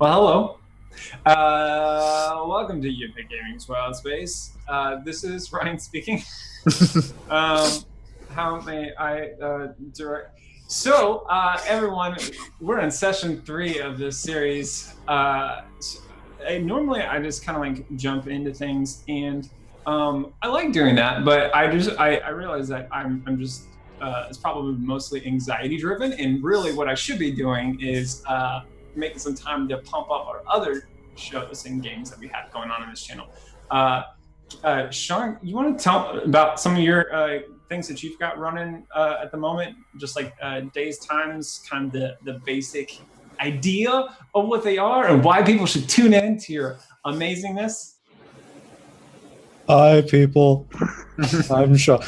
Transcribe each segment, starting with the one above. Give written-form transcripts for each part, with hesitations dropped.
Well, hello. Welcome to Epic Gaming's Wildspace. This is Ryan speaking. um, how may I direct? Everyone, we're in session 3 of this series. Normally, I just kind of like jump into things, and I like doing that. But I realize that I'm just it's probably mostly anxiety driven, and really, what I should be doing is making some time to pump up our other shows and games that we have going on this channel. Sean, you want to tell about some of your things that you've got running at the moment? Just like days, times, kind of the basic idea of what they are and why people should tune in to your amazingness. Hi, people. I'm Sean.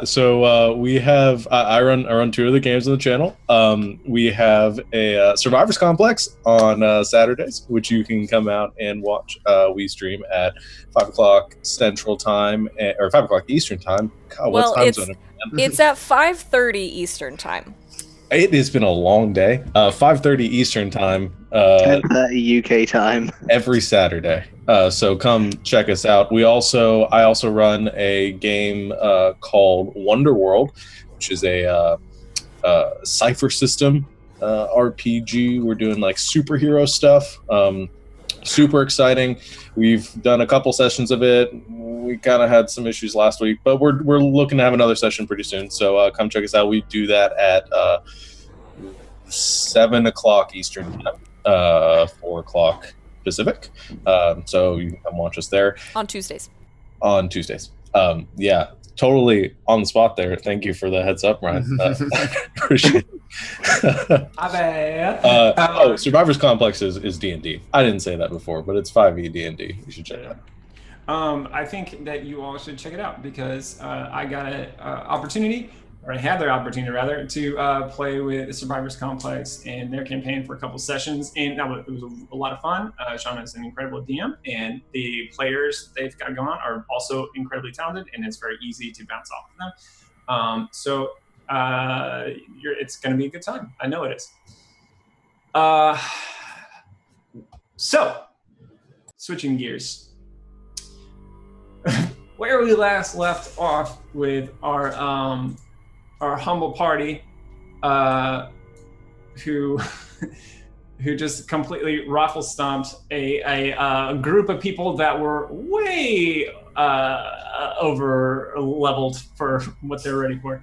So we have I run 2 of the games on the channel. We have a Survivors Complex on Saturdays, which you can come out and watch. We stream at 5 o'clock Central Time or 5 o'clock Eastern Time. God, well, what time zone? It's at 5:30 Eastern Time. It has been a long day. 5:30 Eastern Time. 10:30 UK time. Every Saturday. So come check us out. I also run a game called Wonderworld, which is a cipher system RPG. We're doing like superhero stuff. Super exciting. We've done a couple sessions of it. We kind of had some issues last week, but we're looking to have another session pretty soon. So come check us out. We do that at 7 o'clock Eastern time, 4 o'clock Pacific. So you can come watch us there. On Tuesdays. Yeah, totally on the spot there. Thank you for the heads up, Ryan. Appreciate it. Survivors Complex is D&D. I didn't say that before, but it's 5e D&D. You should check it out. I think that you all should check it out because I got an opportunity, or I had their opportunity rather, to play with the Survivors Complex and their campaign for a couple sessions, and it was a lot of fun. Sean is an incredible DM, and the players they've got going are also incredibly talented, and it's very easy to bounce off of them. It's going to be a good time. I know it is. So, switching gears. Where we last left off with our humble party, who just completely raffle stomped a group of people that were way over leveled for what they're ready for.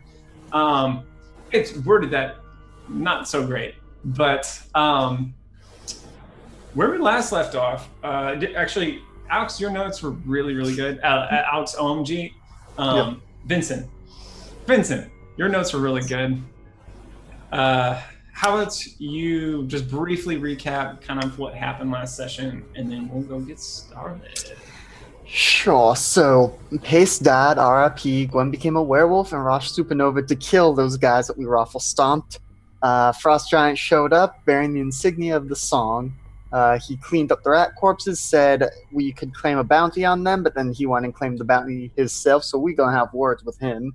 It's worded that not so great, but where we last left off, actually, Alex, your notes were really, really good. Alex OMG. Yep. Vincent, your notes were really good. How about you just briefly recap kind of what happened last session, and then we'll go get started. Sure. So, Pace died, RIP. Gwen became a werewolf and rushed Supernova to kill those guys that we raffle stomped. Frost Giant showed up bearing the insignia of the song. He cleaned up the rat corpses, said we could claim a bounty on them, but then he went and claimed the bounty himself, so we're going to have words with him.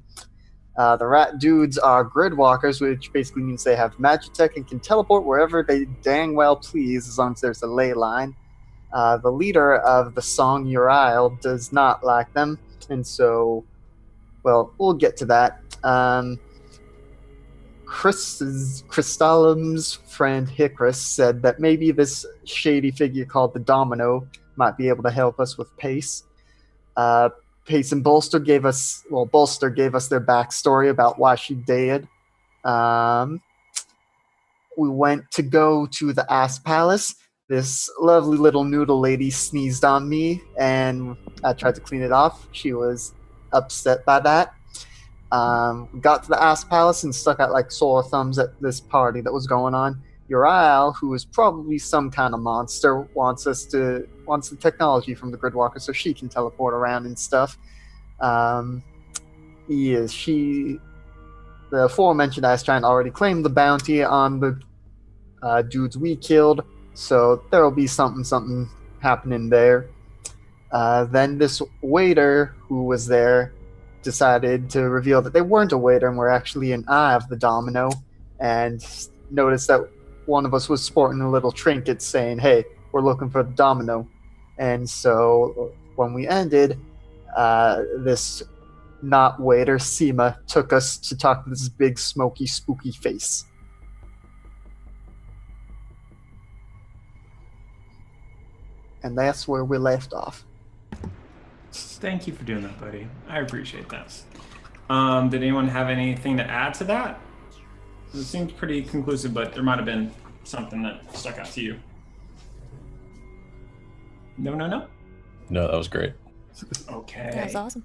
The rat dudes are gridwalkers, which basically means they have magitech and can teleport wherever they dang well please, as long as there's a ley line. The leader of the song Uriel does not like them, and so, well, we'll get to that. Crystallum's friend Hickrus said that maybe this shady figure called the Domino might be able to help us with Pace. Pace and Bolster gave us their backstory about why she died. We went to go to the Ass Palace. This lovely little noodle lady sneezed on me, and I tried to clean it off. She was upset by that. Got to the Ass Palace and stuck out like sore thumbs at this party that was going on. Uriel, who is probably some kind of monster, wants the technology from the Gridwalker so she can teleport around and stuff. The aforementioned Ice Giant already claimed the bounty on the dudes we killed, so there will be something happening there. Then this waiter who was there decided to reveal that they weren't a waiter and were actually an eye of the Domino, and noticed that one of us was sporting a little trinket saying, "Hey, we're looking for the Domino." And so when we ended, this not waiter, Seema, took us to talk to this big, smoky, spooky face. And that's where we left off. Thank you for doing that, buddy. I appreciate that. Did anyone have anything to add to that? It seemed pretty conclusive, but there might have been something that stuck out to you. No? No, that was great. Okay. That was awesome.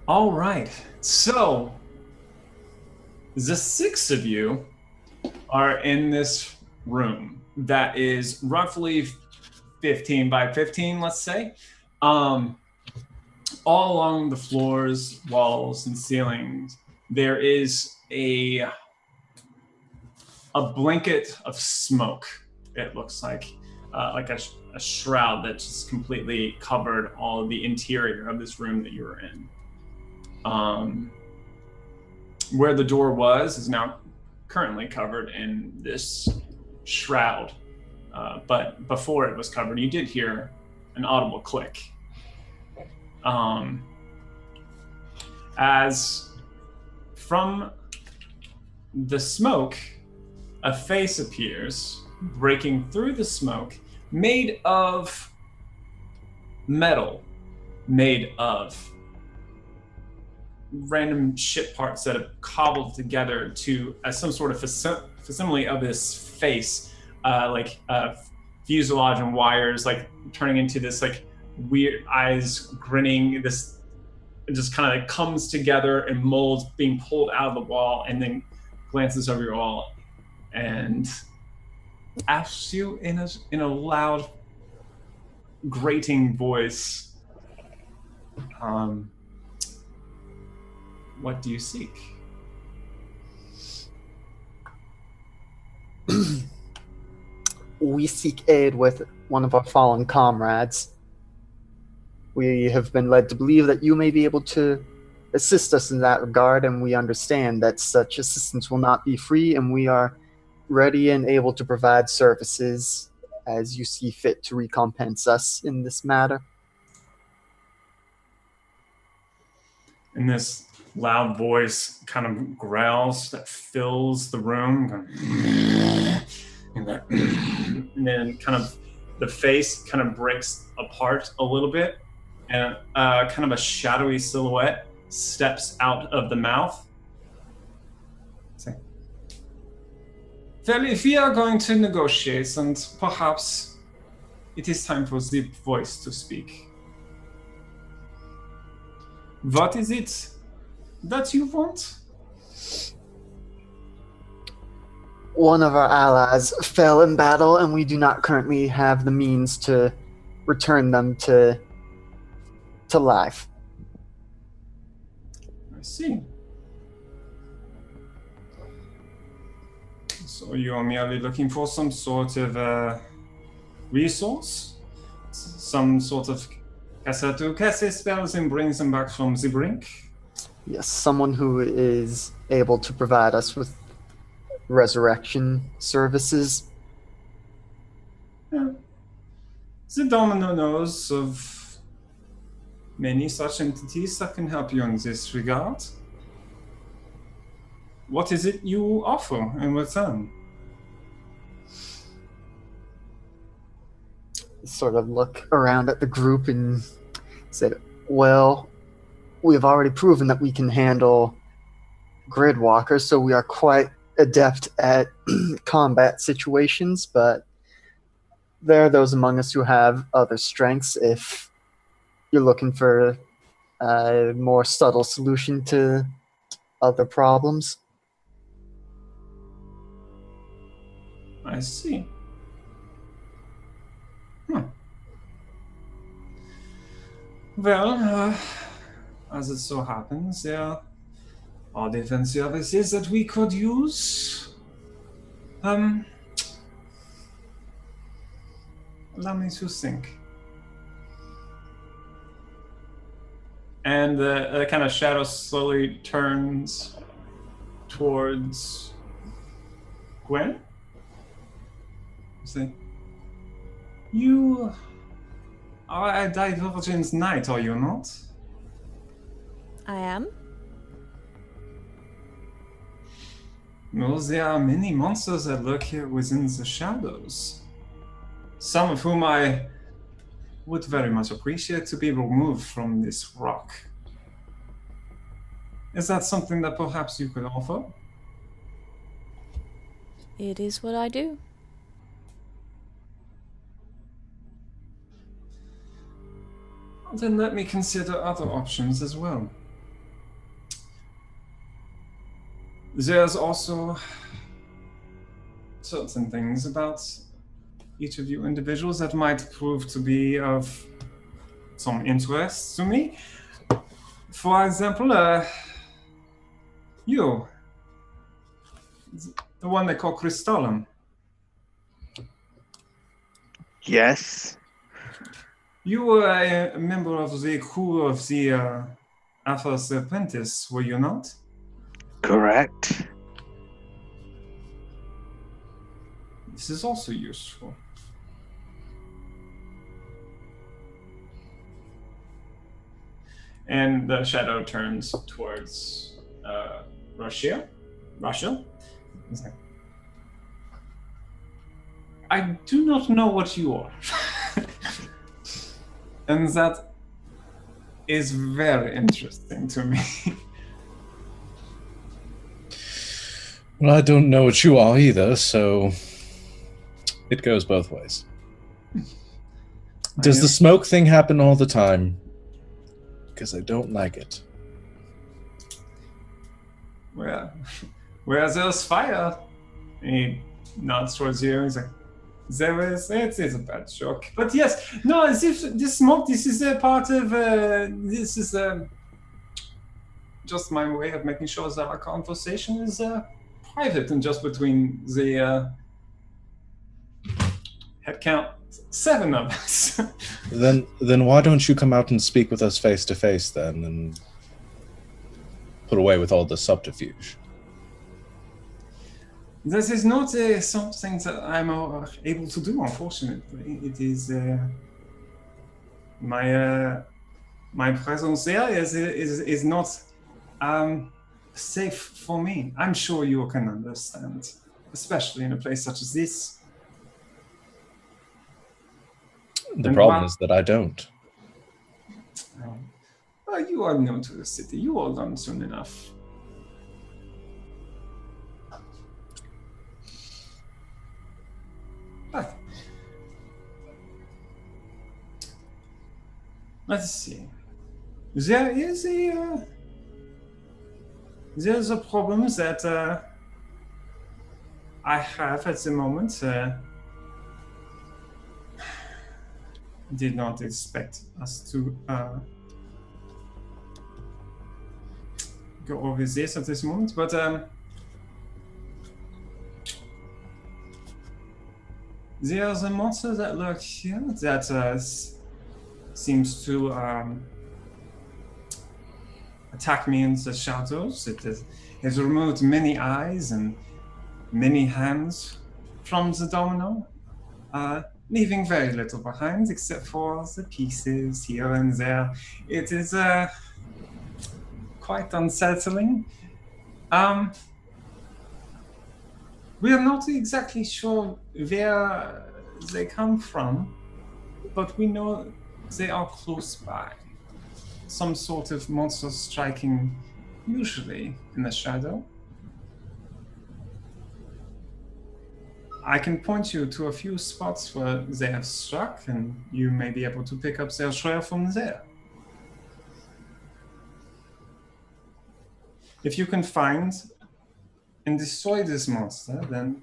All right. So, the 6 of you are in this room that is roughly 15 by 15, let's say. All along the floors, walls, and ceilings, there is a blanket of smoke. It looks like a shroud that just completely covered all of the interior of this room that you were in. Where the door was is now currently covered in this shroud. But before it was covered, you did hear an audible click. As from the smoke, a face appears, breaking through the smoke, made of metal, made of random ship parts that have cobbled together to some sort of facsimile of this face, like fuselage and wires, like turning into this like weird eyes grinning. This just kind of comes together and molds, being pulled out of the wall, and then glances over your wall and asks you in a loud, grating voice, what do you seek? We seek aid with one of our fallen comrades. We have been led to believe that you may be able to assist us in that regard, and we understand that such assistance will not be free, and we are ready and able to provide services as you see fit to recompense us in this matter. And this loud voice kind of growls that fills the room, and then kind of the face kind of breaks apart a little bit, and kind of a shadowy silhouette steps out of the mouth. Well, if we are going to negotiate, and perhaps it is time for the voice to speak. What is it that you want? One of our allies fell in battle, and we do not currently have the means to return them to life. I see. So you are merely looking for some sort of resource? Some sort of cast spells and brings them back from the brink? Yes, someone who is able to provide us with resurrection services. Yeah. The Domino knows of many such entities that can help you in this regard. What is it you offer in return? Sort of look around at the group and say, well, we have already proven that we can handle gridwalkers, so we are quite adept at combat situations, but there are those among us who have other strengths if you're looking for a more subtle solution to other problems. I see. Well, as it so happens, there are defense services that we could use. Allow me to think. And the kind of shadow slowly turns towards Gwen. Say, you are a divergent knight, are you not? I am. Well, there are many monsters that lurk here within the shadows. Some of whom I would very much appreciate to be removed from this rock. Is that something that perhaps you could offer? It is what I do. Then let me consider other options as well. There's also certain things about each of you individuals that might prove to be of some interest to me. For example, you, the one they call Crystallum. Yes. You were a member of the crew of the Alpha Serpentis, were you not? Correct. This is also useful. And the shadow turns towards Russia. He's like, I do not know what you are. And that is very interesting to me. Well, I don't know what you are either, so it goes both ways. Does the smoke thing happen all the time? Because I don't like it. Well, where there's fire, he nods towards you. He's like, there is, it is a bad joke. But yes, no, as if this smoke, this is a part of, this is just my way of making sure that our conversation is private and just between the head count 7 of us. Then why don't you come out and speak with us face to face then, and put away with all the subterfuge? This is not something that I'm able to do, unfortunately. It is my presence there is not safe for me. I'm sure you can understand, especially in a place such as this. The problem is that I don't. You are new to the city. You will learn soon enough. But let's see. There's a problem that I have at the moment. Did not expect us to go over this at this moment, but there's a monster that lurks here that seems to attack me in the shadows. It has removed many eyes and many hands from the Domino, leaving very little behind except for the pieces here and there. It is quite unsettling. We are not exactly sure where they come from, but we know they are close by. Some sort of monster striking, usually in the shadow. I can point you to a few spots where they have struck, and you may be able to pick up their trail from there. If you can find and destroy this monster, then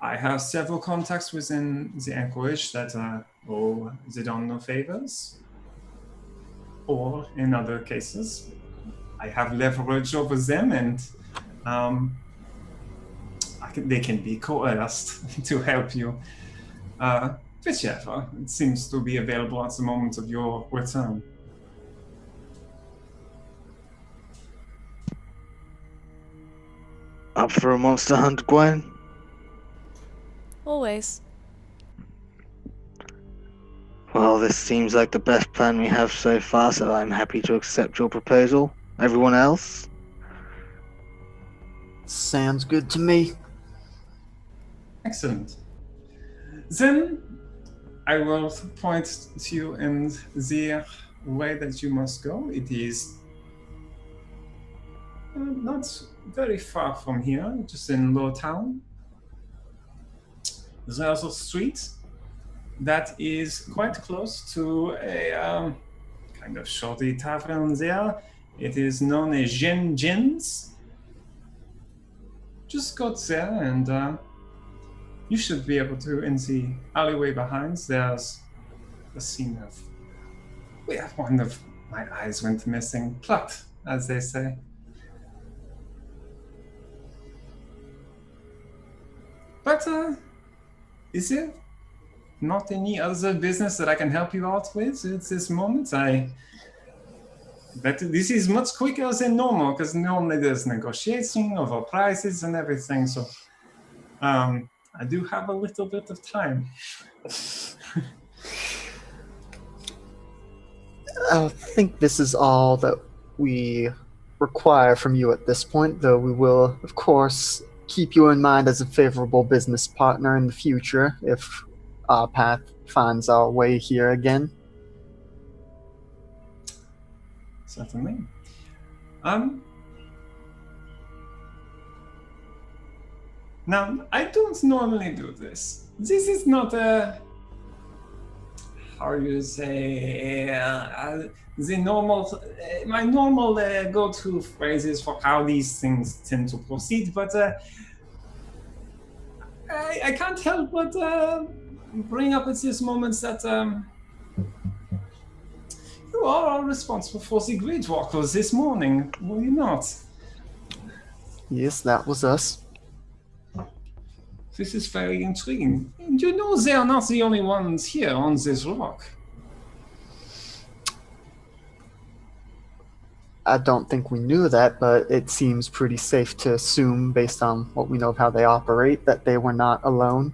I have several contacts within the Anchorage that owe the Domino favors. Or, in other cases, I have leverage over them, and they can be coerced to help you. Whichever. It seems to be available at the moment of your return. Up for a monster hunt, Gwen? Always. Well, this seems like the best plan we have so far, so I'm happy to accept your proposal. Everyone else? Sounds good to me. Excellent. Then I will point to you in the way that you must go. It is not very far from here, just in Low Town. There's a street that is quite close to a kind of shoddy tavern there. It is known as Jin's. Just go there and you should be able to, in the alleyway behind, there's a scene of, yeah, one of my eyes went missing, plucked, as they say. But is there not any other business that I can help you out with at this moment? But this is much quicker than normal, because normally there's negotiation over prices and everything, so I do have a little bit of time. I think this is all that we require from you at this point, though we will, of course, keep you in mind as a favorable business partner in the future if our path finds our way here again. Certainly. Now, I don't normally do this. This is not a, how do you say, the normal, my normal go-to phrases for how these things tend to proceed, but I can't help but bring up at this moment that you are all responsible for the Great Walkers this morning, were you not? Yes, that was us. This is very intriguing. And you know they are not the only ones here on this rock. I don't think we knew that, but it seems pretty safe to assume, based on what we know of how they operate, that they were not alone.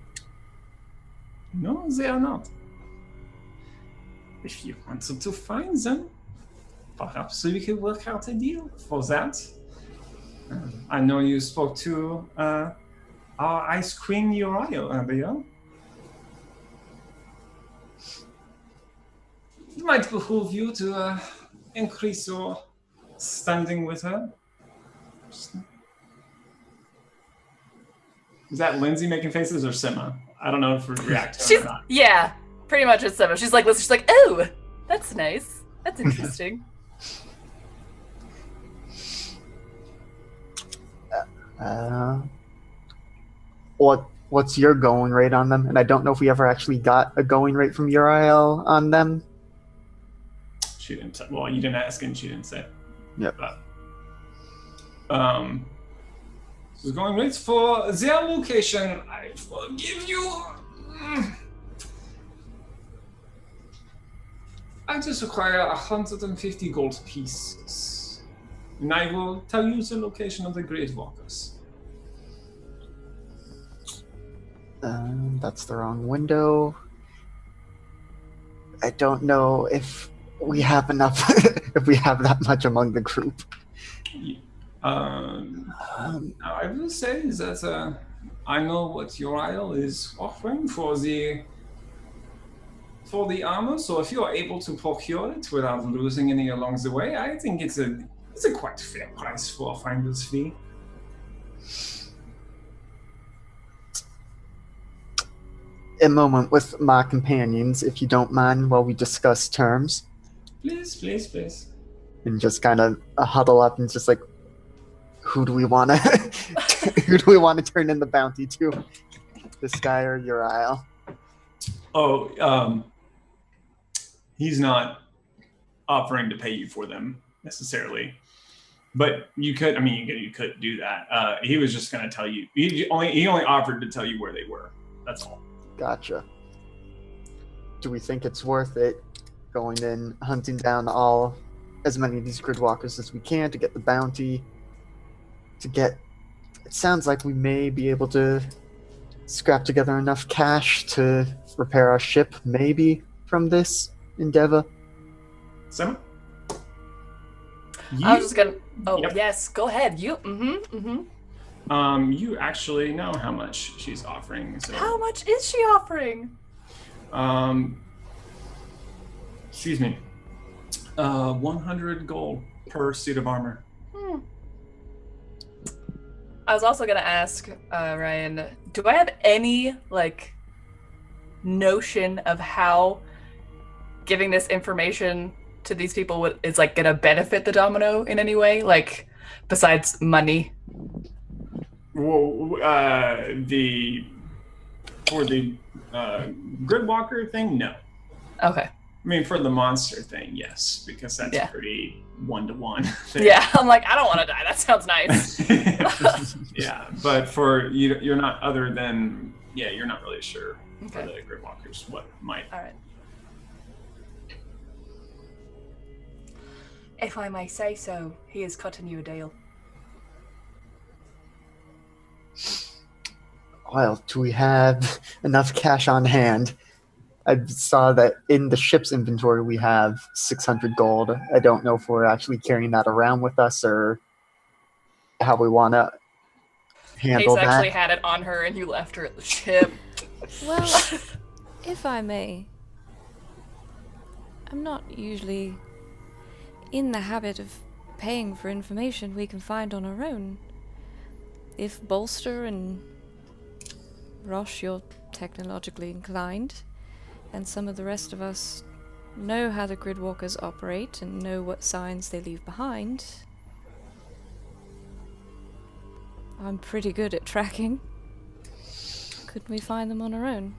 No, they are not. If you wanted to find them, perhaps we could work out a deal for that. I know you spoke to our Ice Queen Uriel earlier. It might behoove you to increase your standing with her. Is that Lindsay making faces or Sima? I don't know if we react to it or not. Yeah, pretty much it's Sima. She's like, oh, that's nice. That's interesting. What's your going rate on them? And I don't know if we ever actually got a going rate from Uriel on them. She didn't say, well, you didn't ask and she didn't say. Yep. But, so going rates for their location, I will give you. I just require 150 gold pieces, and I will tell you the location of the Great Walkers. That's the wrong window. I don't know if we have enough, if we have that much among the group. I will say that I know what Uriel is offering for the armor, so if you are able to procure it without losing any along the way, I think it's a quite fair price for a finder's fee. A moment with my companions, if you don't mind, while we discuss terms. Please. And just kind of huddle up and just like, who do we want to turn in the bounty to? This guy or Uriel? Oh, he's not offering to pay you for them necessarily, but you could. I mean, you could do that. He was just going to tell you. He only offered to tell you where they were. That's all. Gotcha. Do we think it's worth it going in, hunting down as many of these gridwalkers as we can to get the bounty? It sounds like we may be able to scrap together enough cash to repair our ship, maybe, from this endeavor. Simon? I was just gonna. Oh Yep. yes, go ahead. You. You actually know how much she's offering. So, How much is she offering? Excuse me. 100 gold per suit of armor. I was also gonna ask Ryan. Do I have any notion of how giving this information to these people is gonna benefit the Domino in any way? Besides money. Well, for the Gridwalker thing, no. Okay. I mean, for the monster thing, yes, because that's pretty one-to-one. Yeah, I'm I don't want to die. That sounds nice. Yeah, but for you're not other than you're not really sure for the Gridwalkers what might. All right. If I may say so, he is cutting you a deal. Well, do we have enough cash on hand? I saw that in the ship's inventory we have 600 gold. I don't know if we're actually carrying that around with us or how we want to handle Pace that. actually had it on her and you left her at the ship. Well, if I may, I'm not usually in the habit of paying for information we can find on our own. If Bolster and Rosh, you're technologically inclined, and some of the rest of us know how the Gridwalkers operate and know what signs they leave behind, I'm pretty good at tracking. Couldn't we find them on our own?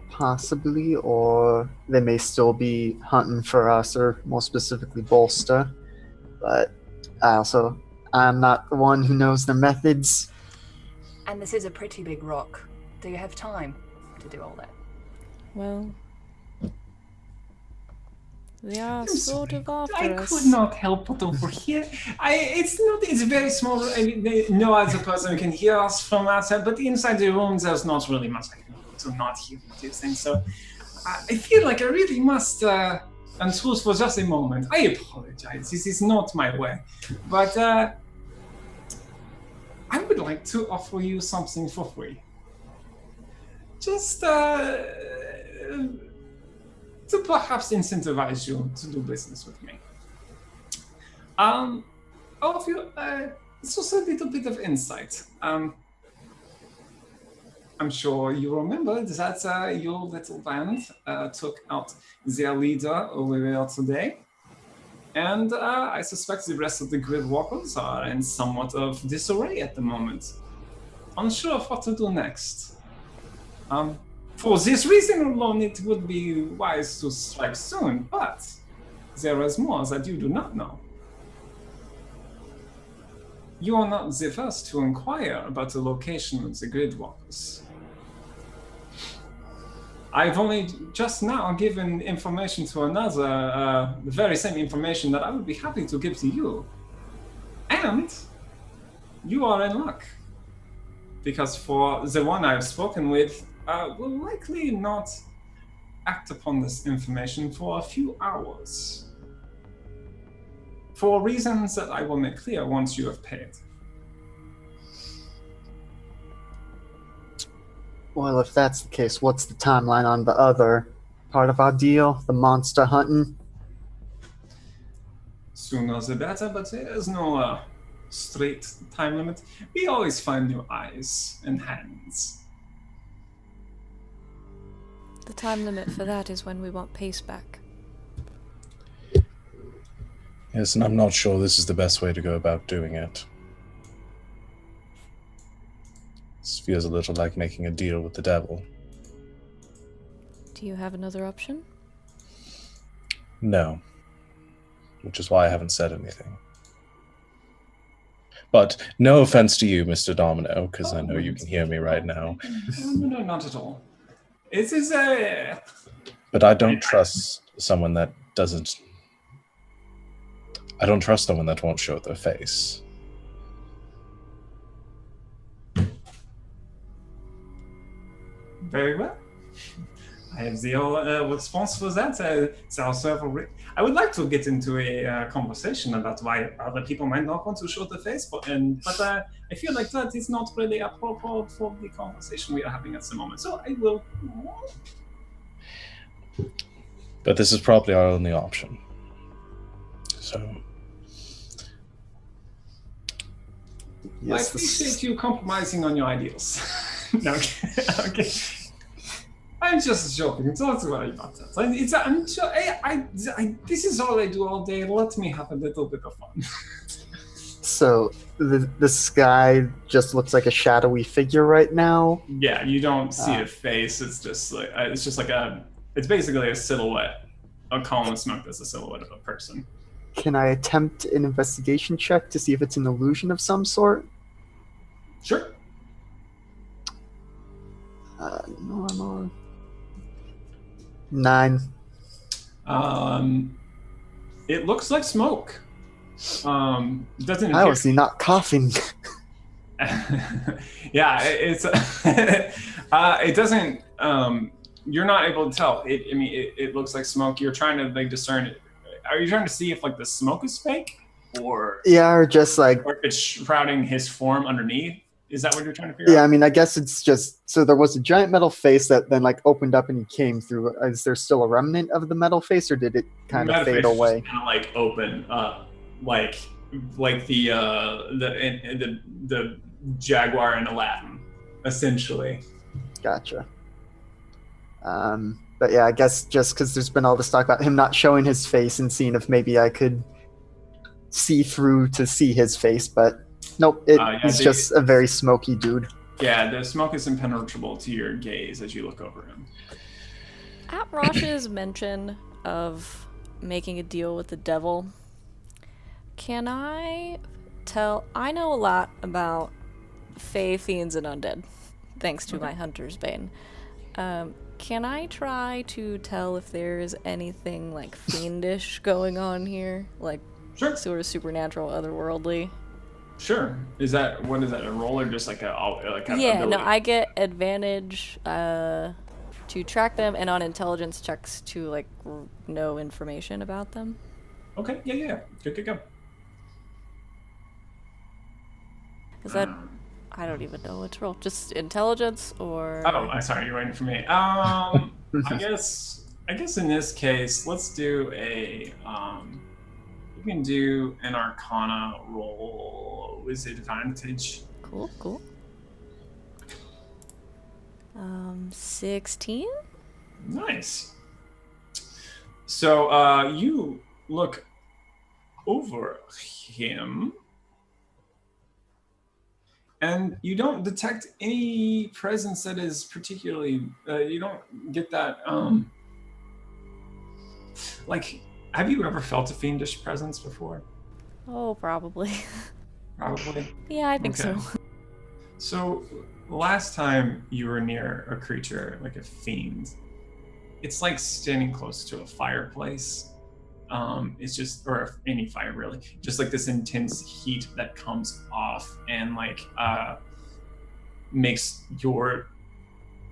Possibly, or they may still be hunting for us, or more specifically Bolster. But I'm not the one who knows their methods. And this is a pretty big rock. Do you have time to do all that? Well, they are I'm sort sorry. of after I us. could not help but over here. It's very small. I mean, no other person can hear us from outside, but inside the room there's not really much I can do to not hear these things. So I feel like I really must untruth for just a moment. I apologize. This is not my way. But I would like to offer you something for free. Just to perhaps incentivize you to do business with me. All of you, it's just a little bit of insight. I'm sure you remember that your little band took out their leader earlier today. And I suspect the rest of the Gridwalkers are in somewhat of disarray at the moment. Unsure of what to do next. For this reason alone, it would be wise to strike soon, but there is more that you do not know. You are not the first to inquire about the location of the Gridwalkers. I've only just now given information to another, the very same information that I would be happy to give to you. And you are in luck. Because for the one I've spoken with, will likely not act upon this information for a few hours. For reasons that I will make clear once you have paid. Well, if that's the case, what's the timeline on the other part of our deal, the monster hunting? Sooner the better, but there is no straight time limit. We always find new eyes and hands. The time limit for that is when we want Pace back. Yes, and I'm not sure this is the best way to go about doing it. This feels a little like making a deal with the devil. Do you have another option? No. Which is why I haven't said anything. But no offense to you, Mr. Domino, because I know you can hear me right now. No, not at all. It is a... But I don't trust someone that doesn't... I don't trust someone that won't show their face. Very well. I have the response for that. It's also I would like to get into a conversation about why other people might not want to show the face, but I feel like that is not really appropriate for the conversation we are having at the moment. So I will. But this is probably our only option. So. I appreciate you compromising on your ideals. No, okay. I'm just joking. Don't worry about that. This is all I do all day. Let me have a little bit of fun. So this guy just looks like a shadowy figure right now. Yeah, you don't see a face. It's just like it's basically a silhouette. A column of smoke that's a silhouette of a person. Can I attempt an investigation check to see if it's an illusion of some sort? Sure. Normal. 9. It looks like smoke. Doesn't. How is he not coughing? Yeah, it's. It doesn't. You're not able to tell. It looks like smoke. You're trying to discern it. Are you trying to see if the smoke is fake, or or just or if it's shrouding his form underneath? Is that what you're trying to figure out? Yeah, I guess it's just so there was a giant metal face that then opened up and he came through. Is there still a remnant of the metal face, or did it kind of fade away? Kind of open up, like the jaguar in Aladdin, essentially. Gotcha. But yeah, I guess just because there's been all this talk about him not showing his face and seeing if maybe I could see through to see his face, but nope, he's just a very smoky dude. Yeah, the smoke is impenetrable to your gaze as you look over him. At Rosh's mention of making a deal with the devil, can I tell... I know a lot about fae, fiends, and undead, thanks to my Hunter's Bane. Can I try to tell if there's anything fiendish going on here? Sure. Sort of supernatural, otherworldly? Sure. What is that, a roll or just a yeah, ability? No, I get advantage to track them and on intelligence checks to know information about them. Okay, yeah. Good, go. Is that... I don't even know what to roll. Just intelligence or... Oh, I'm sorry, you're waiting for me. I guess in this case, let's do a... you can do an Arcana roll with advantage. Cool. 16? Nice. So you look over him, and you don't detect any presence that is particularly. You don't get that. Have you ever felt a fiendish presence before? Oh, probably. Probably. Yeah, I think so. So, last time you were near a creature like a fiend, it's like standing close to a fireplace. It's just, or any fire really, just this intense heat that comes off and makes your,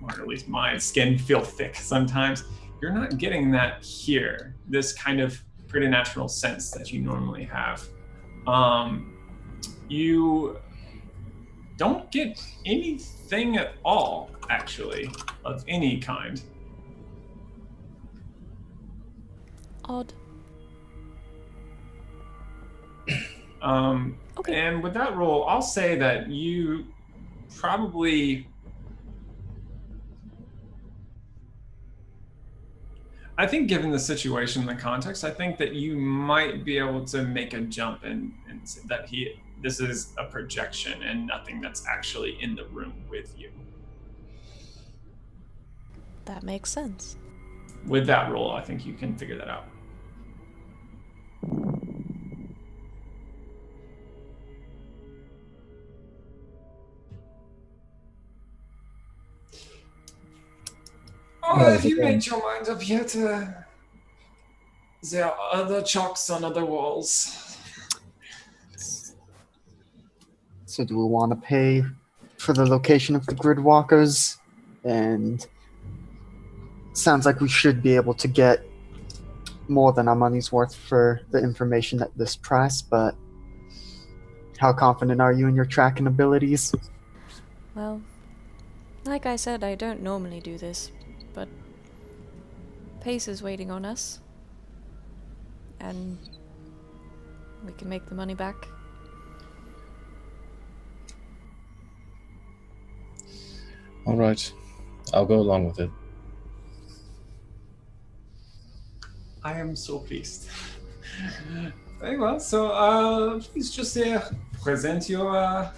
or at least my skin feel thick sometimes. You're not getting that here, this kind of preternatural sense that you normally have. You don't get anything at all, actually, of any kind. Odd. Okay. And with that roll, I'll say that you probably... I think given the situation and the context, I think that you might be able to make a jump and say that this is a projection and nothing that's actually in the room with you. That makes sense. With that roll, I think you can figure that out. Have you made your mind up yet? There are other chalks on other walls. So do we want to pay for the location of the grid walkers and sounds like we should be able to get more than our money's worth for the information at this price, but how confident are you in your tracking abilities? Well, like I said, I don't normally do this, but Pace is waiting on us, and we can make the money back. All right, I'll go along with it. I am so pleased. Very well. So, please just present your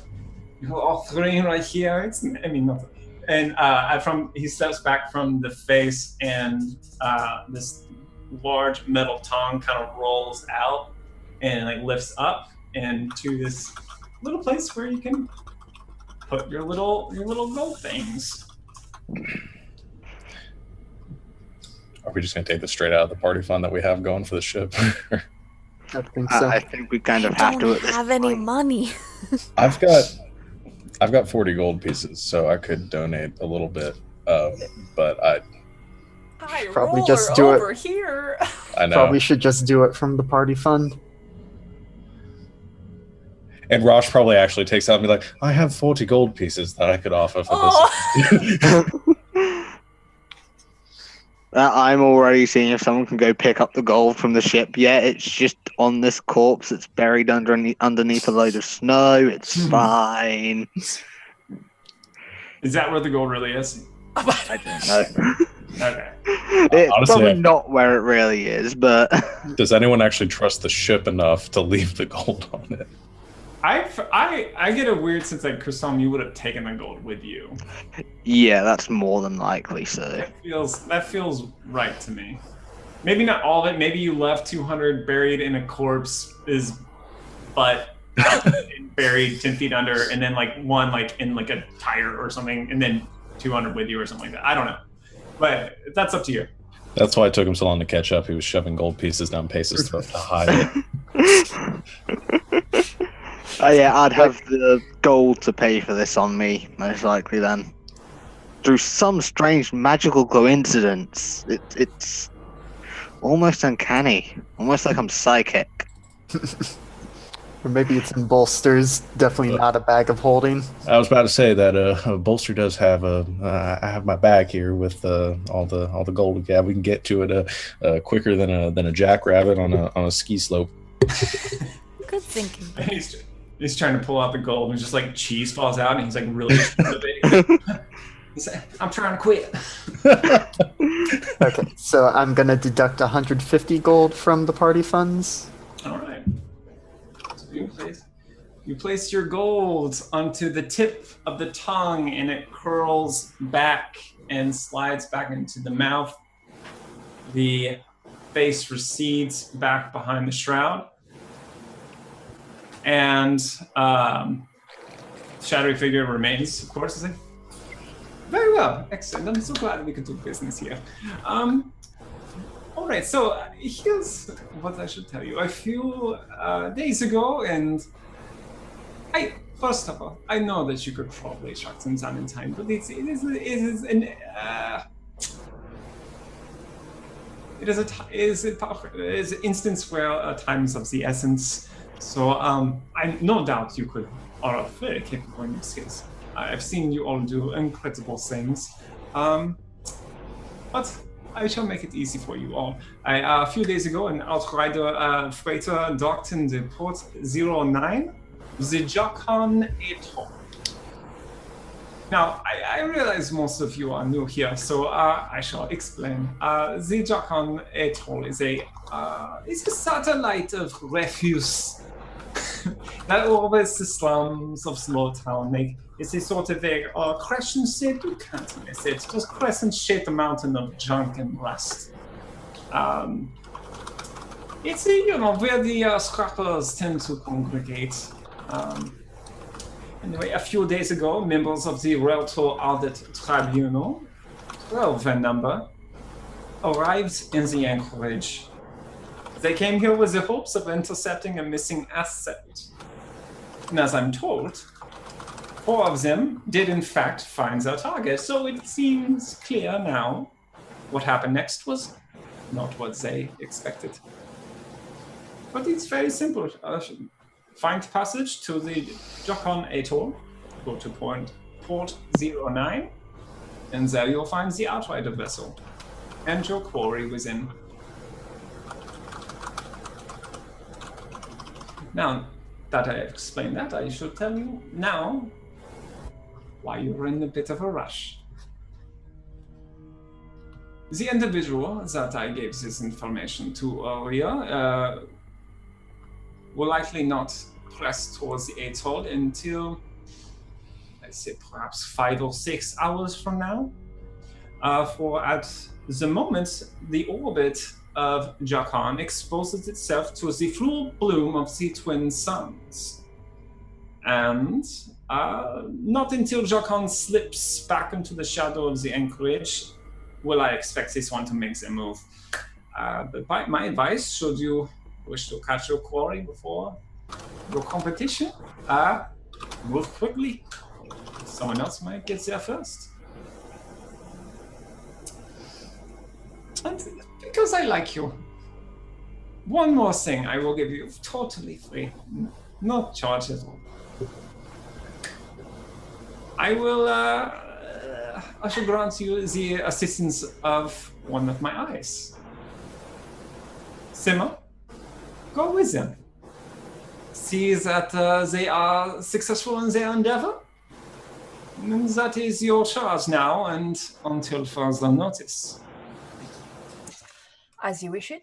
offering right here. Not. And he steps back from the face, and this large metal tongue kind of rolls out and like lifts up into this little place where you can put your little gold things. Are we just going to take this straight out of the party fund that we have going for the ship? I think so. I think we kind of have to at this have any point. money. I've got 40 gold pieces, so I could donate a little bit, but High Probably roller just do it. over here. I know. Probably should just do it from the party fund. And Rosh probably actually takes out and be like, I have 40 gold pieces that I could offer for this. I'm already seeing if someone can go pick up the gold from the ship. Yeah, it's just on this corpse. It's buried underneath a load of snow. It's fine. Is that where the gold really is? I don't know. Okay. It's Honestly, probably not where it really is, but Does anyone actually trust the ship enough to leave the gold on it? I get a weird sense that Christom, you would have taken the gold with you. yeah, that's more than likely so. That feels right to me. Maybe not all of it. Maybe you left 200 buried in a corpse, butt out and buried 10 feet under, and then like one like in like a tire or something, and then 200 with you or something like that. I don't know, but that's up to you. That's why it took him so long to catch up. He was shoving gold pieces down Pace's throat to hide it. Yeah, I'd have the gold to pay for this on me, most likely then. Through some strange magical coincidence. It's almost uncanny. Almost like I'm psychic. Or maybe it's in bolsters. Definitely not a bag of holding. I was about to say that a bolster does have I have my bag here with all the gold. Yeah, we can get to it quicker than a jackrabbit on a ski slope. Good thinking. He's trying to pull out the gold, and just like cheese falls out, and he's like really motivated. He's like, I'm trying to quit. Okay, so I'm gonna deduct 150 gold from the party funds. All right. So you place your gold onto the tip of the tongue, and it curls back and slides back into the mouth. The face recedes back behind the shroud. And shadowy figure remains, of course. Very well, excellent. I'm so glad we could do business here. All right, so here's what I should tell you. A few days ago, and first of all, I know that you could probably track some time in time, but it is an instance where time is of the essence. So I no doubt you are very capable in this case. I've seen you all do incredible things, but I shall make it easy for you all. A few days ago, an outrider freighter docked in the port 09, the Jacon Atoll. Now, I realize most of you are new here, so I shall explain. The Jacon Atoll is a satellite of refuse that orbits the slums of Slowtown. It's a sort of a crescent-shaped, you can't miss it, just crescent-shaped mountain of junk and rust. It's where the scrappers tend to congregate. Anyway, a few days ago, members of the Realtor Audit Tribunal, 12 in number, arrived in the Anchorage. They came here with the hopes of intercepting a missing asset. And as I'm told, 4 of them did in fact find their target, so it seems clear now. What happened next was not what they expected. But it's very simple. Find passage to the Jokon Atoll, go to port 09, and there you'll find the Outrider vessel and your quarry within. Now that I explained that, I should tell you now why you're in a bit of a rush. The individual that I gave this information to earlier will likely not press towards the atoll until, let's say, perhaps 5 or 6 hours from now. For at the moment, the orbit of Jokon exposes itself to the full bloom of the twin suns. And not until Jokon slips back into the shadow of the anchorage will I expect this one to make the move. But my advice, should you wish to catch your quarry before your competition, move quickly. Someone else might get there first. And because I like you, one more thing I will give you totally free, no charge at all. I shall grant you the assistance of one of my eyes. Simmer, go with them. See that they are successful in their endeavor. And that is your charge now and until further notice. As you wish it.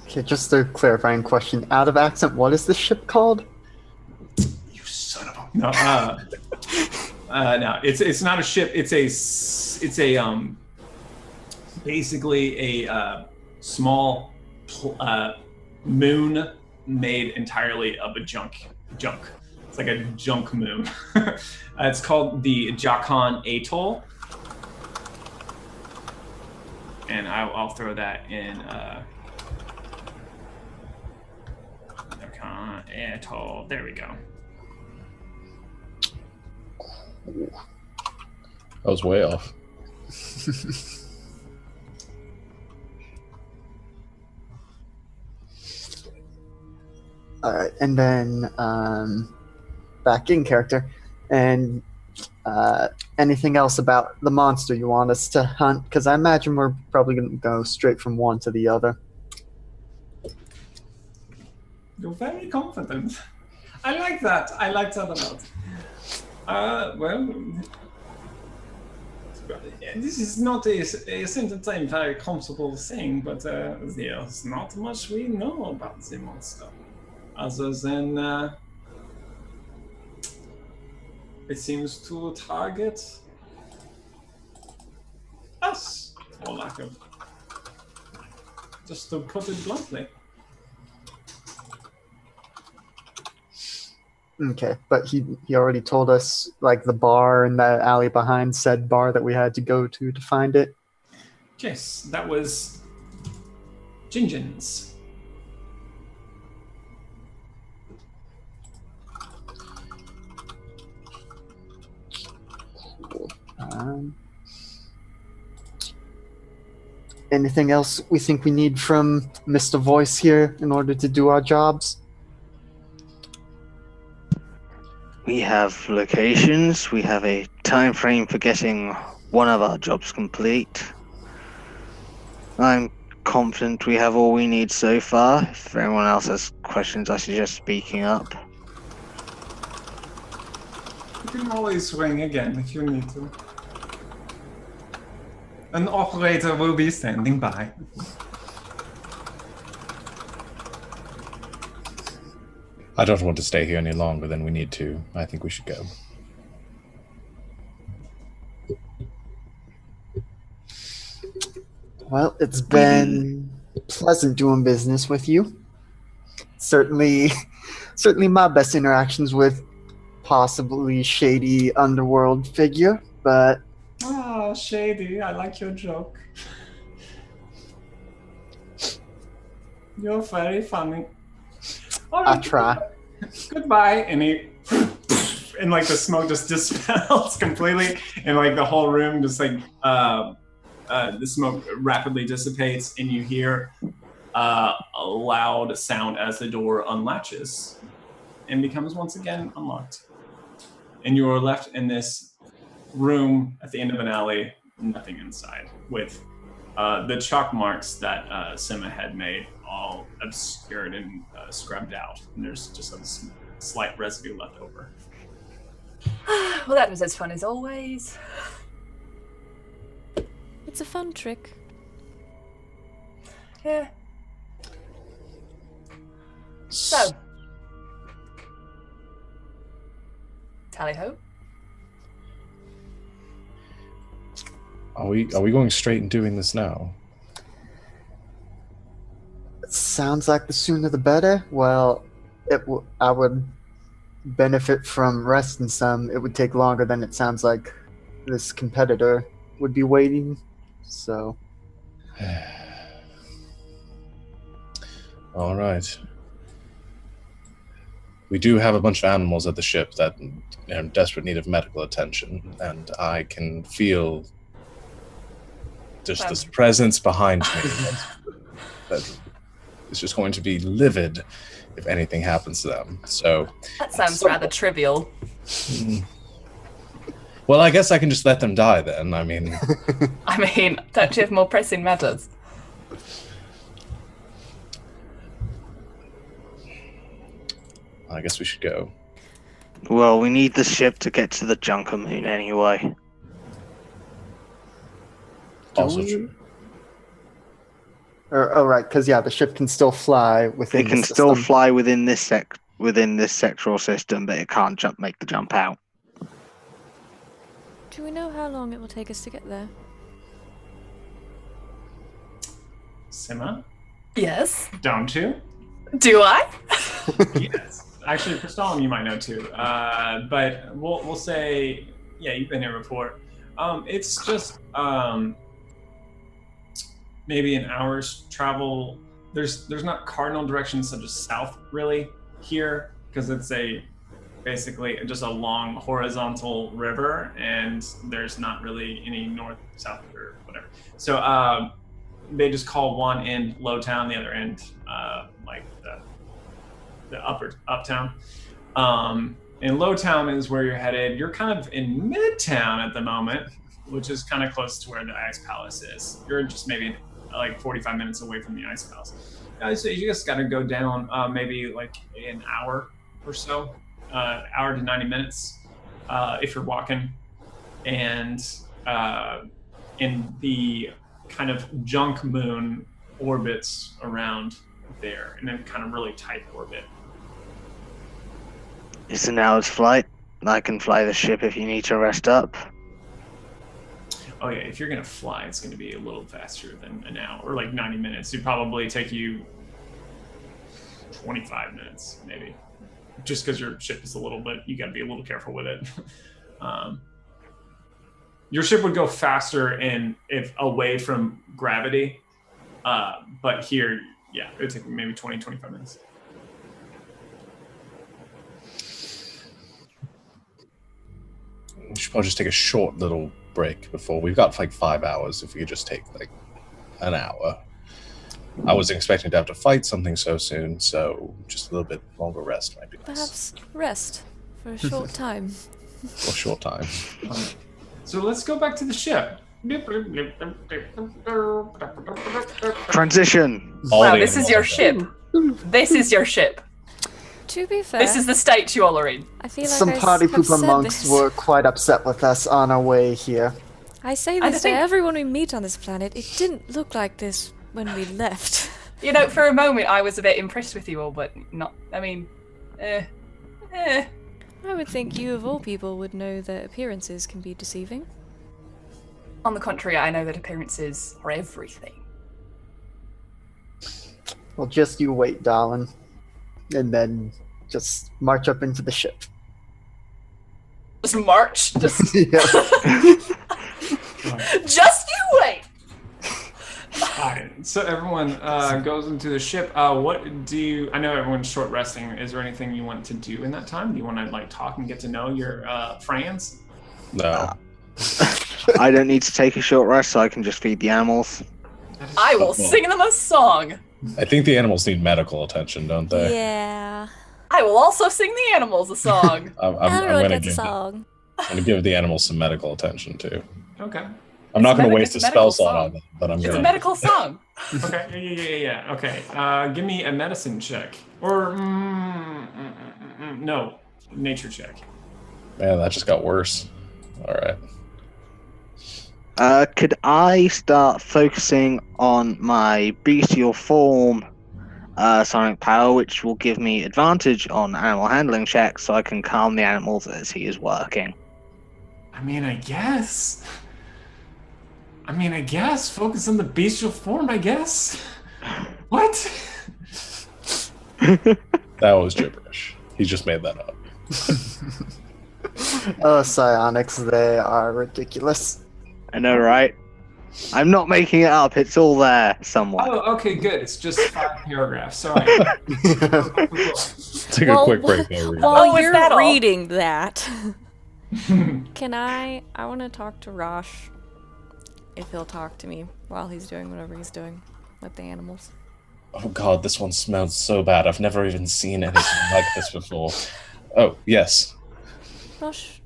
Okay, just a clarifying question. Out of accent, what is this ship called? You son of a... No, no, it's not a ship. It's a basically a small moon made entirely of a junk. It's like a junk moon. It's called the Jokon Atoll. And I'll throw that in Jokon Atoll. There we go. I was way off. All right, and then back in character, and anything else about the monster you want us to hunt? Because I imagine we're probably going to go straight from one to the other. You're very confident. I like that. I like that a lot. Well, this is not a same time very comfortable thing, but there's not much we know about the monster. Other than it seems to target us, for lack of, just to put it bluntly. Okay, but he already told us, like, the bar and the alley behind said bar that we had to go to find it. Yes, that was Gingin's. Anything else we think we need from Mr. Voice here in order to do our jobs? We have locations. We have a time frame for getting one of our jobs complete. I'm confident we have all we need so far. If anyone else has questions, I suggest speaking up. You can always swing again if you need to. An operator will be standing by. I don't want to stay here any longer than we need to. I think we should go. Well, it's been pleasant doing business with you. Certainly my best interactions with possibly shady underworld figure, but... Ah, shady. I like your joke. You're very funny. I try. Goodbye. And and like the smoke just dispels completely, and like the whole room just like the smoke rapidly dissipates, and you hear a loud sound as the door unlatches and becomes once again unlocked. And you are left in this room at the end of an alley, nothing inside, with the chalk marks that Sima had made all obscured and scrubbed out. And there's just a slight residue left over. Well, that was as fun as always. It's a fun trick. Yeah. So, tally ho. Are we going straight and doing this now? Sounds like the sooner the better. Well, I would benefit from resting some. It would take longer than it sounds like this competitor would be waiting. So. All right. We do have a bunch of animals at the ship that are in desperate need of medical attention, and I can feel just this presence behind me that is just going to be livid if anything happens to them. So that sounds rather trivial. Well, I guess I can just let them die then. I mean, don't you have more pressing matters? I guess we should go. Well, we need the ship to get to the Junker Moon anyway. Also true. Right, because the ship can still fly within. It can still fly within this sectoral system, but it can't make the jump out. Do we know how long it will take us to get there? Sima? Yes. Don't you? Do I? Yes. Actually, for Stalin, you might know too. But we'll say, yeah, you've been here before. It's just maybe an hour's travel. There's not cardinal directions such as south really here, because it's basically just a long horizontal river, and there's not really any north, south, or whatever. So they just call one end Lowtown, the other end like the uptown. And Lowtown is where you're headed. You're kind of in Midtown at the moment, which is kind of close to where the Ice Palace is. You're just maybe like 45 minutes away from the Ice Palace. So you just got to go down maybe like an hour or so, hour to 90 minutes if you're walking. And in the kind of junk moon orbits around there in a kind of really tight orbit. It's an hour's flight. I can fly the ship if you need to rest up. Oh yeah, if you're gonna fly, it's gonna be a little faster than an hour, or like 90 minutes. It'd probably take you 25 minutes, maybe. Just because your ship is a little bit, you gotta be a little careful with it. Your ship would go faster if away from gravity, but here, yeah, it would take maybe 20, 25 minutes. We should probably just take a short little break before. We've got like 5 hours. If we could just take like an hour. I wasn't expecting to have to fight something so soon, so just a little bit longer rest might be nice. Perhaps rest for a short time. For a short time. So let's go back to the ship. Transition. Wow, this is your ship. This is your ship. To be fair, This is the state you all are in. I feel like Some party have pooper said monks this. were quite upset with us on our way here. I say I this to think- everyone we meet on this planet. It didn't look like this when we left. You know, for a moment I was a bit impressed with you all, but not, I would think you of all people would know that appearances can be deceiving. On the contrary, I know that appearances are everything. Well, just you wait, darling. And then just march up into the ship. Just march. Just, Yeah. just you wait. Alright, So everyone goes into the ship. What do you? I know everyone's short resting. Is there anything you want to do in that time? Do you want to like talk and get to know your friends? No. I don't need to take a short rest, so I can just feed the animals. I will sing them a song. I think the animals need medical attention, don't they? Yeah. I will also sing the animals a song. I'm Everyone gonna gets a give song. I'm gonna give the animals some medical attention too. Okay. I'm not gonna It's waste a a medical spell slot song. on them, but I'm It's gonna. a medical song. Okay. Yeah. Okay. Give me a medicine check or no, nature check. Man, that just got worse. All right. Could I start focusing on my bestial form, sonic power, which will give me advantage on animal handling checks, so I can calm the animals as he is working? I mean, I guess. Focus on the bestial form, I guess. What? That was gibberish. He just made that up. Oh, psionics, they are ridiculous. I know, right? I'm not making it up. It's all there somewhere. Oh, okay, good. It's just 5 paragraphs. Sorry. Take a quick break there. Reed. While Oh, is you're that all? reading that, can I want to talk to Rosh if he'll talk to me while he's doing whatever he's doing with the animals. Oh god, this one smells so bad. I've never even seen anything like this before. Oh, yes. Rosh,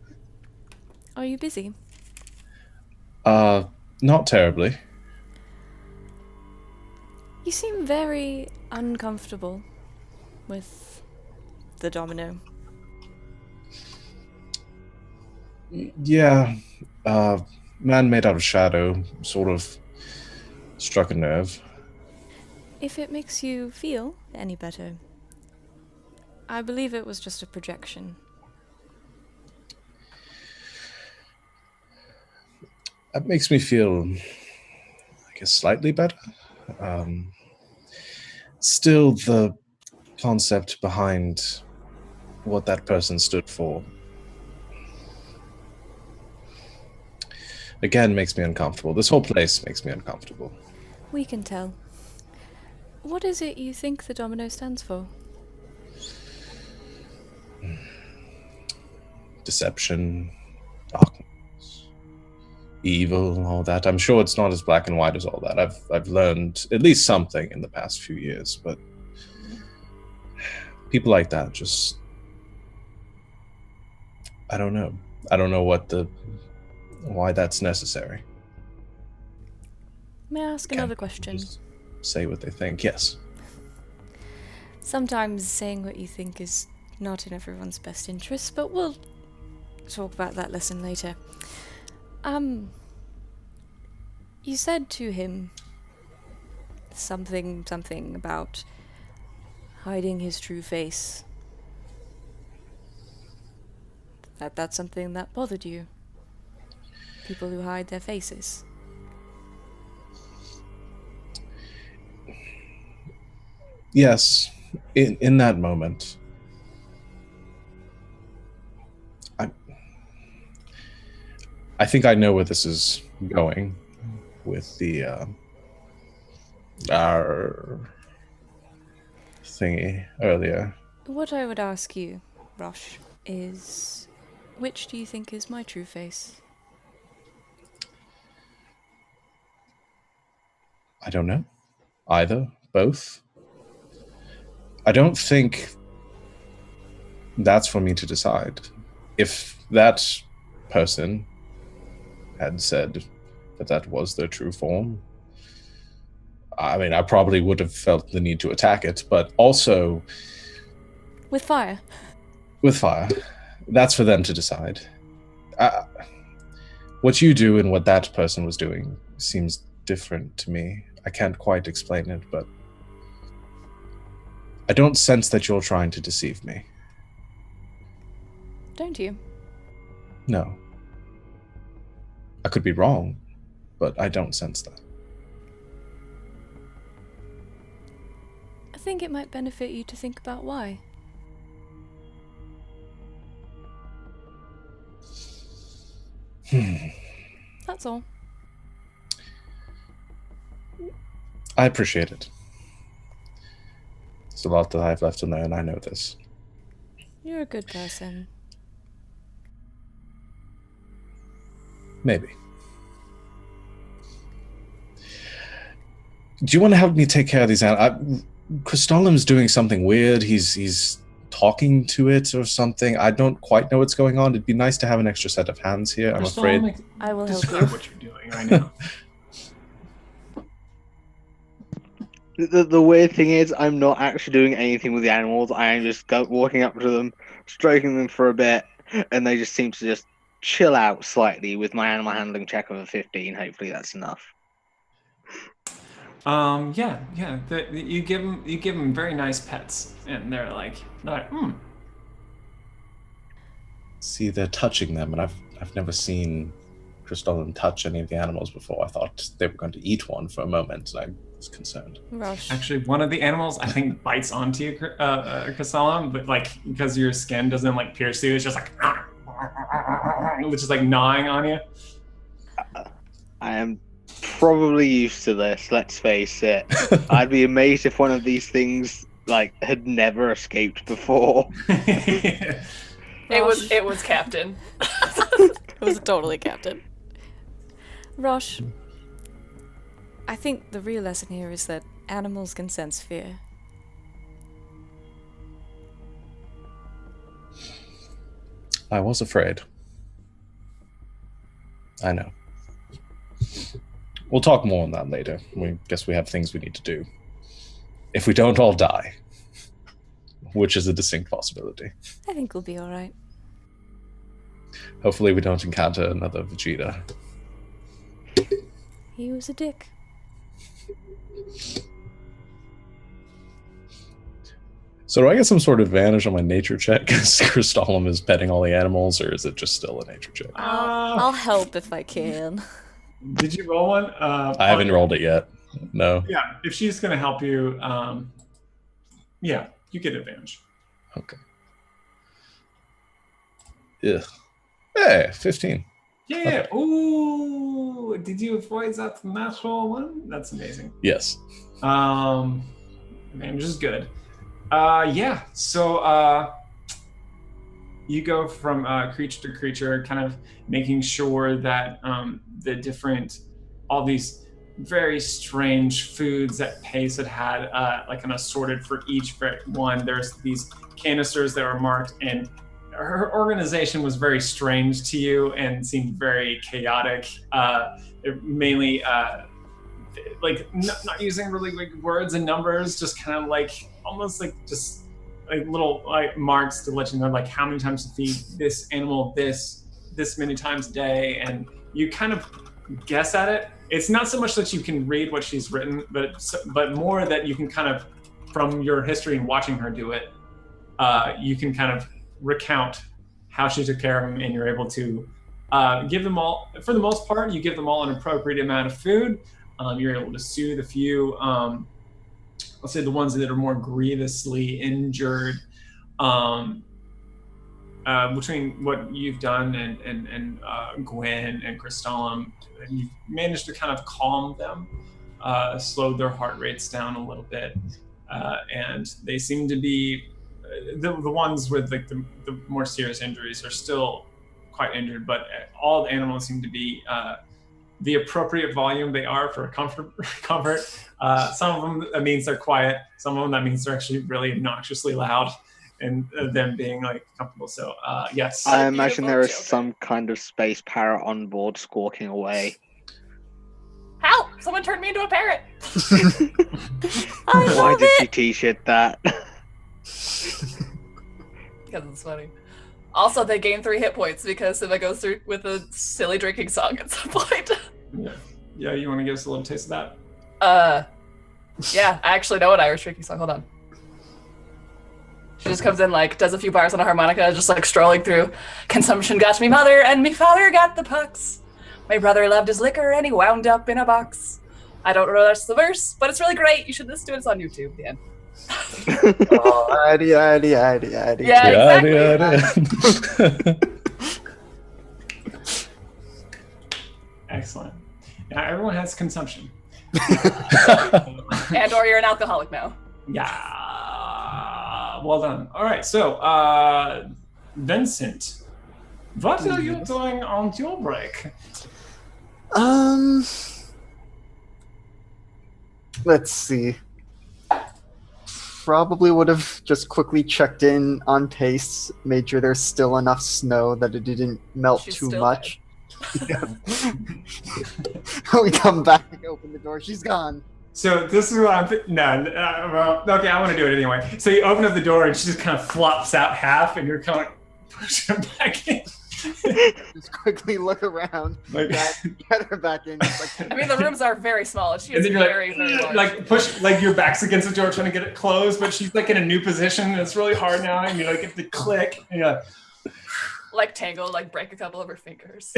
are you busy? Not terribly. You seem very uncomfortable with the Domino. Yeah. Man made out of shadow sort of struck a nerve. If it makes you feel any better, I believe it was just a projection. That makes me feel, I guess, slightly better. Still, the concept behind what that person stood for, again, makes me uncomfortable. This whole place makes me uncomfortable. We can tell. What is it you think the Domino stands for? Deception, darkness, evil, all that. I'm sure it's not as black and white as all that. I've learned at least something in the past few years, but people like that just, I don't know. I don't know why that's necessary. May I ask another question? Just say what they think. Yes. Sometimes saying what you think is not in everyone's best interest, but we'll talk about that lesson later. You said to him something about hiding his true face. That's something that bothered you. People who hide their faces. Yes. In that moment, I think I know where this is going with the our thingy earlier. What I would ask you, Rosh, is which do you think is my true face? I don't know. Either, both. I don't think that's for me to decide. If that person had said that was their true form, I mean, I probably would have felt the need to attack it, but also... With fire? With fire. That's for them to decide. What you do and what that person was doing seems different to me. I can't quite explain it, but I don't sense that you're trying to deceive me. Don't you? No. I could be wrong, but I don't sense that. I think it might benefit you to think about why. That's all. I appreciate it. There's a lot that I have left to learn. I know this. You're a good person. Maybe. Do you want to help me take care of these animals? Crystallim's doing something weird. He's talking to it or something. I don't quite know what's going on. It'd be nice to have an extra set of hands here. I'm afraid. I will help Describe you. what you're doing right now. The weird thing is, I'm not actually doing anything with the animals. I am just walking up to them, stroking them for a bit, and they just seem to just chill out slightly with my animal handling check of a 15. Hopefully that's enough. Yeah. You give them very nice pets, and they're like, See, they're touching them, and I've never seen Crystallim touch any of the animals before. I thought they were going to eat one for a moment, and I was concerned. Rush. Actually, one of the animals I think bites onto you, Crystallim, but like because your skin doesn't like pierce you, it's just like, which is like gnawing on you. I am probably used to this, let's face it. I'd be amazed if one of these things like had never escaped before. It was Captain. It was totally Captain. Rosh, I think the real lesson here is that animals can sense fear. I was afraid. I know. We'll talk more on that later. We guess we have things we need to do. If we don't all die, which is a distinct possibility. I think we'll be alright. Hopefully we don't encounter another Vegeta. He was a dick. So do I get some sort of advantage on my nature check because Crystallim is petting all the animals, or is it just still a nature check? I'll help if I can. Did you roll one? I haven't rolled it yet. No. Yeah, if she's gonna help you, yeah, you get advantage. Okay. Ugh. Hey, 15. Yeah. Ooh, did you avoid that natural one? That's amazing. Yes. Advantage is good. Yeah. So you go from creature to creature, kind of making sure that all these very strange foods that Pace had like an assorted for each one. There's these canisters that were marked, and her organization was very strange to you and seemed very chaotic. Mainly like not using really big words and numbers, just kind of like almost like just like little like marks to let you know like how many times to feed this animal this many times a day, and you kind of guess at it. It's not so much that you can read what she's written, but more that you can kind of, from your history and watching her do it, you can kind of recount how she took care of them, and you're able to give them all, for the most part, you give them all an appropriate amount of food. You're able to soothe a few, let's say the ones that are more grievously injured. Between what you've done and Gwen and Crystallim, you've managed to kind of calm them, slowed their heart rates down a little bit, and they seem to be the ones with like the more serious injuries are still quite injured, but all the animals seem to be the appropriate volume they are for comfort. Some of them, that means they're quiet. Some of them, that means they're actually really obnoxiously loud, and them being like comfortable. So yes. I imagine there is some kind of space parrot on board squawking away. Help! Someone turned me into a parrot! Why did you t-shirt that? Because it's funny. Also, they gain 3 hit points because Simba goes through with a silly drinking song at some point. Yeah, you want to give us a little taste of that? Yeah, I actually know an Irish drinking song. Hold on. She just comes in, like, does a few bars on a harmonica, just like strolling through. Consumption got me mother, and me father got the pucks. My brother loved his liquor, and he wound up in a box. I don't know the rest of the verse, but it's really great. You should listen to it. It's on YouTube. The end. Alrighty. Yeah, exactly. Excellent. Now everyone has consumption. And or you're an alcoholic now. Yeah. Well done. All right. So, Vincent, what are you doing on your break? Let's see. Probably would have just quickly checked in on Pace, made sure there's still enough snow that it didn't melt She's too still much. We come back, open the door, she's gone. So this is what I'm well, okay, I want to do it anyway. So you open up the door and she just kind of flops out half and you're kind of like, push her back in. Just quickly look around, Like- get her back in. Just like, I mean, the rooms are very small, and she And is then you're very, very large. like push, like your back's against the door trying to get it closed, but she's like in a new position and it's really hard now and you like get the click and you're Like Tango, like break a couple of her fingers.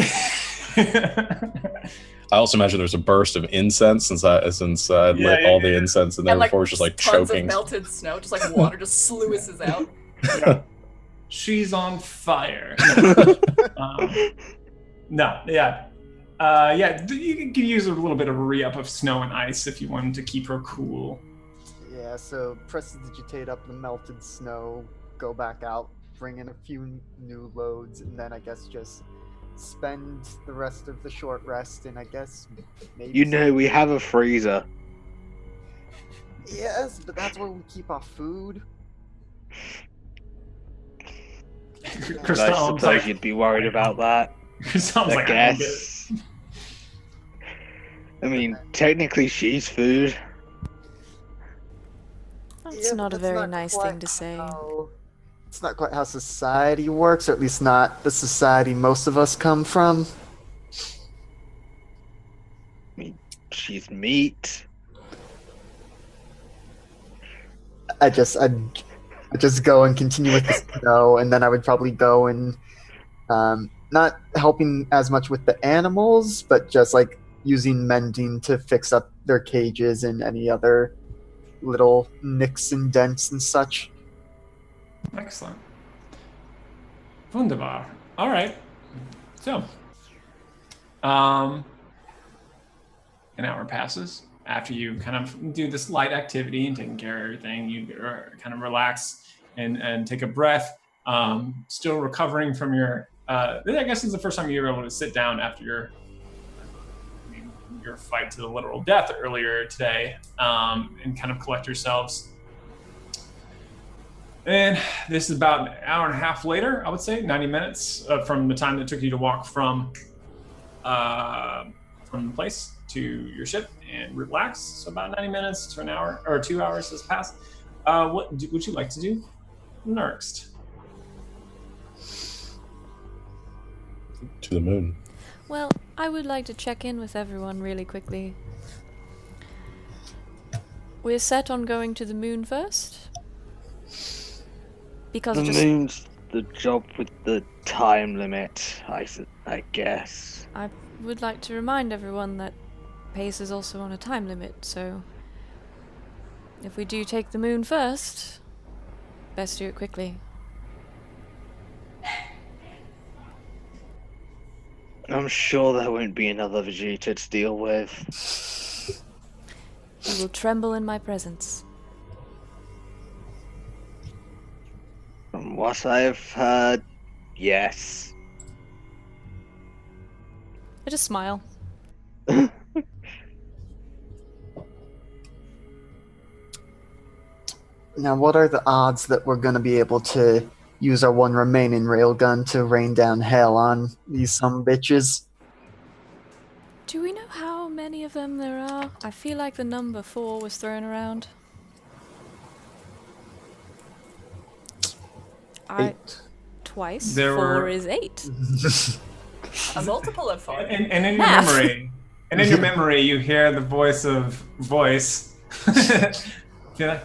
like, I also imagine there's a burst of incense since I lit all the incense and then And like before it's just like tons choking. of melted snow, just like water just sluices out. she's on fire. No, yeah. You can use a little bit of a re-up of snow and ice if you wanted to keep her cool. yeah, so prestidigitate up the melted snow, go back out, bring in a few new loads, and then I guess just spend the rest of the short rest and I guess maybe You know, we have a freezer. Yes, but that's where we keep our food. I Christelle's suppose like, you'd be worried about that. Christelle's I like, I don't get it. guess. I mean, technically she's food. That's Yeah, not but a that's very not nice quite thing to say. It's not quite how society works, or at least not the society most of us come from. She's meat. I'd just go and continue with the snow, and then I would probably go and not helping as much with the animals, but just like using mending to fix up their cages and any other little nicks and dents and such. Excellent. Wunderbar. All right. So, an hour passes after you kind of do this light activity and taking care of everything. You kind of relax and take a breath. Still recovering from your. I guess this is the first time you were able to sit down after your fight to the literal death earlier today, and kind of collect yourselves. And this is about an hour and a half later, I would say, 90 minutes from the time that it took you to walk from the place to your ship and relax. So about 90 minutes to an hour or 2 hours has passed. What would you like to do next? To the moon. Well, I would like to check in with everyone really quickly. We're set on going to the moon first? Because The just moon's the job with the time limit, I guess. I would like to remind everyone that Pace is also on a time limit, so if we do take the moon first, best do it quickly. I'm sure there won't be another Vegeta to deal with. You will tremble in my presence. From what I've heard, yes. I just smile. Now, what are the odds that we're going to be able to use our one remaining railgun to rain down hell on these bitches? Do we know how many of them there are? I feel like the number 4 was thrown around. Twice. There 4 were- is 8. A multiple of 4. And in your Math. memory, you hear the voice. Yeah.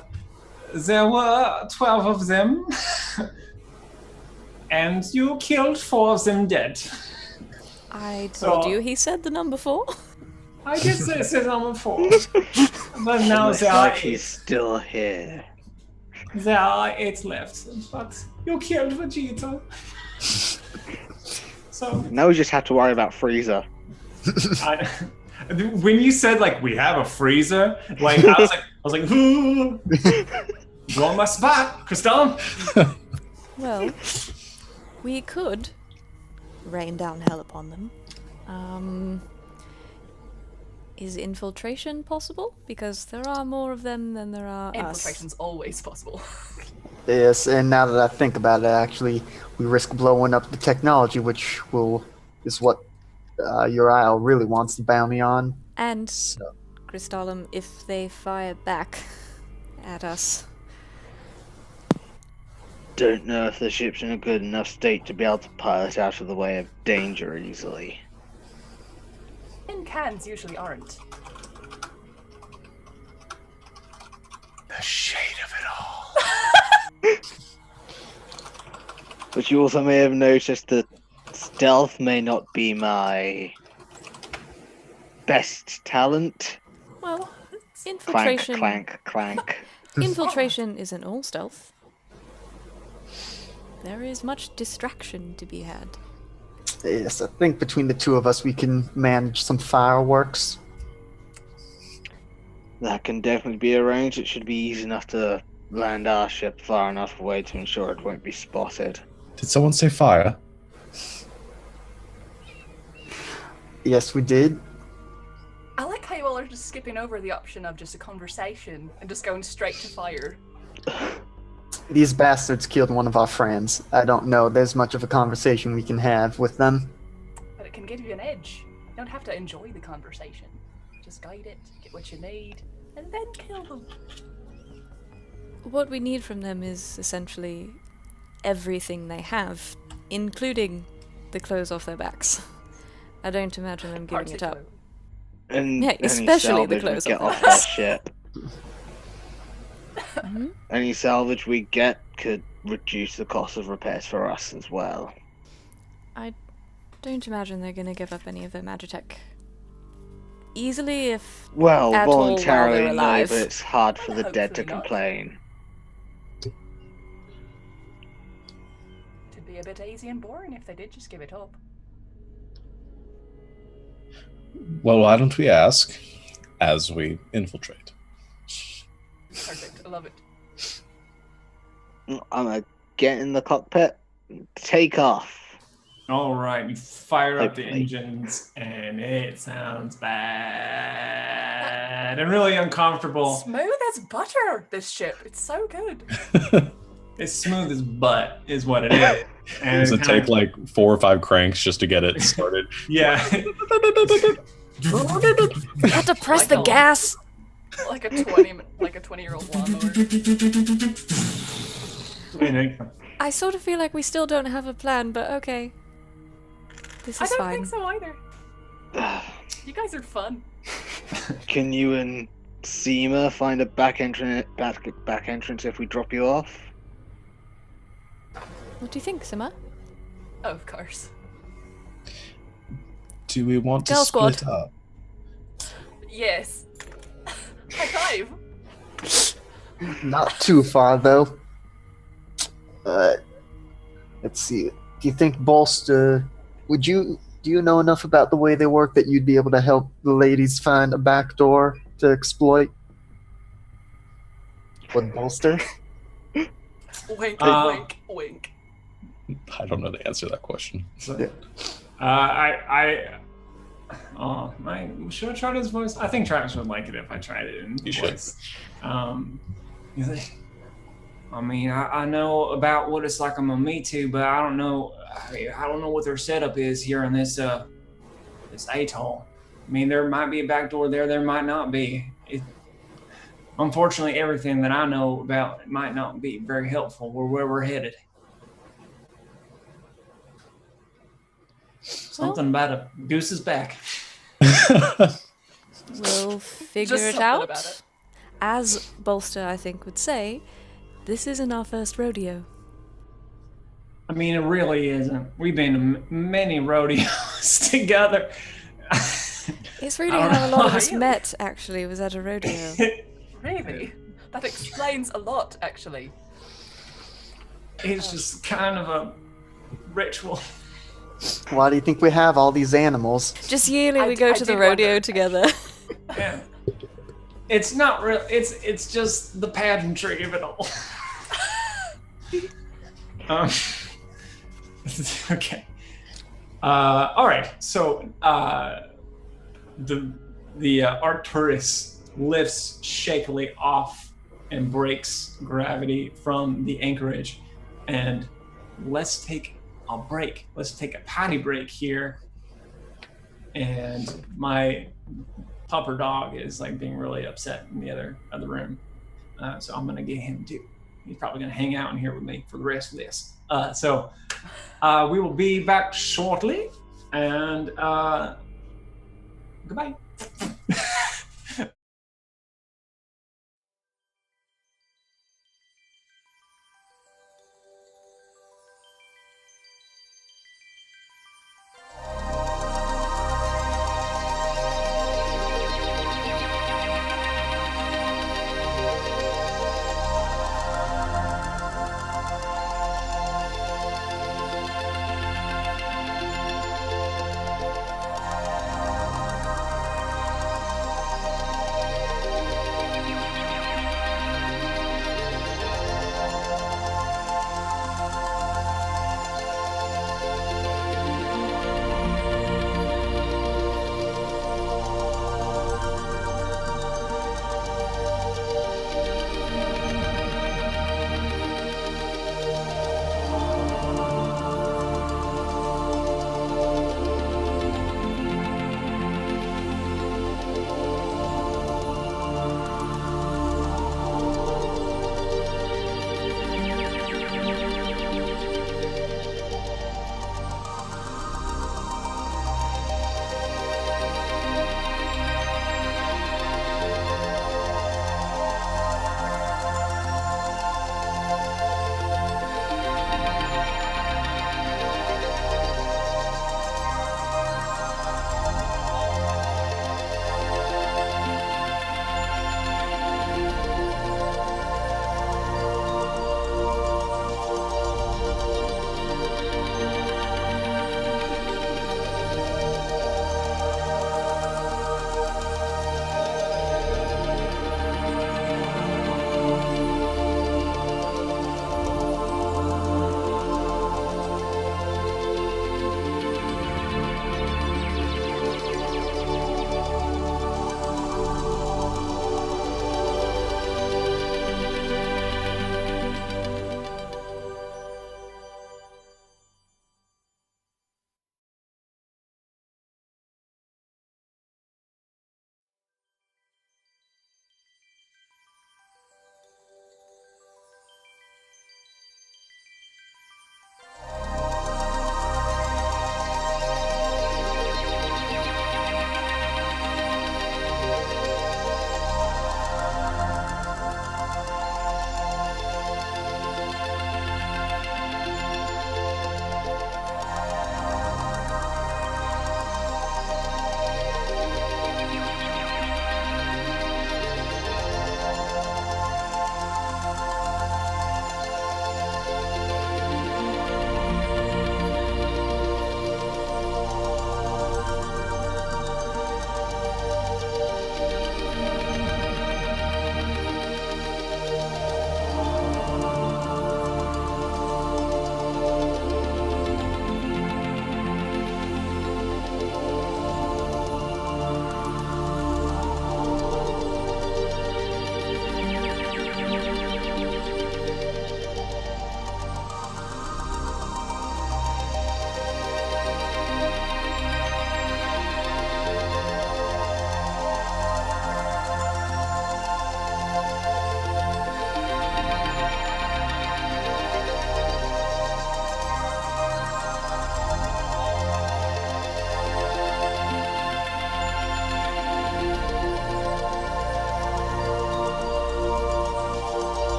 There were 12 of them, and you killed 4 of them dead. I told So- you he said the number 4. I did say number 4, but now Looks there are like he's 8. still here. There are 8 left, but you killed Vegeta. So Now we just have to worry about Frieza. When you said like we have a freezer, like I was like, ooh, you on my spot, Crystal. Well, we could rain down hell upon them. Is infiltration possible? Because there are more of them than there are Infiltration's always possible. Yes, and now that I think about it, actually, we risk blowing up the technology, which is what Uriel really wants the bounty on. And, So, Crystallum, if they fire back at us. Don't know if the ship's in a good enough state to be able to pilot out of the way of danger easily. Tin cans usually aren't. The shade of it all. But you also may have noticed that stealth may not be my best talent. Well, Clank, infiltration. clank, clank. Infiltration isn't all stealth. There is much distraction to be had. yes, I think between the two of us, we can manage some fireworks. That can definitely be arranged. It should be easy enough to land our ship far enough away to ensure it won't be spotted. Did someone say fire? Yes, we did. I like how you all are just skipping over the option of just a conversation and just going straight to fire. These bastards killed one of our friends. I don't know there's much of a conversation we can have with them. But it can give you an edge. You don't have to enjoy the conversation. Just guide it, get what you need, and then kill them. What we need from them is essentially everything they have, including the clothes off their backs. I don't imagine them giving it up. And Yeah, any especially the salvage we clothes get on off that ship. Mhm. Any salvage we get could reduce the cost of repairs for us as well. I don't imagine they're going to give up any of their magitech easily, if Well, at all while voluntarily, they're no, alive. but it's hard for the dead to Hopefully not. complain. It'd be a bit easy and boring if they did just give it up. Well, why don't we ask as we infiltrate? Perfect, I love it. I'm gonna get in the cockpit, take off. All right, we fire up the Hopefully. engines, and it sounds bad and really uncomfortable. Smooth as butter, this ship. It's so good. It's smooth as butt, is what it is. And Does it it kind take like 4 or 5 cranks just to get it started? yeah. you have to press Like the a- gas. Like a 20-year-old lawnmower. And it- I sort of feel like we still don't have a plan, but okay. This I is don't fine. think so either. You guys are fun. Can you and Seema find a back entrance if we drop you off? What do you think, Sima? Of course. Do we want to Girl split squad. up? Yes. High five. Not too far, though. Let's see. Do you think Bolster... Do you know enough about the way they work that you'd be able to help the ladies find a back door to exploit? With Bolster? Wink, wink, wink. I don't know the answer to that question. should I try his voice? I think Travis would like it if I tried it in his You should. voice. He's like, I mean, I know about what it's like on my Me Too, but I don't know. I don't know what their setup is here in this atoll. I mean, there might be a back door there. There might not be. Unfortunately, everything that I know about might not be very helpful where we're headed. Something about a goose's back. We'll figure Just it something out. about it. As Bolster, I think, would say, this isn't our first rodeo. I mean, it really isn't. We've been to many rodeos together. It's really I don't how a lot of know. us met, actually, was at a rodeo. Really? That explains a lot, actually. It's just kind of a ritual. Why do you think we have all these animals? Just yearly I we d- go I to the did rodeo wonder, together. Yeah. It's not real. It's just the pageantry of it all. um, okay. All right. So the Arcturus lifts shakily off and breaks gravity from the anchorage, and let's take a break. Let's take a potty break here. And my pupper dog is like being really upset in the other room, so I'm gonna get him too. He's probably gonna hang out in here with me for the rest of this. So we will be back shortly, and goodbye.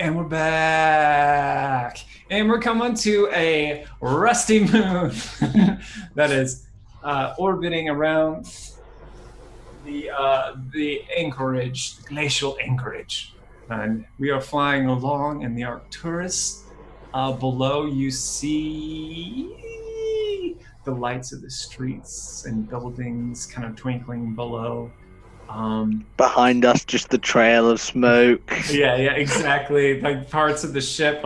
And we're back. And we're coming to a rusty moon that is orbiting around the anchorage, the Glacial Anchorage. And we are flying along in the Arcturus. Below you see the lights of the streets and buildings kind of twinkling below. Behind us, just the trail of smoke. Yeah, exactly. Like parts of the ship,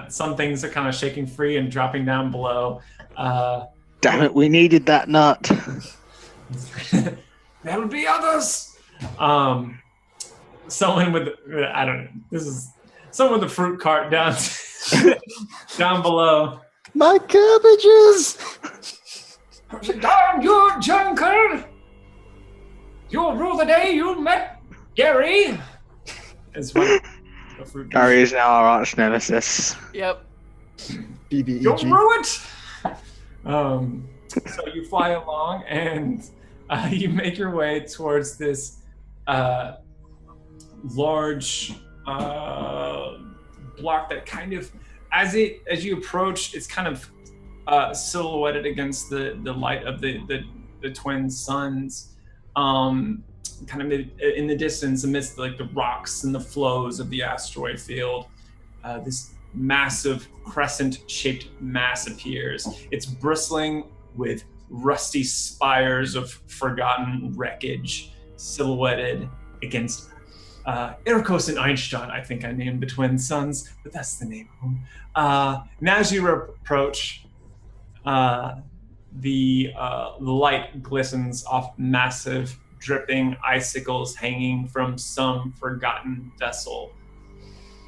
some things are kind of shaking free and dropping down below. Damn it, we needed that nut. There'll be others. Someone with someone with a fruit cart down down below. My cabbages! Down, you junker! You'll rule the day you met Gary. Is what the fruit. Gary is now our arch nemesis. Yep. BBEG. You'll rue it. So you fly along and you make your way towards this large block that kind of, as you approach, it's kind of silhouetted against the light of the twin suns. Kind of in the distance, amidst like the rocks and the flows of the asteroid field, this massive crescent-shaped mass appears. It's bristling with rusty spires of forgotten wreckage, silhouetted against Irkos and Einstein. I think I named the twin suns, but that's the name of them. And as you approach, the light glistens off massive dripping icicles hanging from some forgotten vessel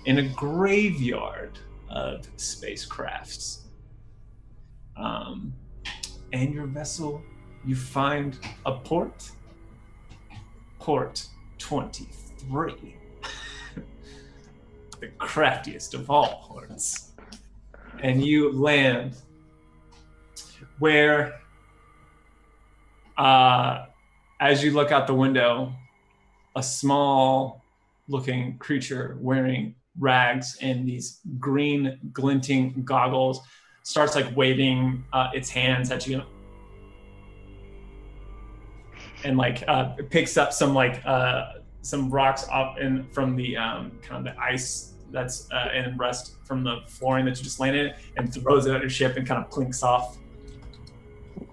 in a graveyard of spacecrafts. And your vessel, you find a port 23. The craftiest of all ports. And you land where, as you look out the window, a small-looking creature wearing rags and these green glinting goggles starts like waving its hands at you, and like picks up some rocks up from the kind of the ice that's in rest from the flooring that you just landed in, and throws it at your ship and kind of clinks off.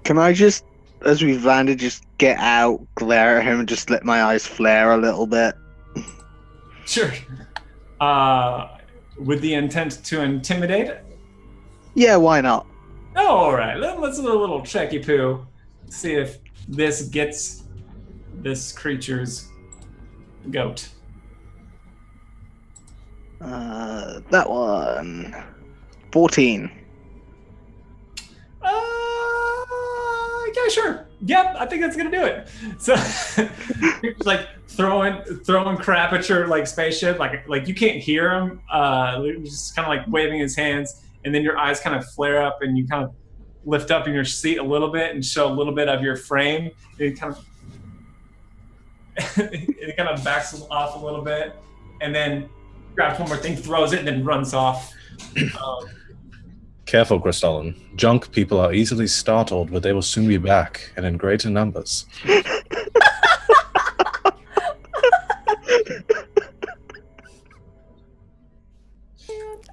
Can I just, as we've landed, just get out, glare at him, and just let my eyes flare a little bit? Sure. With the intent to intimidate? Yeah, why not? Oh, all right. Let's do a little checky poo. See if this gets this creature's goat. That one. 14. Yeah, sure. Yep, I think that's gonna do it. So you're just like throwing crap at your like spaceship, like you can't hear him. Just kind of like waving his hands, and then your eyes kind of flare up, and you kind of lift up in your seat a little bit and show a little bit of your frame. And it kind of backs off a little bit, and then grabs one more thing, throws it, and then runs off. Careful, Crystallin. Junk people are easily startled, but they will soon be back, and in greater numbers.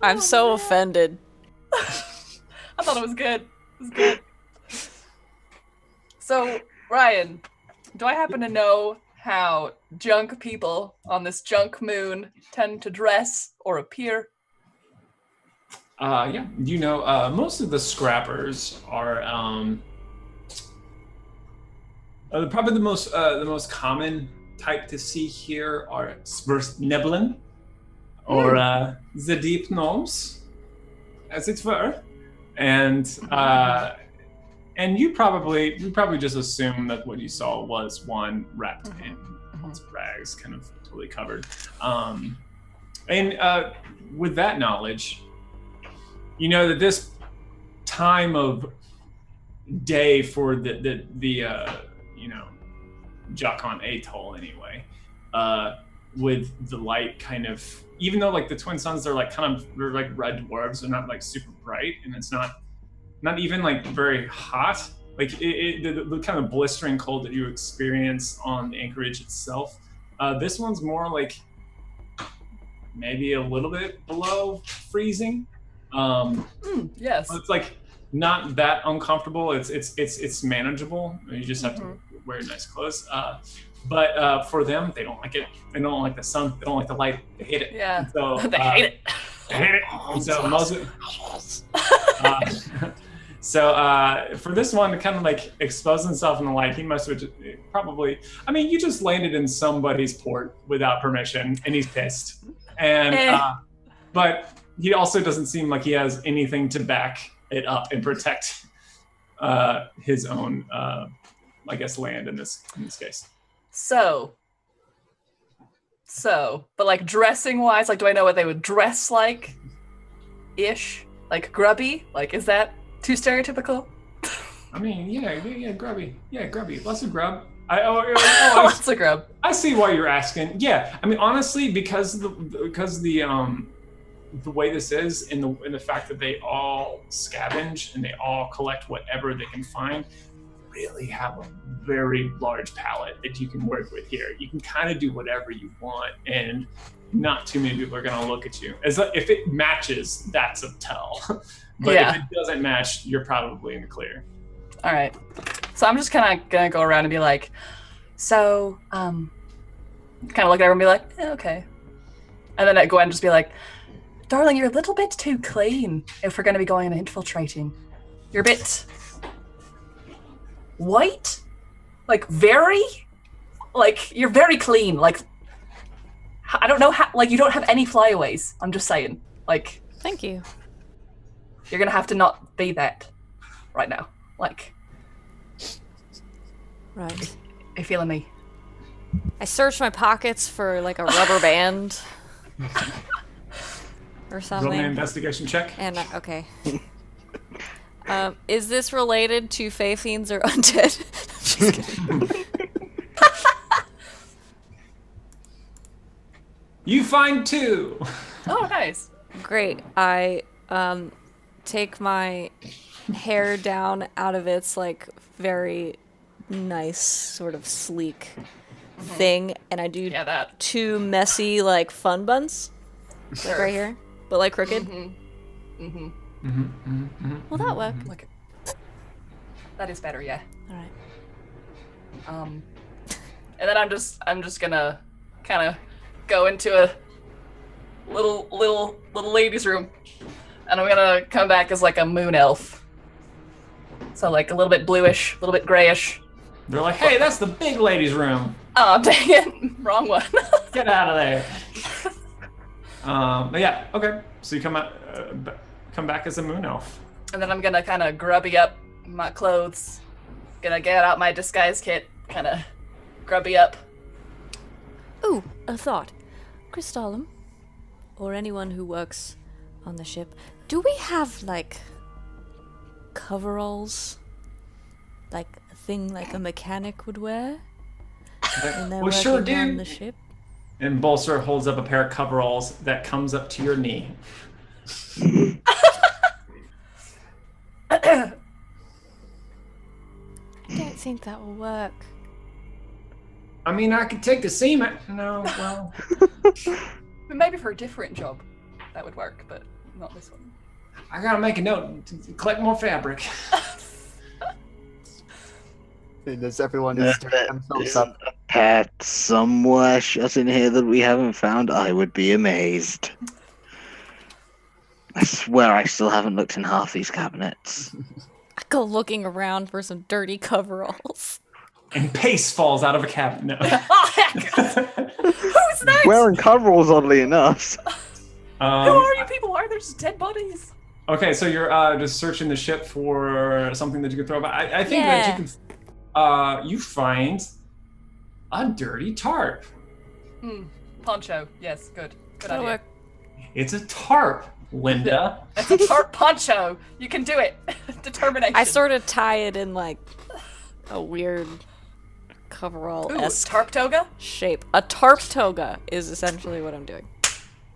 I'm so offended. I thought it was good. It was good. So, Ryan, do I happen to know how junk people on this junk moon tend to dress or appear? Yeah, you know, most of the scrappers are probably the most common type to see here are Sverstneblen or the deep gnomes, as it were, and you probably just assume that what you saw was one wrapped in lots of rags, kind of totally covered, and with that knowledge, you know that this time of day for the Jacon Atoll anyway, with the light kind of, even though like the twin suns, they're like red dwarves, they're not like super bright, and it's not even like very hot. Like the kind of blistering cold that you experience on the Anchorage itself. This one's more like maybe a little bit below freezing. Yes. It's like not that uncomfortable. It's manageable. You just have to wear nice clothes. But for them, they don't like it. They don't like the sun. They don't like the light. They hate it. Yeah. And so, they hate it. They hate it. And so for this one to kind of like expose himself in the light, he must have probably. I mean, you just landed in somebody's port without permission, and he's pissed. And but he also doesn't seem like he has anything to back it up and protect his own, I guess, land in this case. So, but like dressing wise, like, do I know what they would dress like? Ish, like grubby. Like, is that too stereotypical? I mean, yeah, grubby. Yeah, grubby. Lots of grub. Lots of grub. I see why you're asking. Yeah, I mean, honestly, because the way this is, in the fact that they all scavenge and they all collect whatever they can find, really have a very large palette that you can work with here. You can kind of do whatever you want, and not too many people are going to look at you. If it matches, that's a tell. But if it doesn't match, you're probably in the clear. All right. So I'm just kind of going to go around and be like, so, kind of look at her and be like, okay. And then go and just be like, darling, you're a little bit too clean if we're going to be going and infiltrating. You're a bit white, like very, like you're very clean. Like, I don't know how, like you don't have any flyaways. I'm just saying, like. Thank you. You're going to have to not be that right now. Like. Right. Are you feeling me? I searched my pockets for like a rubber band. Or something. Roll an investigation check. And okay. Is this related to Fae Fiends or undead? Just kidding. You find 2. Oh, nice. Great. I take my hair down out of its like very nice sort of sleek thing, and I do that 2 messy like fun buns right here. But like crooked? Will that work? Look, that is better, yeah. Alright. And then I'm just gonna kind of go into a little ladies' room, and I'm gonna come back as like a moon elf. So like a little bit bluish, a little bit grayish. They're like, hey, that's the big ladies' room. Oh, dang it. Wrong one. Get out of there. But yeah, okay. So you come back as a moon elf. And then I'm gonna kind of grubby up my clothes. Gonna get out my disguise kit, kind of grubby up. Ooh, a thought. Crystallum, or anyone who works on the ship, do we have like coveralls? Like a thing like a mechanic would wear? When they're We sure working on do. the ship? And Bolster holds up a pair of coveralls that comes up to your knee. I don't think that will work. I mean, I could take the seam. No, well. Maybe for a different job that would work, but not this one. I gotta make a note to collect more fabric. Does everyone just stir themselves up? A pet somewhere shut in here that we haven't found? I would be amazed. I swear I still haven't looked in half these cabinets. I go looking around for some dirty coveralls. And paste falls out of a cabinet. No. Oh, heck! Who's next? Wearing coveralls, oddly enough. Who are you people? Why are there just dead bodies? Okay, so you're just searching the ship for something that you can throw back. I think that you can. You find a dirty tarp. Poncho. Yes, good. Good idea. Work. It's a tarp, Linda. It's a tarp poncho. You can do it. Determination. I sort of tie it in like a weird coverall-esque tarp toga? shape. A tarp toga is essentially what I'm doing.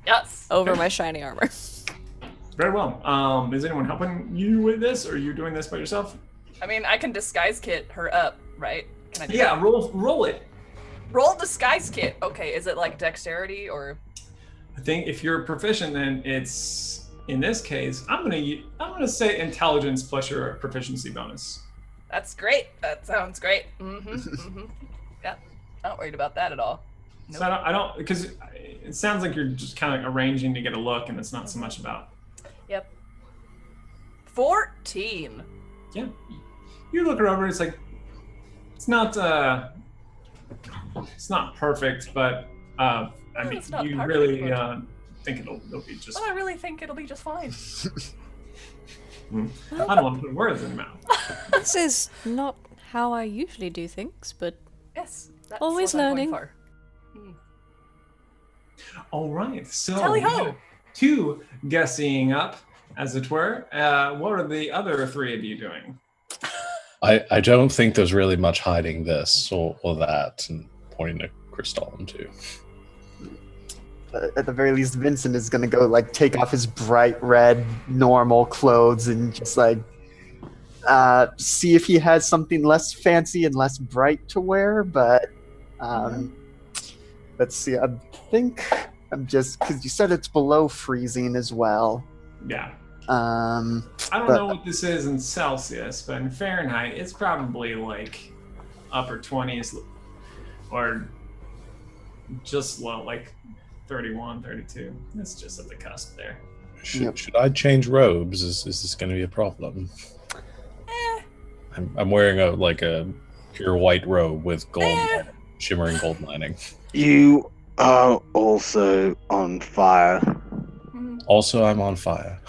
Yes. Over my shiny armor. Very well. Is anyone helping you with this, or are you doing this by yourself? I mean, I can disguise kit her up, right? Can I do Yeah, that? roll it. Roll disguise kit. Okay, is it like dexterity or? I think if you're proficient, then it's, in this case, I'm gonna say intelligence plus your proficiency bonus. That's great. That sounds great. Yeah, not worried about that at all. Nope. So I don't, because it sounds like you're just kind of arranging to get a look, and it's not so much about. Yep. 14. Yeah, you look her over. It's like it's not perfect, but I mean, it's not you perfect, really but- think it'll be just. Well, I really think it'll be just fine. I don't want to put words in your mouth. This is not how I usually do things, but Yes. That's Always what I'm going learning. for. All right, so Tally we ho! have 2 guessying up, as it were. What are the other 3 of you doing? I don't think there's really much hiding this or that, and pointing to Crystalline too. At the very least, Vincent is gonna go like take off his bright red normal clothes and just like see if he has something less fancy and less bright to wear. But let's see. I think I'm just because you said it's below freezing as well. Yeah. I I don't know what this is in Celsius, but in Fahrenheit, it's probably like upper 20s or just low, like 31, 32. It's just at the cusp there. Should I change robes? Is this going to be a problem? I'm wearing a pure white robe with gold, shimmering gold lining. You are also on fire. Also, I'm on fire.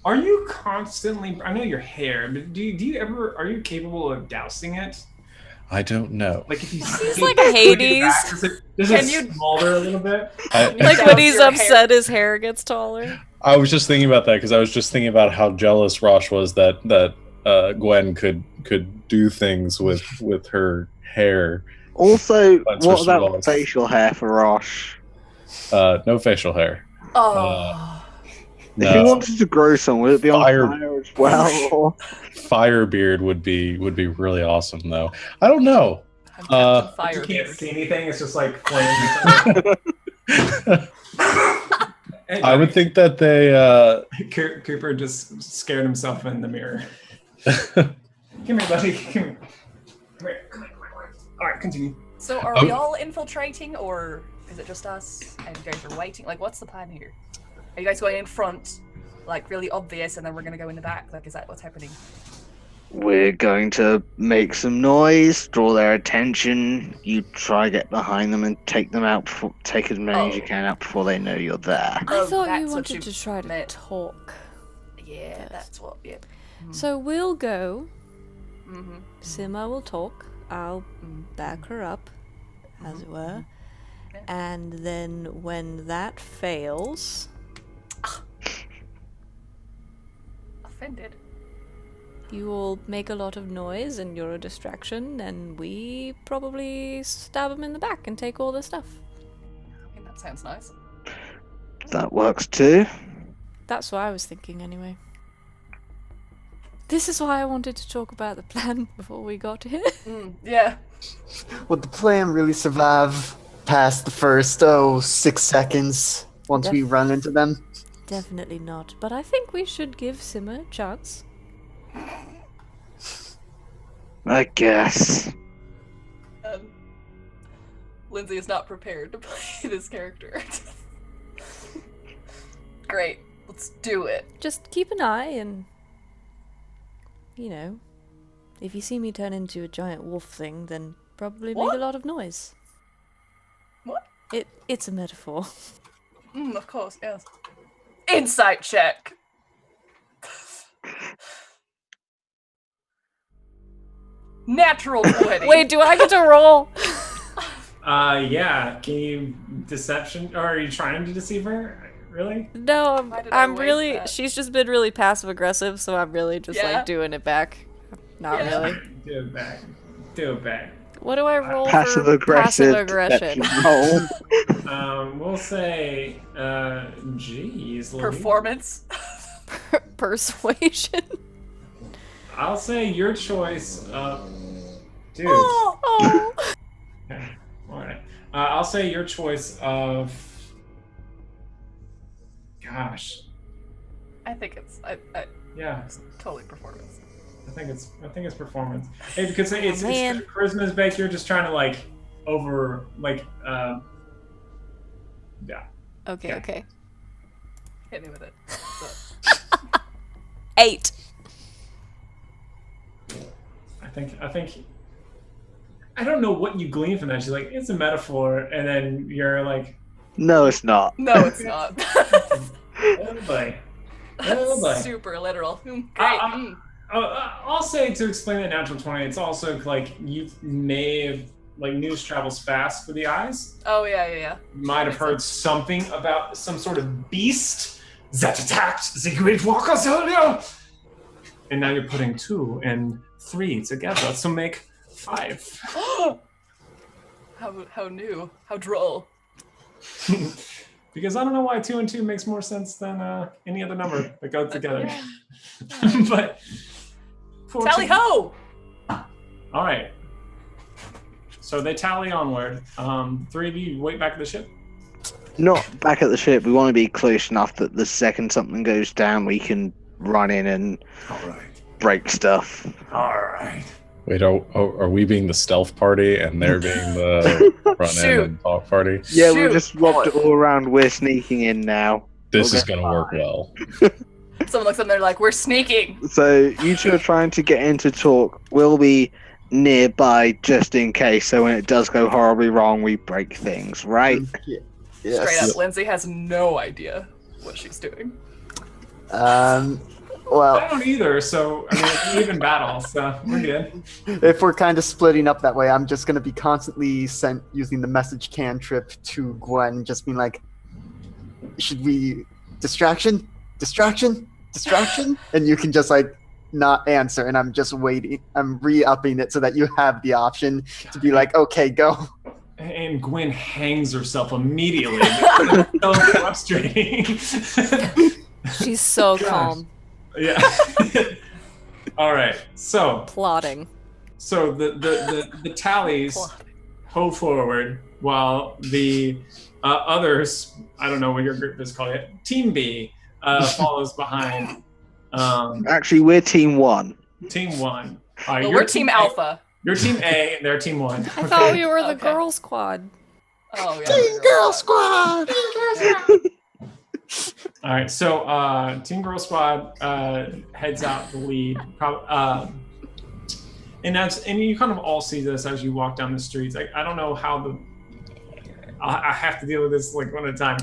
Are you constantly, I know your hair, but do you ever, are you capable of dousing it? I don't know. Like if you He's like a Hades. Does it smolder a little bit? like when he's upset, his hair gets taller. I was just thinking about that because I was just thinking about how jealous Rosh was that Gwen could do things with her hair. Also, That's what for about Shalom. facial hair for Rosh? No facial hair. Oh. If you No. wanted to grow some, would it be on Fire- fire as well? Or... Firebeard would be really awesome though. I don't know. I'm Captain You can't Firebeard. see anything, it's just like flames. I would think that they Cooper just scared himself in the mirror. Come here, buddy. Come here. Come here. All right, continue. So are Oh. we all infiltrating, or is it just us and you guys are waiting? Like, what's the plan here? Are you guys going in front, like really obvious, and then we're gonna go in the back? Like, is that what's happening? We're going to make some noise, draw their attention. You try to get behind them and take them out. Take as many as you can out before they know you're there. I Oh, thought that's you what wanted you to try to meant. talk. Yeah, that's what. Yeah. So we'll go. Mm-hmm. Sima will talk. I'll back her up, as it were. Yeah. And then when that fails, Offended. you will make a lot of noise and you're a distraction, and we probably stab him in the back and take all the stuff. I mean, that sounds nice. That works too. That's what I was thinking anyway. This is why I wanted to talk about the plan before we got here. Yeah. Would the plan really survive past the first 6 seconds once we run into them? Definitely not, but I think we should give Simmer a chance. I guess. Lindsay is not prepared to play this character. Great. Let's do it. Just keep an eye and, you know, if you see me turn into a giant wolf thing, then probably make What? a lot of noise. What? It's a metaphor. Of course, yes. Insight check. Natural 20. Wait, do I get to roll? Yeah. Can you deception? Or are you trying to deceive her? Really? No, Why did I I'm waste really. that? She's just been really passive aggressive, so I'm really just Yeah? like doing it back. Not Yeah. really. Do it back. Do it back. What do I roll Passive for aggressive passive aggression? deception roll. We'll say, geez, Louise. Performance. Persuasion. I'll say your choice of... Dude. Oh. Okay, all right. I'll say your choice of... Gosh. I think it's Yeah, totally performance. I think it's performance. Hey, because it's man. charisma is baked. You're just trying to like over like yeah. Okay, Yeah. okay. Hit me with it. 8. I think I don't know what you glean from that. She's like, it's a metaphor, and then you're like, No, it's not. No, it's not. oh boy. Oh boy. Super literal. Great. I'll say to explain that natural 20, it's also like you may have like news travels fast for the eyes. Oh yeah. You might have heard something about some sort of beast that attacked the Great Walkers earlier. And now you're putting 2 and 3 together to make 5. How new? How droll. Because I don't know why 2 and 2 makes more sense than any other number that goes together. But 14. Tally ho! All right. So they tally onward. 3 of you wait back at the ship. Not back at the ship. We want to be close enough that the second something goes down, we can run in and All right. break stuff. All right. Wait, are we being the stealth party and they're being the run in Shoot. and talk party? Yeah, we Shoot. just swapped it all around. We're sneaking in now. This is Okay. going to work well. Someone looks up and they're like, we're sneaking. So you two are trying to get in to talk. We'll be nearby just in case. So when it does go horribly wrong, we break things, right? Yes. Straight up, Lindsay has no idea what she's doing. Well, I don't either, so I mean, it's an even battle, so we're good. if we're kind of splitting up that way, I'm just going to be constantly using the message cantrip to Gwen, just being like, should we... Distraction? And you can just like not answer, and I'm just waiting. I'm re-upping it so that you have the option to be like, okay, go. And Gwen hangs herself immediately. It's so frustrating. She's so Gosh. calm. Yeah. All right. So Plotting. the tallies go forward while the others, I don't know what your group is called yet, Team B, follows behind. Actually, we're team 1. Team 1. All right, Well, you're we're Team A. Alpha. You're Team A, and they're Team 1. I thought we were the Okay. girl squad. Oh yeah. Team Girl Squad! All right, so Team Girl Squad heads out the lead, and you kind of all see this as you walk down the streets. I don't know how I have to deal with this like one at a time.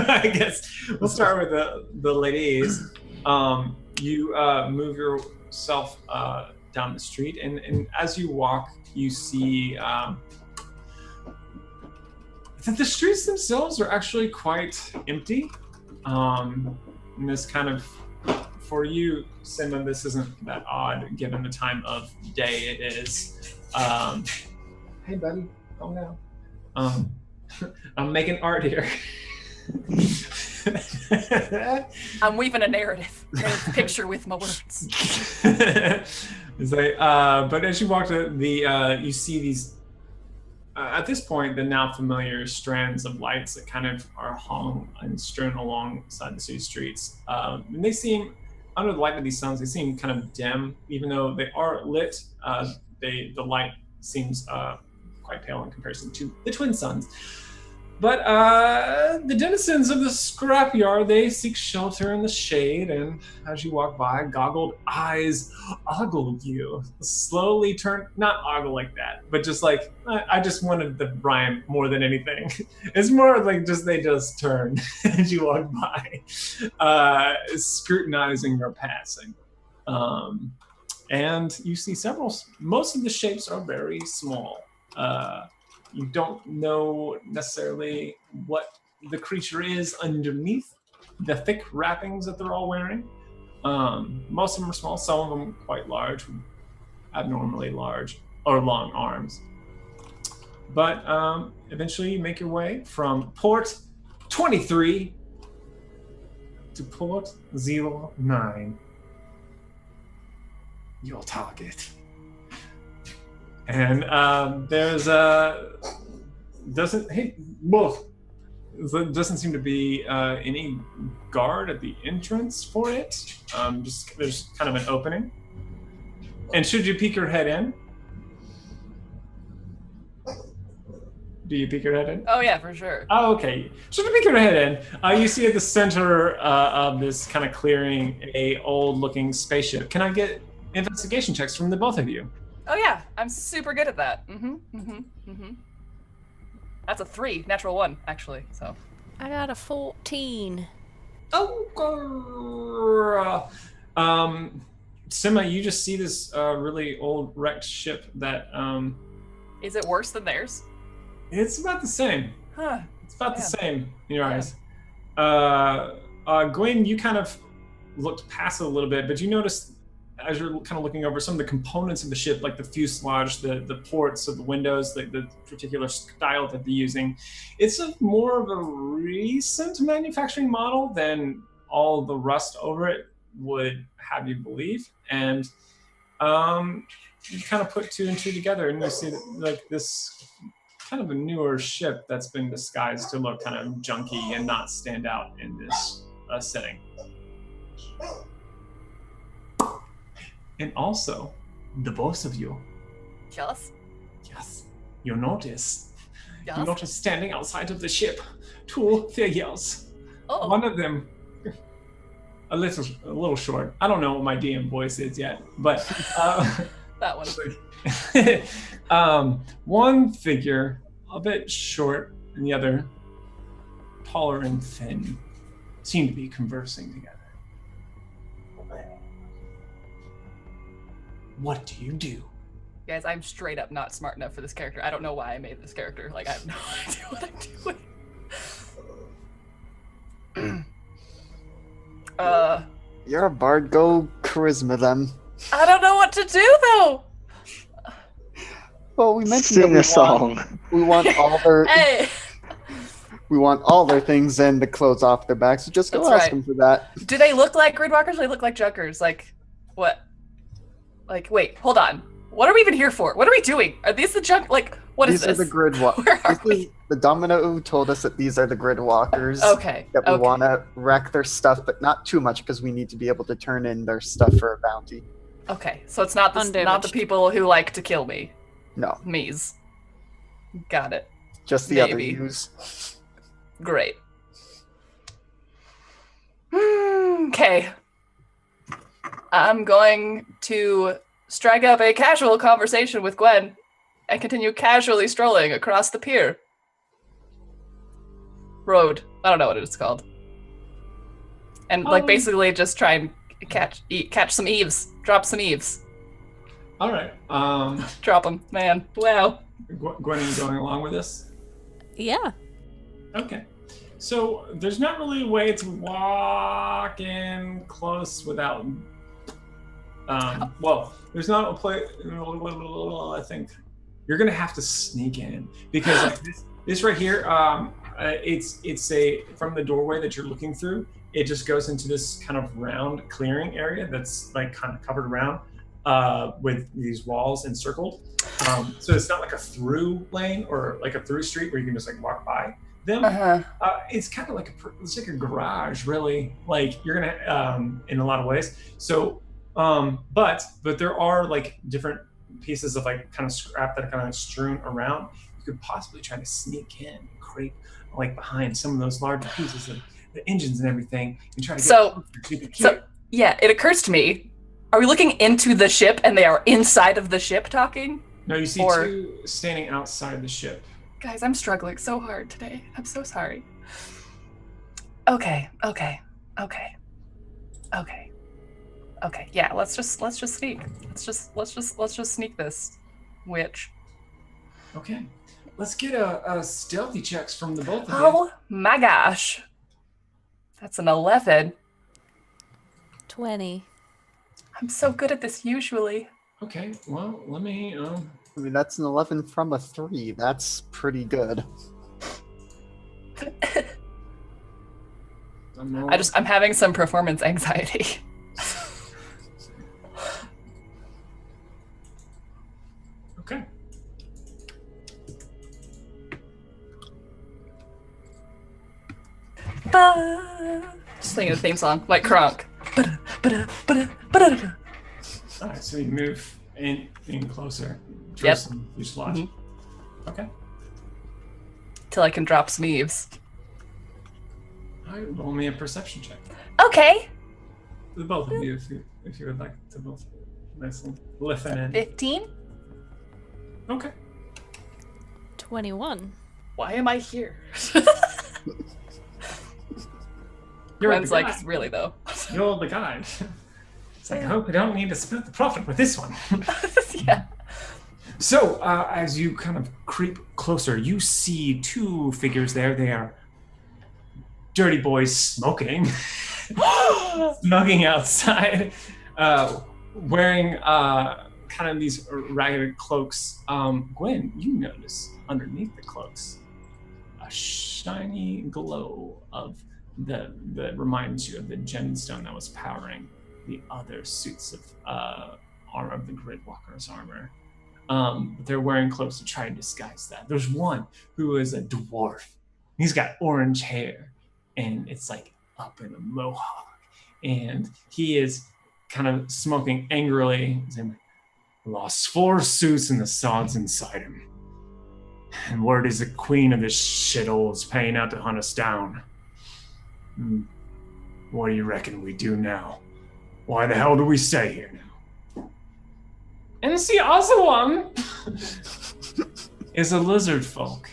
I guess we'll start with the ladies. You move yourself down the street, and as you walk, you see that the streets themselves are actually quite empty. And this kind of, for you, Simba, this isn't that odd given the time of day it is. Hey, buddy, calm down. I'm making art here. I'm weaving a narrative, a picture with my words. It's like, but as you walk to you see these. At this point, the now familiar strands of lights that kind of are hung and strewn alongside the city streets. And they seem, under the light of these suns, they seem kind of dim, even though they are lit. The light seems quite pale in comparison to the twin suns. But the denizens of the scrapyard, they seek shelter in the shade, and as you walk by, goggled eyes ogle you. Slowly turn, not ogle like that, but just like, I just wanted the rhyme more than anything. It's more like they just turn as you walk by, scrutinizing your passing. And you see most of the shapes are very small. You don't know necessarily what the creature is underneath the thick wrappings that they're all wearing. Most of them are small, some of them quite large, abnormally large, or long arms. but eventually you make your way from port 23 to port 09. Your target. And there's doesn't seem to be any guard at the entrance for it. Just there's kind of an opening. And should you peek your head in? Do you peek your head in? Oh yeah, for sure. Oh, okay. Should you peek your head in? You see at the center of this kind of clearing a old-looking spaceship. Can I get investigation checks from the both of you? Oh yeah, I'm super good at that. That's a 3, natural 1, actually. So. I got a 14. Oh, Sima, you just see this really old wrecked ship that Is it worse than theirs? it's about the same. Huh. It's about the Yeah. same in your eyes. Gwen, you kind of looked past it a little bit, but you noticed as you're kind of looking over some of the components of the ship, like the fuselage, the ports of the windows, the particular style that they're using, it's more of a recent manufacturing model than all the rust over it would have you believe. And you kind of put 2 and 2 together, and you see that, like, this kind of a newer ship that's been disguised to look kind of junky and not stand out in this setting. And also, the both of you, Yes. you notice Yes. standing outside of the ship 2 figures. Oh. One of them, a little short. I don't know what my DM voice is yet, but That one. one figure a bit short, and the other taller and thin, seem to be conversing together. What do you do? Guys, I'm straight up not smart enough for this character. I don't know why I made this character. Like, I have no idea what I'm doing. You're a bard. Go charisma them. I don't know what to do though. Well, we mentioned Sing that a song. we want all their Hey, we want all their things and the clothes off their backs. So just go That's ask right. them for that. do they look like gridwalkers? Or do they look like junkers? Like, what? Like, wait, hold on. What are we even here for? What are we doing? Are these the junk? Like, what is These are this? the grid walkers. Where are The Domino who told us that these are the grid walkers. Okay. That we okay. want to wreck their stuff, but not too much because we need to be able to turn in their stuff for a bounty. Okay, so it's not the Undamaged. people who like to kill me. No, Me's. Got it. just the other Maybe. use. Great. Okay. I'm going to strike up a casual conversation with Gwen and continue casually strolling across the pier. Road. I don't know what it's called. And like basically just try and catch some eaves. Drop some eaves. All right. Drop them, man. Wow. Gwen, are you going along with this? Yeah. Okay. So there's not really a way to walk in close without. Well, there's not a place. I think you're gonna have to sneak in because like this right here. It's a from the doorway that you're looking through. It just goes into this kind of round clearing area that's like kind of covered around with these walls encircled. So it's not like a through lane or like a through street where you can just like walk by them. It's kind of like it's like a garage, really. Like you're gonna in a lot of ways. So, but there are like different pieces of like kind of scrap that are kind of strewn around. You could possibly try to sneak in and creep like behind some of those larger pieces of the engines and everything, and try to get So yeah, it occurs to me. Are we looking into the ship and they are inside of the ship talking? No, you see two standing outside the ship. Guys, I'm struggling so hard today. I'm so sorry. Okay. Yeah, let's just sneak. Let's just sneak this witch. Okay. Let's get a stealthy checks from the both of you. Oh my gosh. That's an 11. 20. I'm so good at this usually. Okay, well, let me I mean, that's an 11 from a 3. That's pretty good. I'm having some performance anxiety. Okay. Just singing the theme song, like Kronk. All right, so you move in closer. Yep. You slot. Okay. Till I can drop some eaves. All right, roll me a perception check. Okay. The both of you, if you would like to both nicely listen in. 15? Okay. 21. Why am I here? You're like, really though. You're the guide. It's like, I hope we don't need to split the profit with this one. Yeah. So, as you kind of creep closer, you see two figures there. They are dirty boys smoking, smoking outside, wearing kind of these ragged cloaks. Gwen, you notice underneath the cloaks a shiny glow of that reminds you of the gemstone that was powering the other suits of armor of the Gridwalker's armor. They're wearing clothes to try and disguise that. There's one who is a dwarf. He's got orange hair, and it's like up in a mohawk. And he is kind of smoking angrily. He's like, lost 4 suits and the sod's inside him. And word is the queen of this shithole is paying out to hunt us down. What do you reckon we do now? Why the hell do we stay here now? And the other one is a lizard folk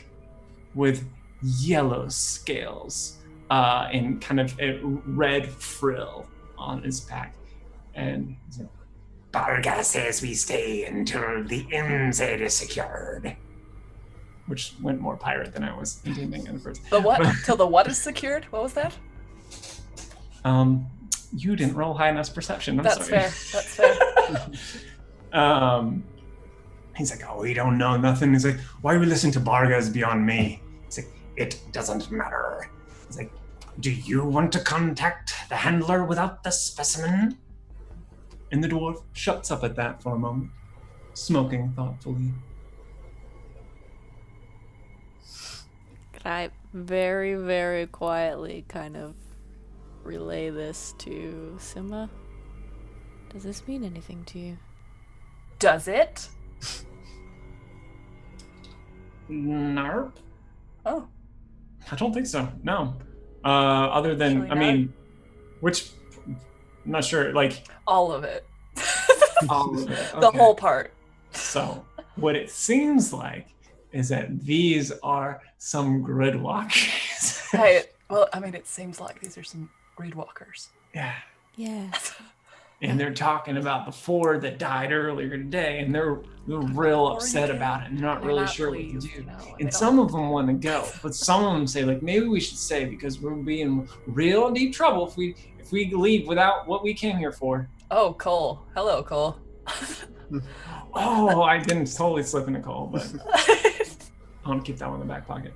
with yellow scales and kind of a red frill on his back. And Barga says we stay until the inside is secured. Which went more pirate than I was intending at first. The what? Till the what is secured? What was that? You didn't roll high enough perception. That's sorry. fair. That's fair. He's like, oh, we don't know nothing. He's like, why we listen to Bargas beyond me? He's like, it doesn't matter. He's like, do you want to contact the handler without the specimen? And the dwarf shuts up at that for a moment, smoking thoughtfully. Could I very, very quietly kind of relay this to Sima? Does this mean anything to you? Does it? Nope. Oh. I don't think so. No. Other than, Actually, I mean, which, I'm not sure, like. All of it. All of it. The Okay. whole part. So, what it seems like is that these are some gridwalkers. Hey, well, I mean, it seems like these are some gridwalkers. Yeah. Yeah. And they're talking about the 4 that died earlier today, and they're real upset about it, and they're not really sure what to do. And some of them want to go, but some of them say, like, maybe we should stay because we'll be in real deep trouble if we leave without what we came here for. Oh, Cole. Hello, Cole. Oh, I didn't totally slip into Cole, but I want to keep that one in the back pocket.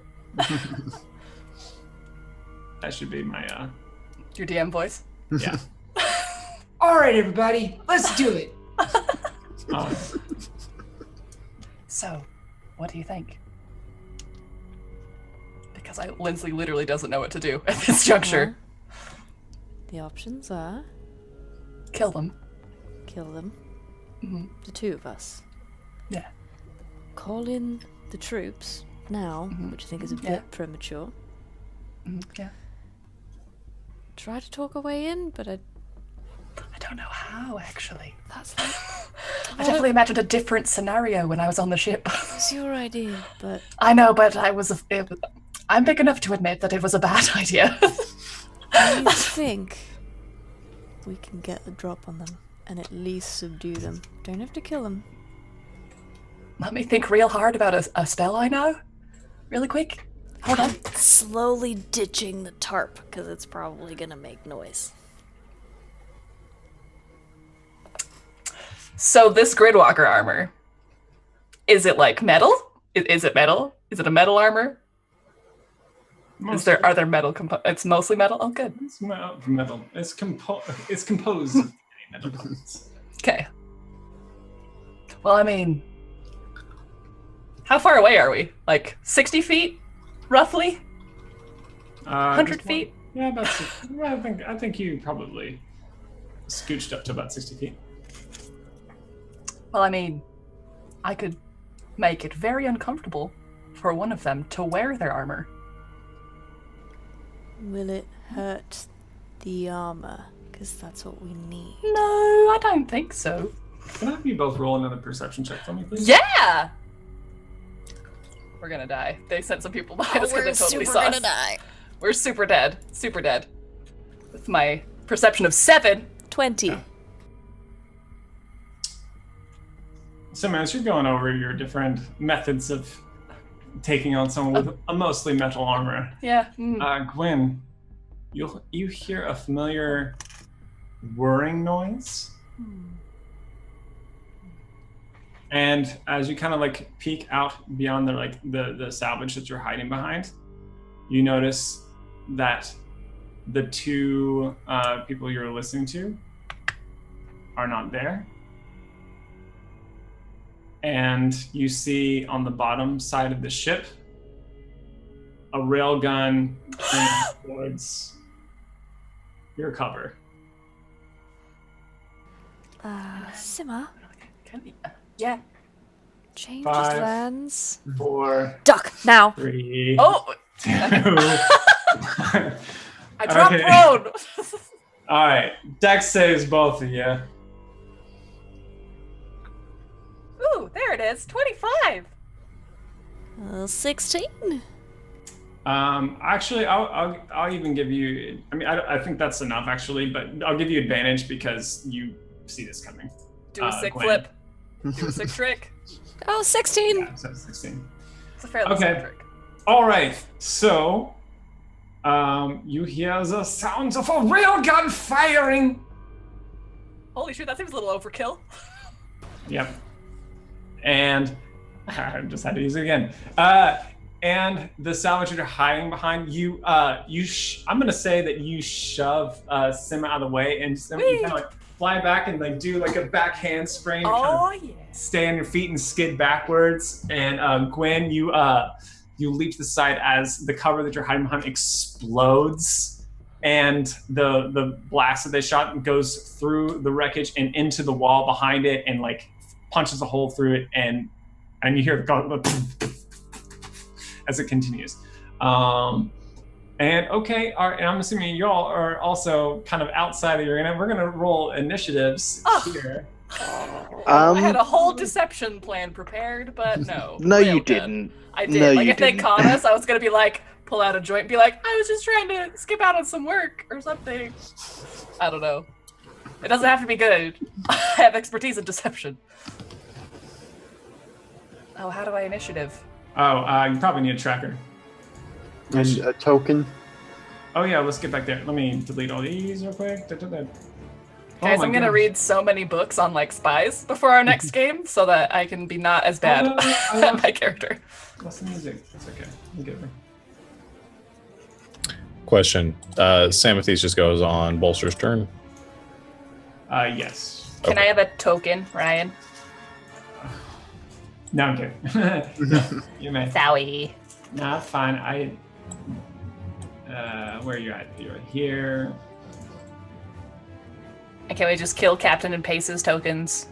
That should be my Your DM voice? yeah. All right, everybody, let's do it. So, what do you think? Because Lindsay literally doesn't know what to do at this juncture. The options are Kill them. kill them, Mm-hmm. the 2 of us. Yeah. Call in the troops now, which I think is a bit premature. Yeah. Try to talk our way in, but I don't know how, actually. that's like I definitely imagined a different scenario when I was on the ship. it's your idea, but I know, but I'm big enough to admit that it was a bad idea. I think we can get the drop on them and at least subdue them. Don't have to kill them. Let me think real hard about a spell I know. Really quick. Hold on. Slowly ditching the tarp because it's probably gonna make noise. So this Gridwalker armor, Is it like metal? Is it metal? Is it a metal armor? Are there metal components? It's mostly metal. Oh, good. It's metal. It's composed of metal components. Okay. Well, I mean, how far away are we? Like 60 feet, roughly? 100 feet? Yeah, about 60. Well, I think you probably scooched up to about 60 feet. Well, I mean, I could make it very uncomfortable for one of them to wear their armor. Will it hurt the armor? Because that's what we need. No, I don't think so. Can I have you both roll another perception check for me, please? Yeah! We're gonna die. They sent some people behind us because they totally saw us. Die. We're super dead. Super dead. With my perception of 7. 20. Yeah. So, as you're going over your different methods of taking on someone with a mostly metal armor, Yeah. Gwen, you hear a familiar whirring noise. And as you kind of like peek out beyond the salvage that you're hiding behind, you notice that the two people you're listening to are not there. And you see on the bottom side of the ship a railgun aiming towards your cover. Simmer, Yeah. change 5, his lands. 4, Duck, now. 3, Oh! 2. I dropped Okay. prone! All right, Dex saves both of you. Ooh, there it is. 25. 16. Actually, I'll even give you. I mean, I think that's enough actually, but I'll give you advantage because you see this coming. Do a sick Gwen. flip. Do a sick trick. Oh, 16. Yeah, so 16. It's a fairly sick trick. All right. So, you hear the sounds of a railgun firing. Holy shit, that seems a little overkill. Yep. And I just had to use it again. And the salvage that you're hiding behind, I'm gonna say that you shove Simma out of the way, and Simma, you kind of like fly back and like do like a back handspring. Stay on your feet and skid backwards. And Gwen, you leap to the side as the cover that you're hiding behind explodes, and the blast that they shot goes through the wreckage and into the wall behind it, and like punches a hole through it, and you hear the as it continues. And okay, all right, and I'm assuming y'all are also kind of outside of your arena. We're gonna roll initiatives here. I had a whole deception plan prepared, but no. No, you didn't. I did. No, like you if they didn't. caught us, I was gonna be like, pull out a joint, and be like, I was just trying to skip out on some work or something. I don't know. It doesn't have to be good. I have expertise in deception. Oh, how do I initiative? Oh, you probably need a tracker. And a token. Oh yeah, let's get back there. Let me delete all these real quick. Guys, I'm gonna read so many books on like spies before our next game, so that I can be not as bad at my character. What's the music? It's okay. I'll get it. Question. Samathes just goes on Bolster's turn. Yes. Can I have a token, Ryan? No, I'm kidding. No, you may. Zowie. Nah, it's fine. Where are you at? You're here. And can we just kill Captain and Pace's tokens?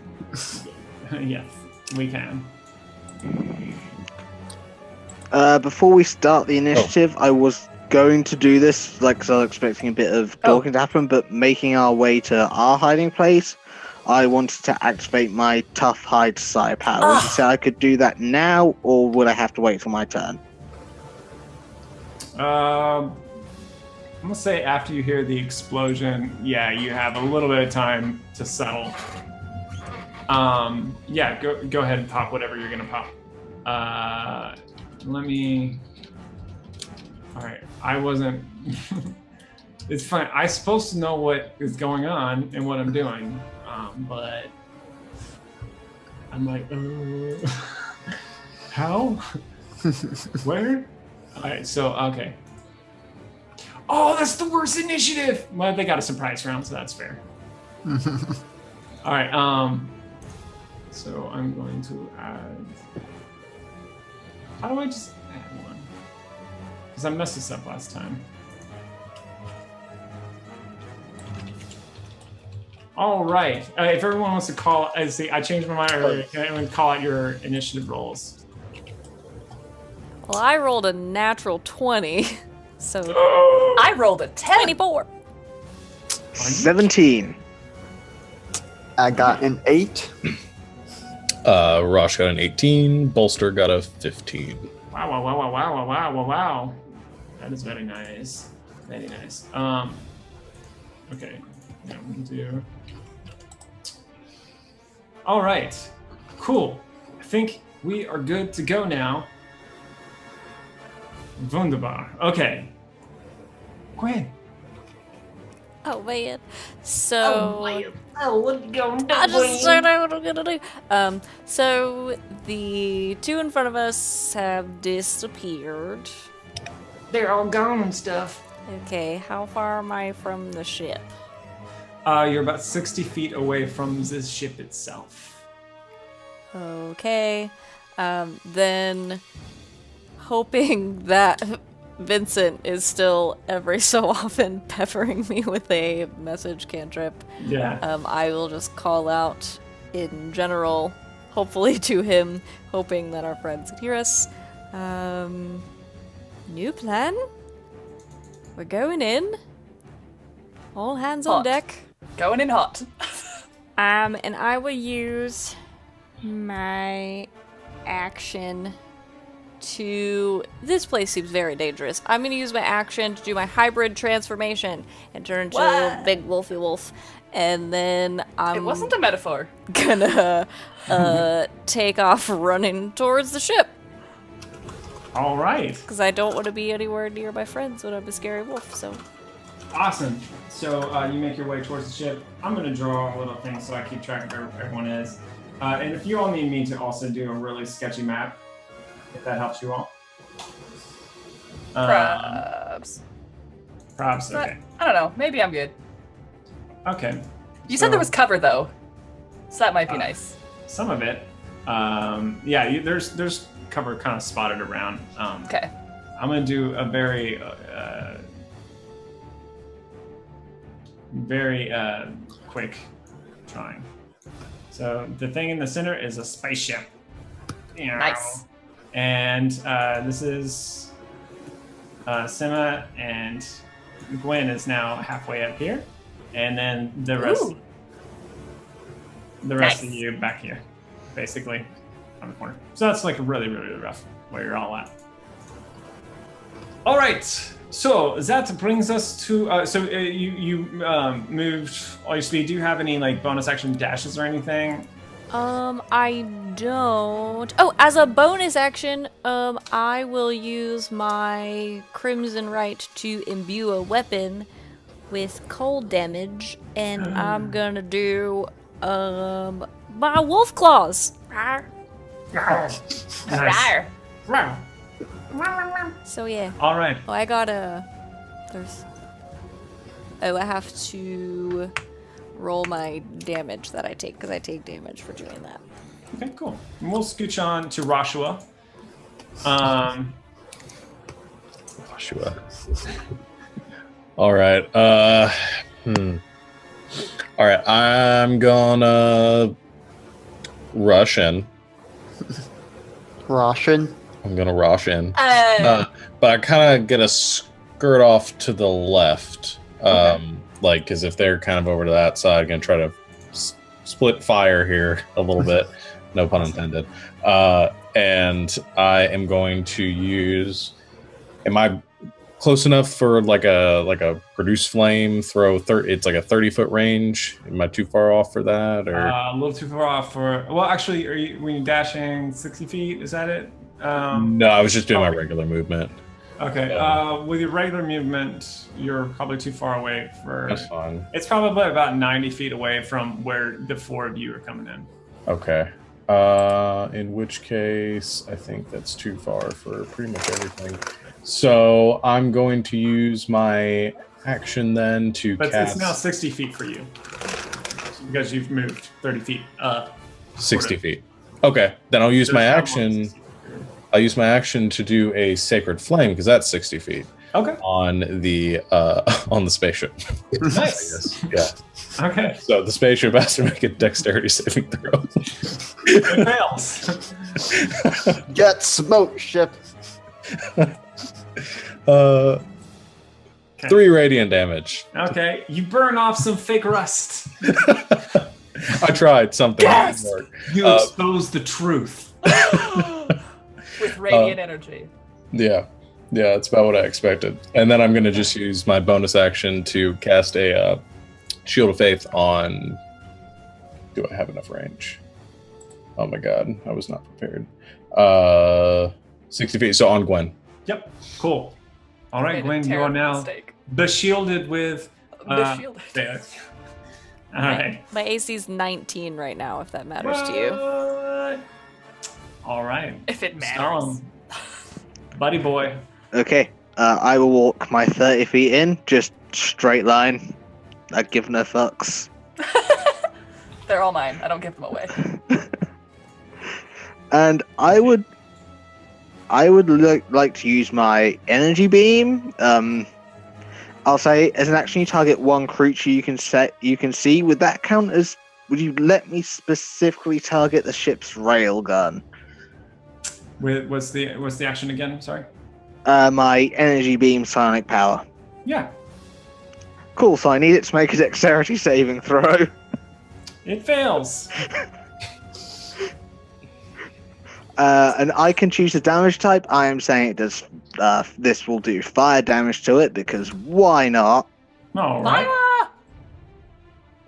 Yes, we can. Before we start the initiative, I was going to do this, like, because I was expecting a bit of talking to happen, but making our way to our hiding place, I wanted to activate my tough hide side power. You said I could do that now, or would I have to wait for my turn? I'm gonna say after you hear the explosion, yeah, you have a little bit of time to settle. Yeah, go ahead and pop whatever you're gonna pop. Let me. All right, I wasn't. It's fine. I'm supposed to know what is going on and what I'm doing, but I'm like, How? Where? Alright, so, okay. Oh, that's the worst initiative! Well, they got a surprise round, so that's fair. Alright, so I'm going to add... How do I just add one? Because I messed this up last time. All right. If everyone wants to call, I changed my mind earlier. Can anyone call out your initiative rolls? Well, I rolled a natural 20, so I rolled a 10. 24. 17. I got an 8. Rosh got an 18. Bolster got a 15. Wow. That is very nice. Very nice. Okay. Yeah, we'll do... All right. Cool. I think we are good to go now. Wunderbar. Okay. Gwen. Oh man. So what you gonna do? I just don't know what I'm gonna do. So the two in front of us have disappeared. They're all gone and stuff. Okay, how far am I from the ship? You're about 60 feet away from the ship itself. Okay. Then hoping that Vincent is still every so often peppering me with a message cantrip. Yeah. I will just call out in general, hopefully to him, hoping that our friends can hear us. New plan? We're going in. All hands on Hot. deck. Going in hot. And I will use my action to... This place seems very dangerous. I'm going to use my action to do my hybrid transformation and turn into a big wolfy wolf. And then I'm It wasn't a metaphor. gonna take off running towards the ship. All right. Because I don't want to be anywhere near my friends when I'm a scary wolf, so... Awesome. So you make your way towards the ship. I'm going to draw a little thing so I keep track of where everyone is. And if you all need me to also do a really sketchy map, if that helps you all. Props. Props, But, okay. I don't know. Maybe I'm good. Okay. You said there was cover though, so that might be nice. Some of it. Yeah, there's cover kind of spotted around. Okay. I'm going to do a very quick drawing. So the thing in the center is a spaceship. Nice. And this is Sima, and Gwen is now halfway up here, and then the rest Ooh. Nice. Nice. of you back here, basically on the corner. So that's like really, really rough where you're all at. All right. So that brings us to you moved all your speed. Do you have any like bonus action dashes or anything? I don't. Oh, as a bonus action, I will use my Crimson Right to imbue a weapon with cold damage, and I'm gonna do my wolf claws. Rawr. Nice. Rawr. So yeah. All right. Oh, I got I have to roll my damage that I take, because I take damage for doing that. Okay, cool. And we'll scooch on to Rashua. Joshua. All right. All right. I'm gonna rush in. Roshan. I'm gonna rush in. But I kind of get a skirt off to the left. Like, because if they're kind of over to that side, I'm gonna try to split fire here a little bit. No pun intended. And I am going to use. Am I close enough for like a produce flame throw? It's like a 30-foot range. Am I too far off for that? Or A little too far off for. Well, actually, when you're dashing 60 feet, is that it? no, I was just doing my regular movement. Okay. With your regular movement, you're probably too far away for. That's fine. It's probably about 90 feet away from where the four of you are coming in. Okay. In which case, I think that's too far for pretty much everything. So I'm going to use my action then to But cast. it's now 60 feet for you because you've moved 30 feet. 60 feet. Okay, then I'll use my action. I'll use my action to do a sacred flame because that's 60 feet. Okay. On the spaceship. Nice. Yeah. Okay. So the spaceship has to make a dexterity saving throw. It fails. Get smoked, ship. 3 radiant damage. Okay. You burn off some fake rust. I tried something. Yes! Didn't work. You expose the truth. With radiant energy. Yeah, that's about what I expected. And then I'm going to just use my bonus action to cast a Shield of Faith on... Do I have enough range? Oh my god, I was not prepared. 60 feet, so on Gwen. Yep. Cool. All right, Made a Gwen, you are terrible now mistake. beshielded with... Beshielded. Yeah. All right. My AC's 19 right now, if that matters to you. What? All right. If it matters. Starlum. Buddy boy. Okay, I will walk my 30 feet in, just straight line. I give no fucks. They're all mine. I don't give them away. And I would like to use my energy beam. I'll say as an action, you target one creature you can see. Would that count as? Would you let me specifically target the ship's railgun? What's the action again? Sorry. My energy beam psionic power. Yeah. Cool. So I need it to make a dexterity saving throw. It fails. And I can choose the damage type. I am saying it does. This will do fire damage to it because why not? All right. Ah!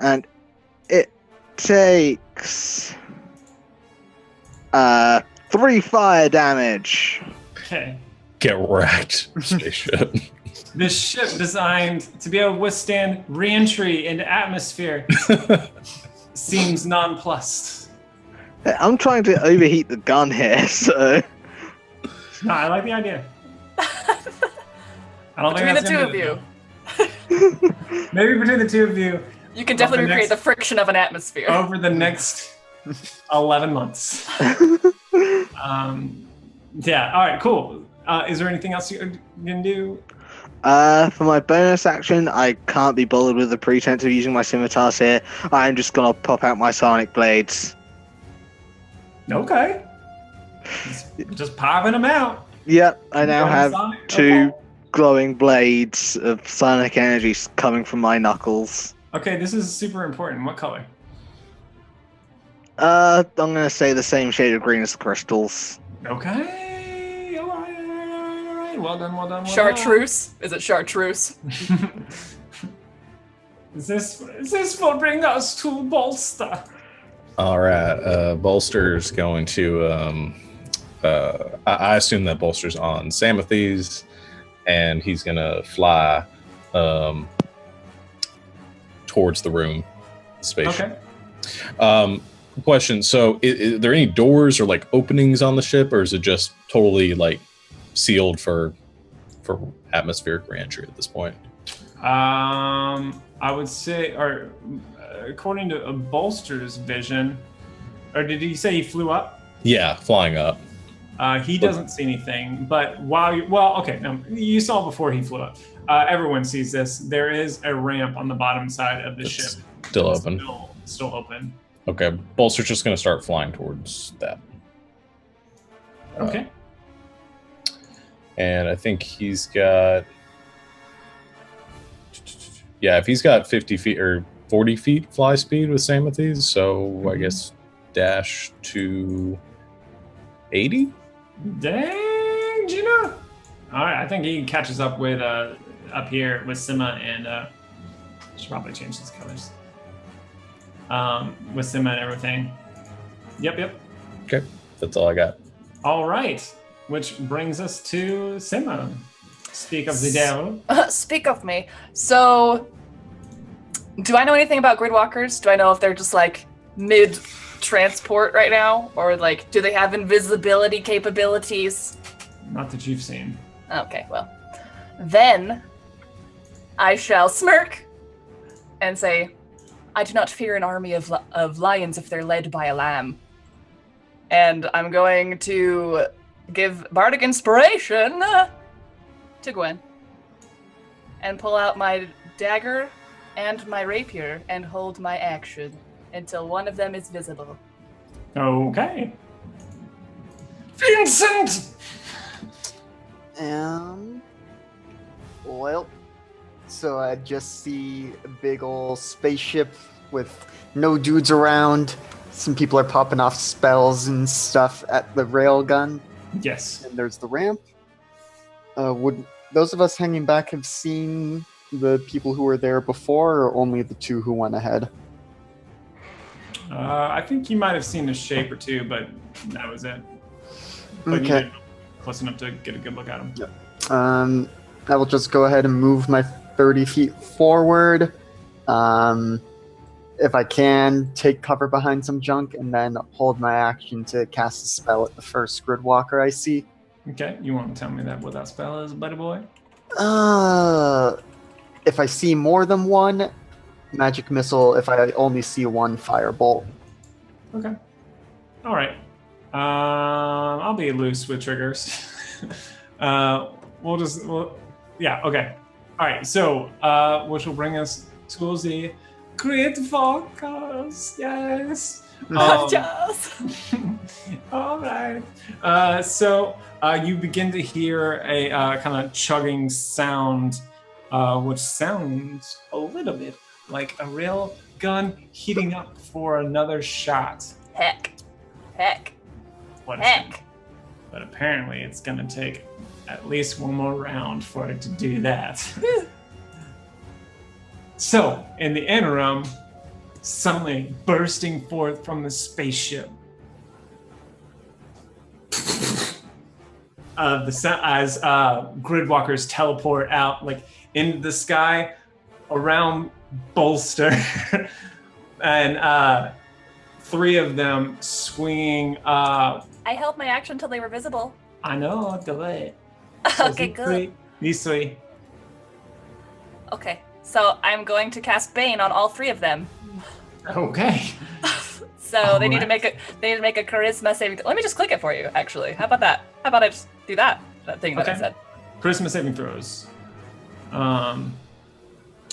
And it takes 3 fire damage. Okay. Get wrecked, spaceship. This ship designed to be able to withstand re-entry into atmosphere seems nonplussed. I'm trying to overheat the gun here, so. No, I like the idea. I don't Between the think two that's of you, maybe between the two of you you can definitely the recreate next- the friction of an atmosphere. over the next 11 months. Yeah. All right. Cool. Is there anything else you can do? For my bonus action, I can't be bothered with the pretense of using my scimitars here. I'm just gonna pop out my sonic blades. Okay. Just popping them out. Yep, I now have Sonic? 2 Okay. glowing blades of sonic energy coming from my knuckles. Okay, this is super important. What color? I'm gonna say the same shade of green as the crystals. Okay. All right. Well done. Chartreuse? Is it chartreuse? Is this will bring us to Bolster? All right, Bolster's going to. I assume that Bolster's on Samathes, and he's gonna fly towards the room, spaceship. Okay. Question: so, is there any doors or like openings on the ship, or is it just totally like sealed for atmospheric reentry at this point? I would say, or according to a Bolster's vision, or did he say he flew up? Yeah, flying up. He doesn't see anything, but you saw before he flew up. Everyone sees this. There is a ramp on the bottom side of the It's ship. still It's open. Still open. Okay, Bolster's just going to start flying towards that. Okay. And I think he's got... Yeah, if he's got 50 feet or 40 feet fly speed with Samathes, so I guess dash to 80? Dang, Gina. All right, I think he catches up with up here with Sima and should probably change his colors. With Sima and everything. Yep. Okay, that's all I got. All right, which brings us to Sima. Speak of the devil. Speak of me. So, do I know anything about gridwalkers? Do I know if they're just like mid transport right now? Or, like, do they have invisibility capabilities? Not that you've seen. Okay, well. Then I shall smirk and say, I do not fear an army of lions if they're led by a lamb. And I'm going to give Bardic Inspiration to Gwen. And pull out my dagger and my rapier and hold my action until one of them is visible. Okay. Vincent! Well, so I just see a big old spaceship with no dudes around. Some people are popping off spells and stuff at the railgun. Yes. And there's the ramp. Would those of us hanging back have seen the people who were there before, or only the two who went ahead? I think you might have seen a shape or two, but that was it. But you Okay. didn't close enough to get a good look at him. Yep. I will just go ahead and move my 30 feet forward. If I can, take cover behind some junk, and then hold my action to cast a spell at the first Gridwalker I see. Okay, you want to tell me what that spell is, buddy boy? If I see more than one, magic missile. If I only see one, firebolt. Okay. All right. I'll be loose with triggers. Yeah, okay. All right, so which will bring us to the Great Focus. Yes. Just. All right. So you begin to hear a kind of chugging sound, which sounds a little bit like a rail gun heating up for another shot. Heck. But apparently it's going to take at least one more round for it to do that. So, in the interim, suddenly bursting forth from the spaceship, as Gridwalkers teleport out, like into the sky around Bolster, and three of them swinging. I held my action until they were visible. I know, do it. Okay, good. These three. Okay, so I'm going to cast Bane on all three of them. Okay. So they need to make a charisma saving. Let me just click it for you. Actually, how about that? How about I just do that thing that I said? Charisma saving throws.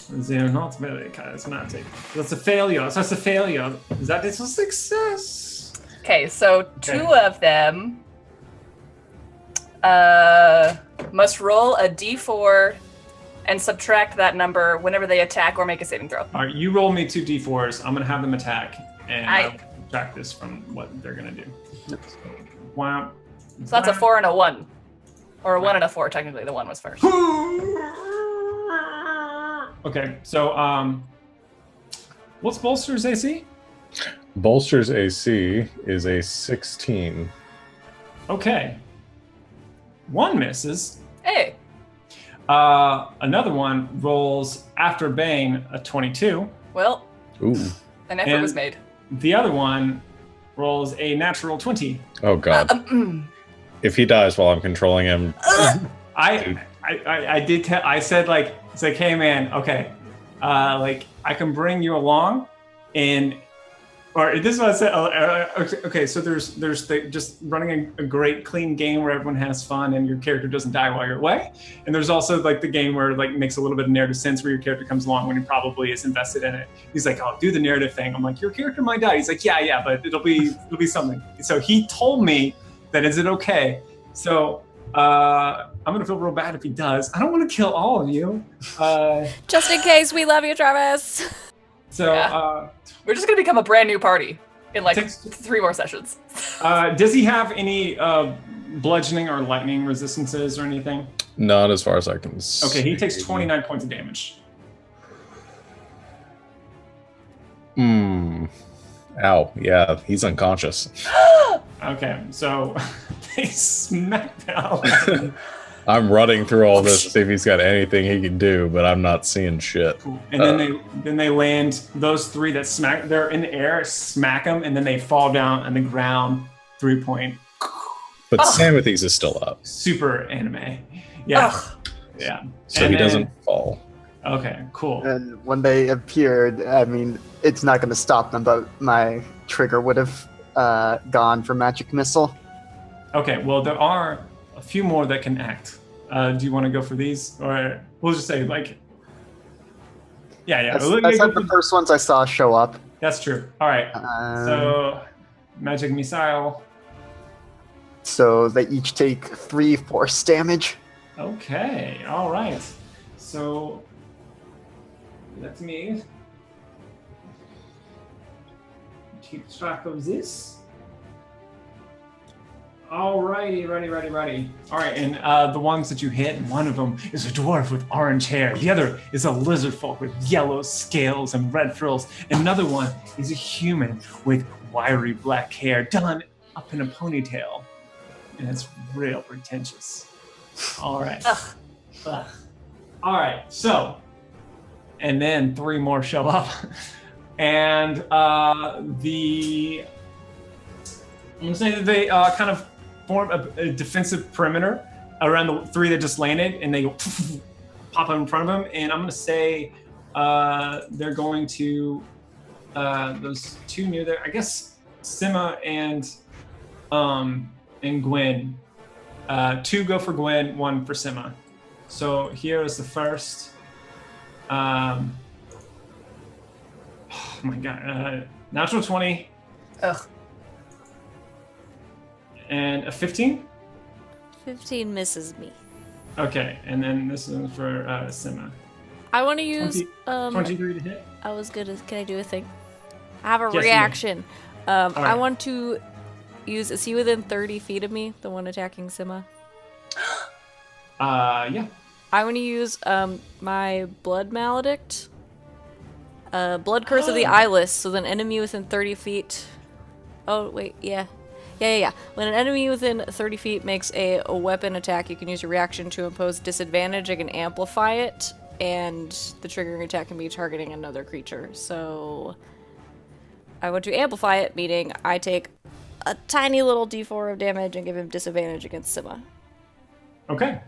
They're not very charismatic. That's a failure. That's a failure. That is a success. Okay, so two of them must roll a d4 and subtract that number whenever they attack or make a saving throw. All right, you roll me 2 d4s. I'm gonna have them attack, and I- I'll subtract this from what they're gonna do. Wow. So that's a 4 and a 1. Or a 1 and a 4, technically. The 1 was first. Okay, so what's Bolster's AC? Bolster's AC is a 16. Okay. One misses. Hey! Another one rolls after Bane a 22. Well, Ooh. an effort was made. The other one rolls a natural 20. Oh god. If he dies while I'm controlling him, I did tell. I said it's like, hey man, okay, like I can bring you along, or this is what I said. Okay, so there's just running a great clean game where everyone has fun and your character doesn't die while you're away, and there's also like the game where it makes a little bit of narrative sense where your character comes along when he probably is invested in it. He's like, oh, do the narrative thing. I'm like, your character might die. He's like, yeah, but it'll be something. So he told me that is it okay. So I'm gonna feel real bad if he does. I don't want to kill all of you. Just in case, we love you, Travis. So Yeah. We're just gonna become a brand new party in like Takes- 3 more sessions. does he have any bludgeoning or lightning resistances or anything? not as far as I can see. Okay, he takes 29 points of damage. Ow. Yeah, he's unconscious. Okay, so they smack the hell out of him. I'm running through all this to see if he's got anything he can do, but I'm not seeing shit. Cool. And then they land. Those 3 that smack, they're in the air, smack them, and then they fall down on the ground. 3-point. But Samathi's is still up. Super anime. Yeah. Yeah. So he doesn't fall. Okay, cool. And when they appeared, I mean, it's not going to stop them, but my trigger would have gone for magic missile. Okay, well, there are a few more that can act. Do you want to go for these? Or we'll just say, like... Yeah. That's like the first ones I saw show up. That's true. All right. So, magic missile. So they each take 3 force damage. Okay, all right. So, let me keep track of this. Alrighty, ready. All right, and the ones that you hit, one of them is a dwarf with orange hair. The other is a lizard folk with yellow scales and red frills. Another one is a human with wiry black hair done up in a ponytail. And it's real pretentious. All right. Ugh. All right, so, and then 3 more show up. And I'm going to say that they kind of form a defensive perimeter around the 3 that just landed, and they pop up in front of them. And I'm going to say they're going to, those 2 near there, I guess Sima and Gwen. 2 go for Gwen, 1 for Sima. So here is the first. Oh my god. Natural 20. Ugh. And a 15? 15 misses me. Okay, and then this is for Sima. I want to use 23 to hit. Can I do a thing? I have a Yes, you may. reaction. All right. I want to use. Is he within 30 feet of me? The one attacking Sima. Yeah. I want to use my blood maledict. Blood curse of the eyeless. So then enemy within 30 feet. Oh wait, yeah. When an enemy within 30 feet makes a weapon attack, you can use your reaction to impose disadvantage. I can amplify it, and the triggering attack can be targeting another creature. So I want to amplify it, meaning I take a tiny little d4 of damage and give him disadvantage against Sima. Okay.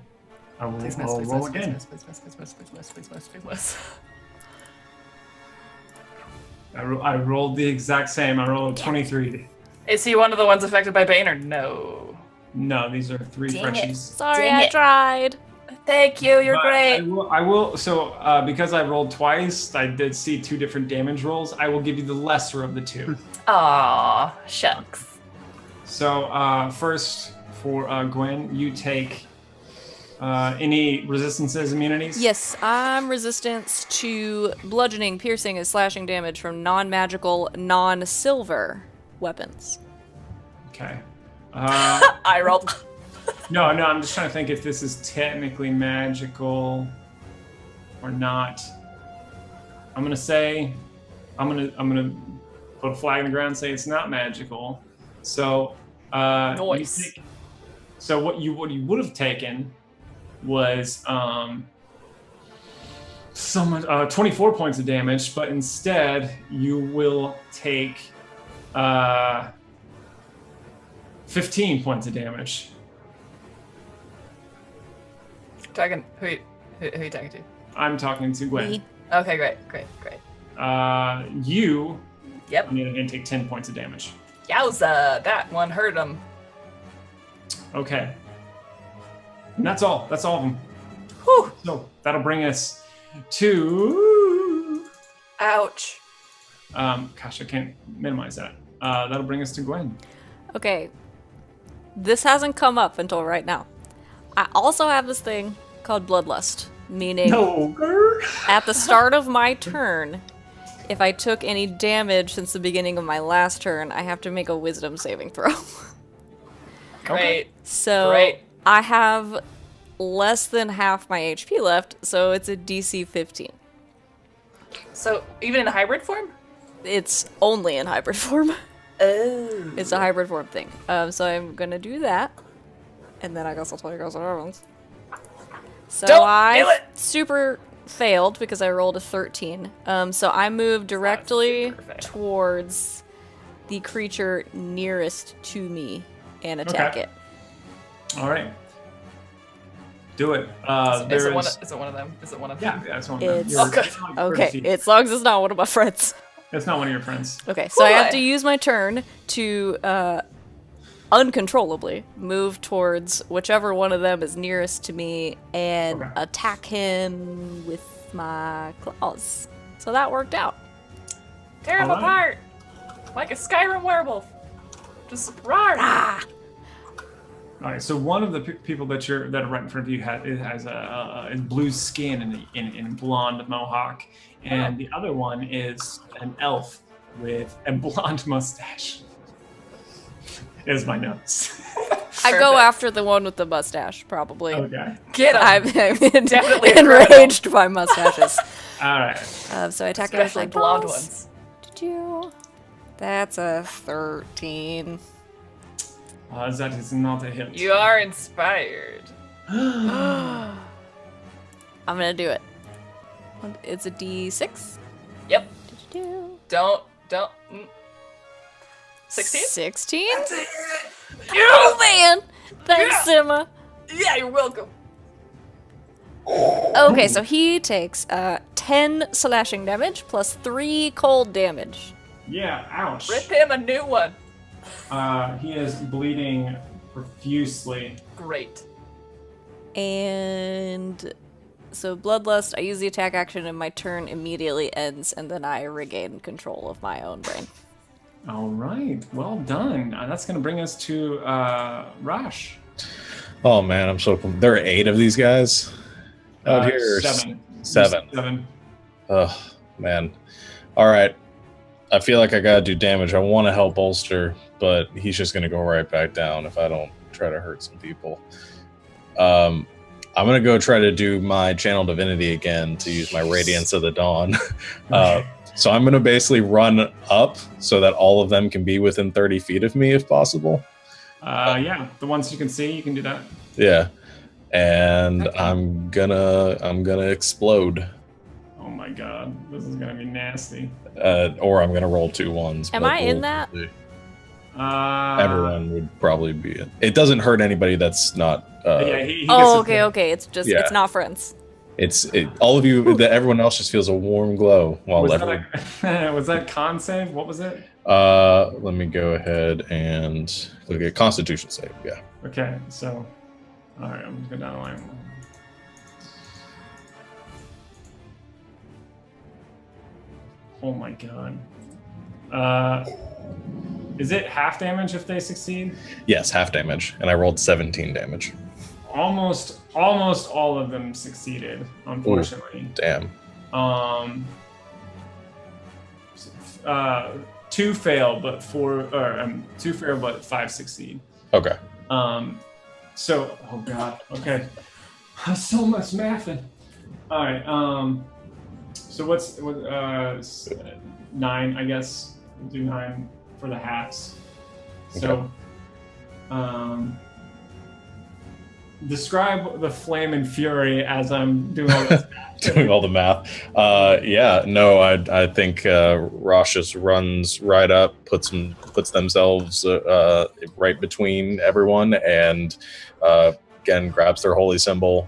I will roll again. I rolled the exact same. I rolled a 23. Is he one of the ones affected by Bane or no? No, these are 3 Dang freshies. it. Sorry, Dang I it. tried. Thank you, you're But great. I will. So because I rolled twice, I did see 2 different damage rolls. I will give you the lesser of the 2. Aw, shucks. So first for Gwen, you take any resistances, immunities? Yes, I'm resistance to bludgeoning, piercing, and slashing damage from non-magical, non-silver weapons. Okay. I rolled. No, I'm just trying to think if this is technically magical or not. I'm gonna put a flag in the ground and say it's not magical. So Nice. So what you would have taken was 24 points of damage, but instead you will take 15 points of damage. Talking, who you talking to? I'm talking to Gwen. Me. Okay, great. You, Yep. on the other hand, take 10 points of damage. Yowza, that one hurt him. Okay. And that's all. That's all of them. Whew. So that'll bring us to... Ouch. Gosh, I can't minimize that. That'll bring us to Gwen. Okay. This hasn't come up until right now. I also have this thing called Bloodlust, meaning at the start of my turn, if I took any damage since the beginning of my last turn, I have to make a wisdom saving throw. Great. So Great. I have less than half my HP left, so it's a DC 15. So, even in hybrid form? It's only in hybrid form. Oh. It's a hybrid form thing. So I'm gonna do that. And then I guess I'll tell you guys what happens. So Don't do I it! super failed because I rolled a 13. So I moved directly super fail. towards the creature nearest to me and attack it. All right. Do it. Is it one of them? Is it one of them? Yeah, that's one of them. It's- You're- Okay. you're on Okay, 30 feet. as long as it's not one of my friends. It's not one of your friends. Okay, so I have to Boy. use my turn to uncontrollably move towards whichever one of them is nearest to me and Okay. attack him with my claws. So that worked out. Tear him Alright. apart! Like a Skyrim werewolf. Just roar! Ah! All right. So one of the people that are right in front of you has is blue skin and blonde mohawk, and the other one is an elf with a blonde mustache. Is my notes. I go Perfect. after the one with the mustache, probably. Okay. Get him! I'm Definitely enraged by mustaches. All right. So I attack it with Especially my blonde balls. ones. That's a 13. That is not a hit. You are inspired. I'm gonna do it. It's a D6. Yep. Do-do-do. Don't. 16? 16? Yeah! Oh man! Thanks, Sima. Yeah, you're welcome. Okay, so he takes 10 slashing damage plus 3 cold damage. Yeah. Ouch. Rip him a new one. He is bleeding profusely. Great. And so Bloodlust, I use the attack action and my turn immediately ends, and then I regain control of my own brain. All right. Well done. That's going to bring us to Rash. Oh man, I'm so. There are 8 of these guys out here. 7. 7. 7. Oh man. All right. I feel like I gotta do damage. I want to help Bolster, but he's just gonna go right back down if I don't try to hurt some people. I'm gonna go try to do my Channel Divinity again to use my Radiance of the Dawn. So I'm gonna basically run up so that all of them can be within 30 feet of me if possible. Yeah, the ones you can see, you can do that. Yeah, and I'm gonna explode, Oh my god, this is gonna be nasty. or I'm gonna roll 2 ones. Am but I in we'll that? see. Uh, Everyone would probably be in. It doesn't hurt anybody that's not. Yeah, he gets Oh, his- okay. It's just, Yeah. it's not friends. All of you. Everyone else just feels a warm glow while Was everyone. that, was that con save? What was it? Let me go ahead and look at Constitution save. Yeah. Okay, so, all right, I'm just going down the line. Oh my god. Is it half damage if they succeed? Yes, half damage, and I rolled 17 damage. Almost all of them succeeded, unfortunately. Damn. 2 fail, but 2 fail, but 5 succeed. Okay. So, oh god, okay. So much mathing. All right. So what? 9, I guess. We'll do 9 for the halves. So, describe the flame and fury as I'm doing all this. Doing all the math. Yeah. No, I think Rosh just runs right up, puts themselves right between everyone, and again grabs their holy symbol,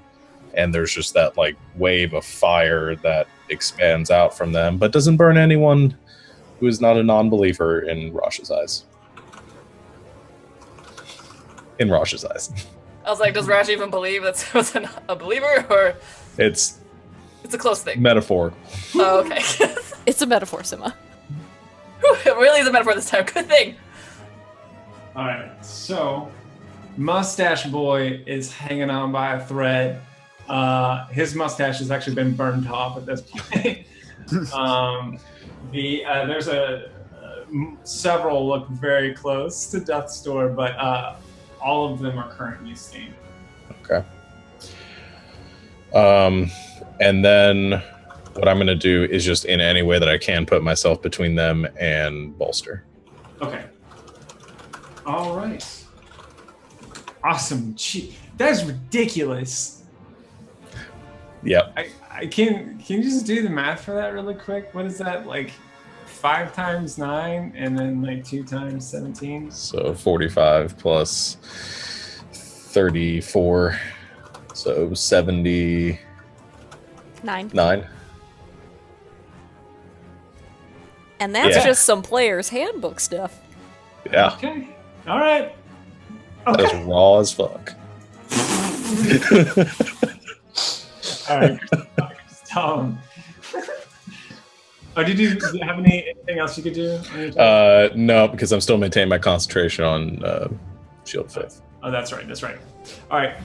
and there's just that like wave of fire that expands out from them, but doesn't burn anyone who is not a non-believer in Rosh's eyes. In Rosh's eyes. I was like, does Rash even believe that's a believer, or It's it's a close thing? metaphor. Oh, okay. It's a metaphor, Sima. It really is a metaphor this time. Good thing. All right. So, Mustache Boy is hanging on by a thread. His mustache has actually been burned off at this point. There's several look very close to death's door, but all of them are currently stained. Okay. And then what I'm going to do is just in any way that I can put myself between them and Bolster. Okay. All right. Awesome. Gee, that's ridiculous. Yep. I can you just do the math for that really quick? What is that, like 5 times 9 and then like 2 times 17? So 45 plus 34. So 79. 9. And that's Yeah. just some player's handbook stuff. Yeah. Okay. All right. That is Okay. raw as fuck. All right. Tom. Oh, did you have anything else you could do? On your turn? No, because I'm still maintaining my concentration on Shield of Faith. Oh, that's right. That's right. All right.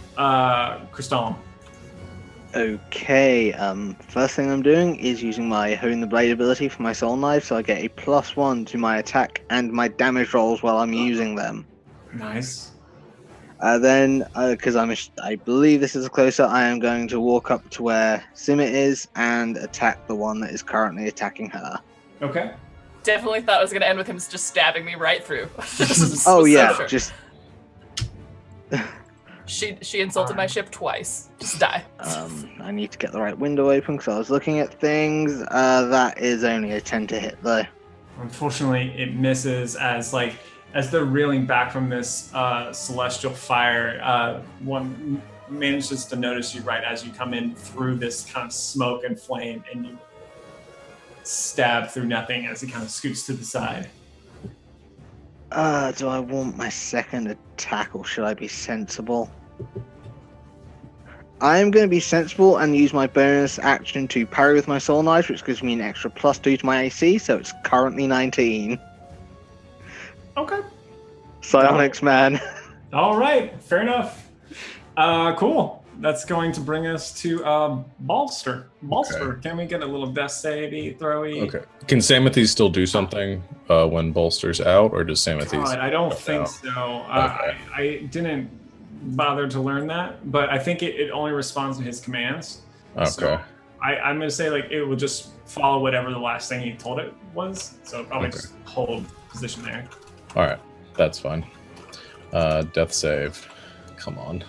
Crystal. Okay, first thing I'm doing is using my Hone the Blade ability for my Soul Knife, so I get a +1 to my attack and my damage rolls while I'm using them. Nice. Then, because I believe this is a closer, I am going to walk up to where Simit is and attack the one that is currently attacking her. Okay. Definitely thought it was gonna end with him just stabbing me right through. Oh So yeah, sure. just She insulted my ship twice. Just die. I need to get the right window open because I was looking at things. That is only a 10 to hit though. Unfortunately, it misses as they're reeling back from this celestial fire. One manages to notice you right as you come in through this kind of smoke and flame, and you stab through nothing as it kind of scoots to the side. Do I want my second attack or should I be sensible? I am going to be sensible and use my bonus action to parry with my Soul Knife, which gives me an extra +2 to my AC, so it's currently 19. Okay. Psionics, man. All right. Fair enough. Cool. That's going to bring us to Bolster. Bolster, Can we get a little death save throwy? Okay. Can Samathes still do something when Bolster's out, or does Samathes? God, I don't think out? so. Okay. I didn't bother to learn that, but I think it only responds to his commands. Okay. So I'm going to say it will just follow whatever the last thing he told it was. So probably just hold position there. All right. That's fine. Death save. Come on.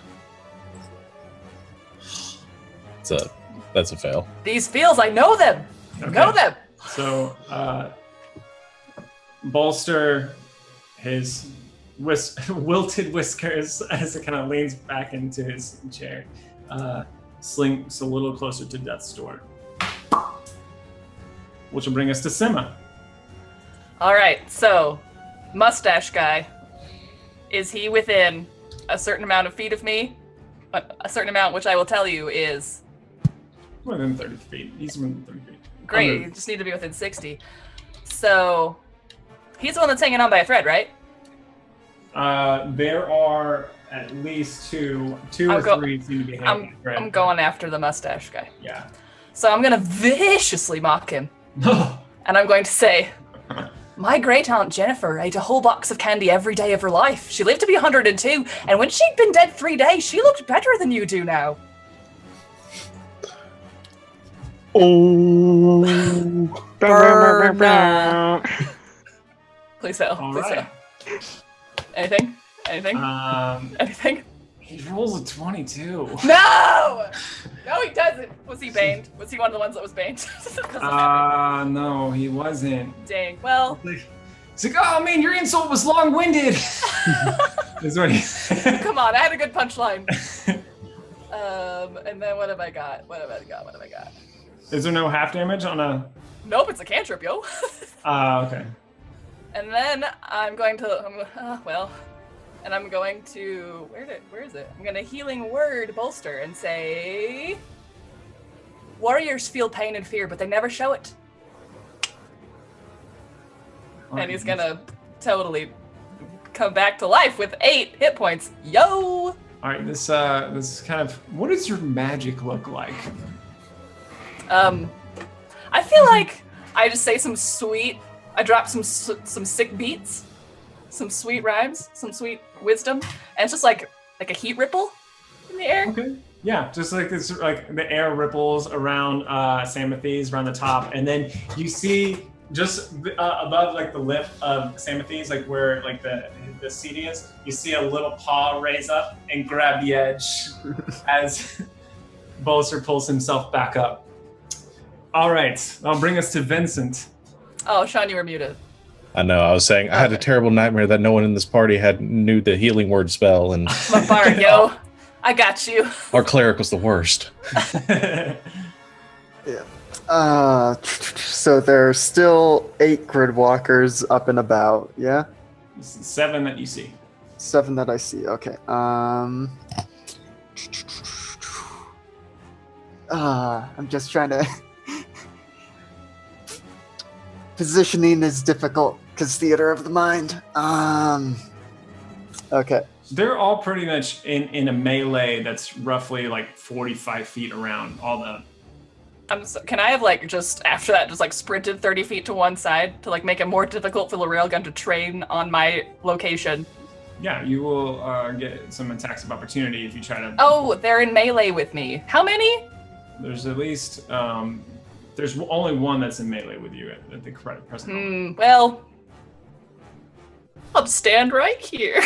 That's a fail. These feels, I know them. Okay. Know them. So Bolster, his wilted whiskers as it kind of leans back into his chair, slinks a little closer to Death's door, which will bring us to Sima. All right, so mustache guy, is he within a certain amount of feet of me? A certain amount, which I will tell you is Within 30 feet. He's within 30 feet. great. You just need to be within 60. So he's the one that's hanging on by a thread, right? There are at least two or three seem to be hanging. I'm going after the mustache guy. Yeah. So I'm gonna viciously mock him, and I'm going to say, my great aunt Jennifer ate a whole box of candy every day of her life. She lived to be 102, and when she'd been dead 3 days, she looked better than you do now. Oh. Please fail. All Please right. fail. Anything? Anything? Anything? He rolls a 22. No! No, he doesn't. Was he baned? Was he one of the ones that was baned? No, he wasn't. Dang. Well, He's like, oh man, your insult was long-winded. That's what he said. come on. I had a good punchline. And then what have I got? What have I got? Is there no half damage on a? Nope, it's a cantrip, yo. Okay. And then I'm going to, and I'm going to, where is it? I'm going to healing word bolster and say, warriors feel pain and fear, but they never show it. And he's going to totally come back to life with 8 hit points. Yo! All right, this kind of, what does your magic look like? I feel like I just say I drop some sick beats, some sweet rhymes, some sweet wisdom, and it's just like a heat ripple in the air. Okay. Yeah, just like this, like the air ripples around Samathes around the top, and then you see just above like the lip of Samathes, like where like the seat is, you see a little paw raise up and grab the edge as Bolster pulls himself back up. All right, I'll bring us to Vincent. Oh, Sean, you were muted. I know. I was saying I had a terrible nightmare that no one in this party knew the healing word spell, and I'm a bard, yo. I got you. our cleric was the worst. Yeah. So there's still 8 gridwalkers up and about. Yeah. 7 that you see. 7 that I see. Okay. I'm just trying to. Positioning is difficult because theater of the mind. Okay. They're all pretty much in a melee that's roughly like 45 feet around. All the. Can I have just after that just sprinted 30 feet to one side to make it more difficult for the railgun to train on my location? Yeah, you will get some attacks of opportunity if you try to. Oh, they're in melee with me. How many? There's at least there's only one that's in melee with you at the present moment. Well, I'll stand right here.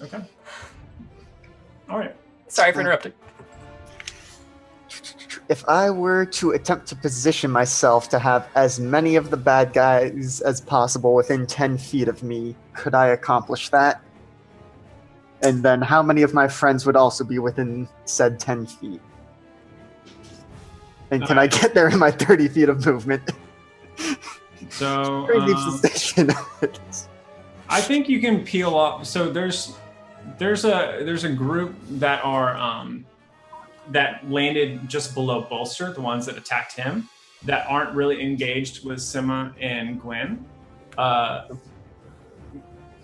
Okay. All right. Sorry for interrupting. If I were to attempt to position myself to have as many of the bad guys as possible within 10 feet of me, could I accomplish that? And then how many of my friends would also be within said 10 feet? And can I get there in my 30 feet of movement? So I think you can peel off. So there's a group that are that landed just below Bolster, the ones that attacked him, that aren't really engaged with Sima and Gwen.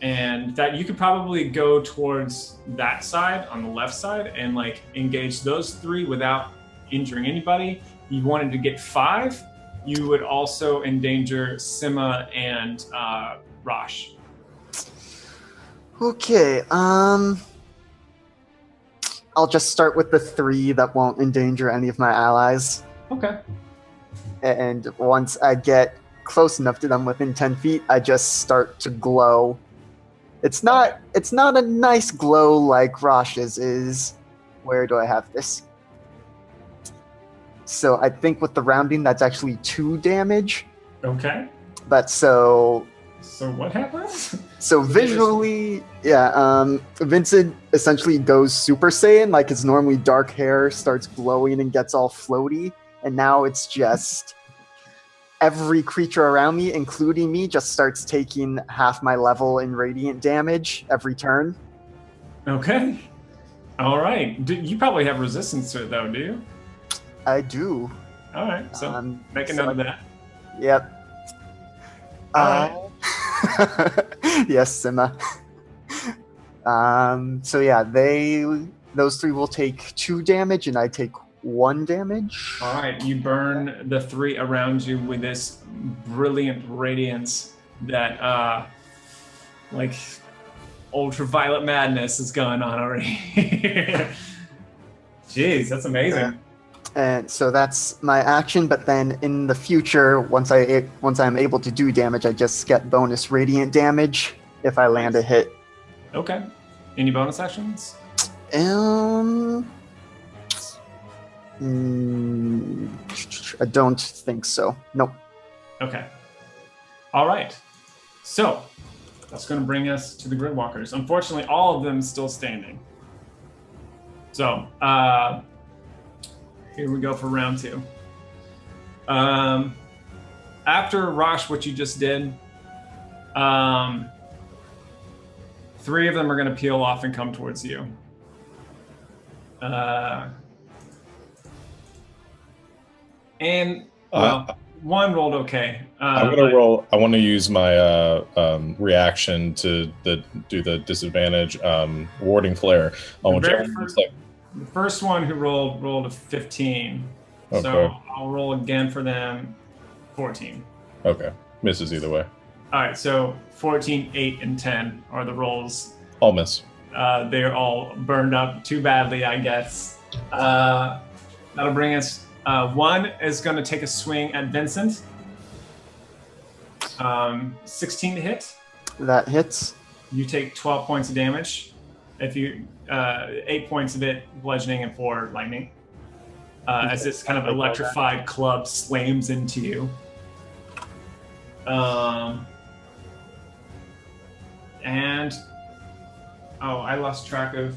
And that you could probably go towards that side on the left side and engage those 3 without injuring anybody. You wanted to get 5. You would also endanger Sima and Rosh. Okay, I'll just start with the 3 that won't endanger any of my allies. Okay. And once I get close enough to them within 10 feet, I just start to glow. It's not a nice glow like Rosh's is. Where do I have this? So I think with the rounding, that's actually 2 damage. Okay. But So what happens? So visually, Vincent essentially goes Super Saiyan, his normally dark hair starts glowing and gets all floaty, and now it's just every creature around me, including me, just starts taking half my level in radiant damage every turn. Okay. All right. You probably have resistance to it, though, do you? I do. All right. So make a note of that. Yep. Yes, Sima. So yeah, those 3 will take 2 damage, and I take 1 damage. All right, you burn the 3 around you with this brilliant radiance that, ultraviolet madness is going on already. Jeez, that's amazing. Yeah. And so that's my action, but then in the future, once I'm able to do damage, I just get bonus radiant damage if I land a hit. Okay. Any bonus actions? I don't think so. Nope. Okay. All right. So that's going to bring us to the Gridwalkers. Unfortunately, all of them still standing. So, here we go for round 2. After Rosh, what you just did, 3 of them are going to peel off and come towards you. One rolled okay. I'm gonna roll. I want to use my reaction to do the disadvantage warding flare on whichever. The first one who rolled a 15. Okay. So I'll roll again for them. 14. Okay. Misses either way. All right. So 14, 8, and 10 are the rolls. All miss. They're all burned up too badly, I guess. That'll bring us. 1 is going to take a swing at Vincent. 16 to hit. That hits. You take 12 points of damage. If you 8 points of it bludgeoning and 4 lightning. as this kind of electrified club slams into you. And I lost track of.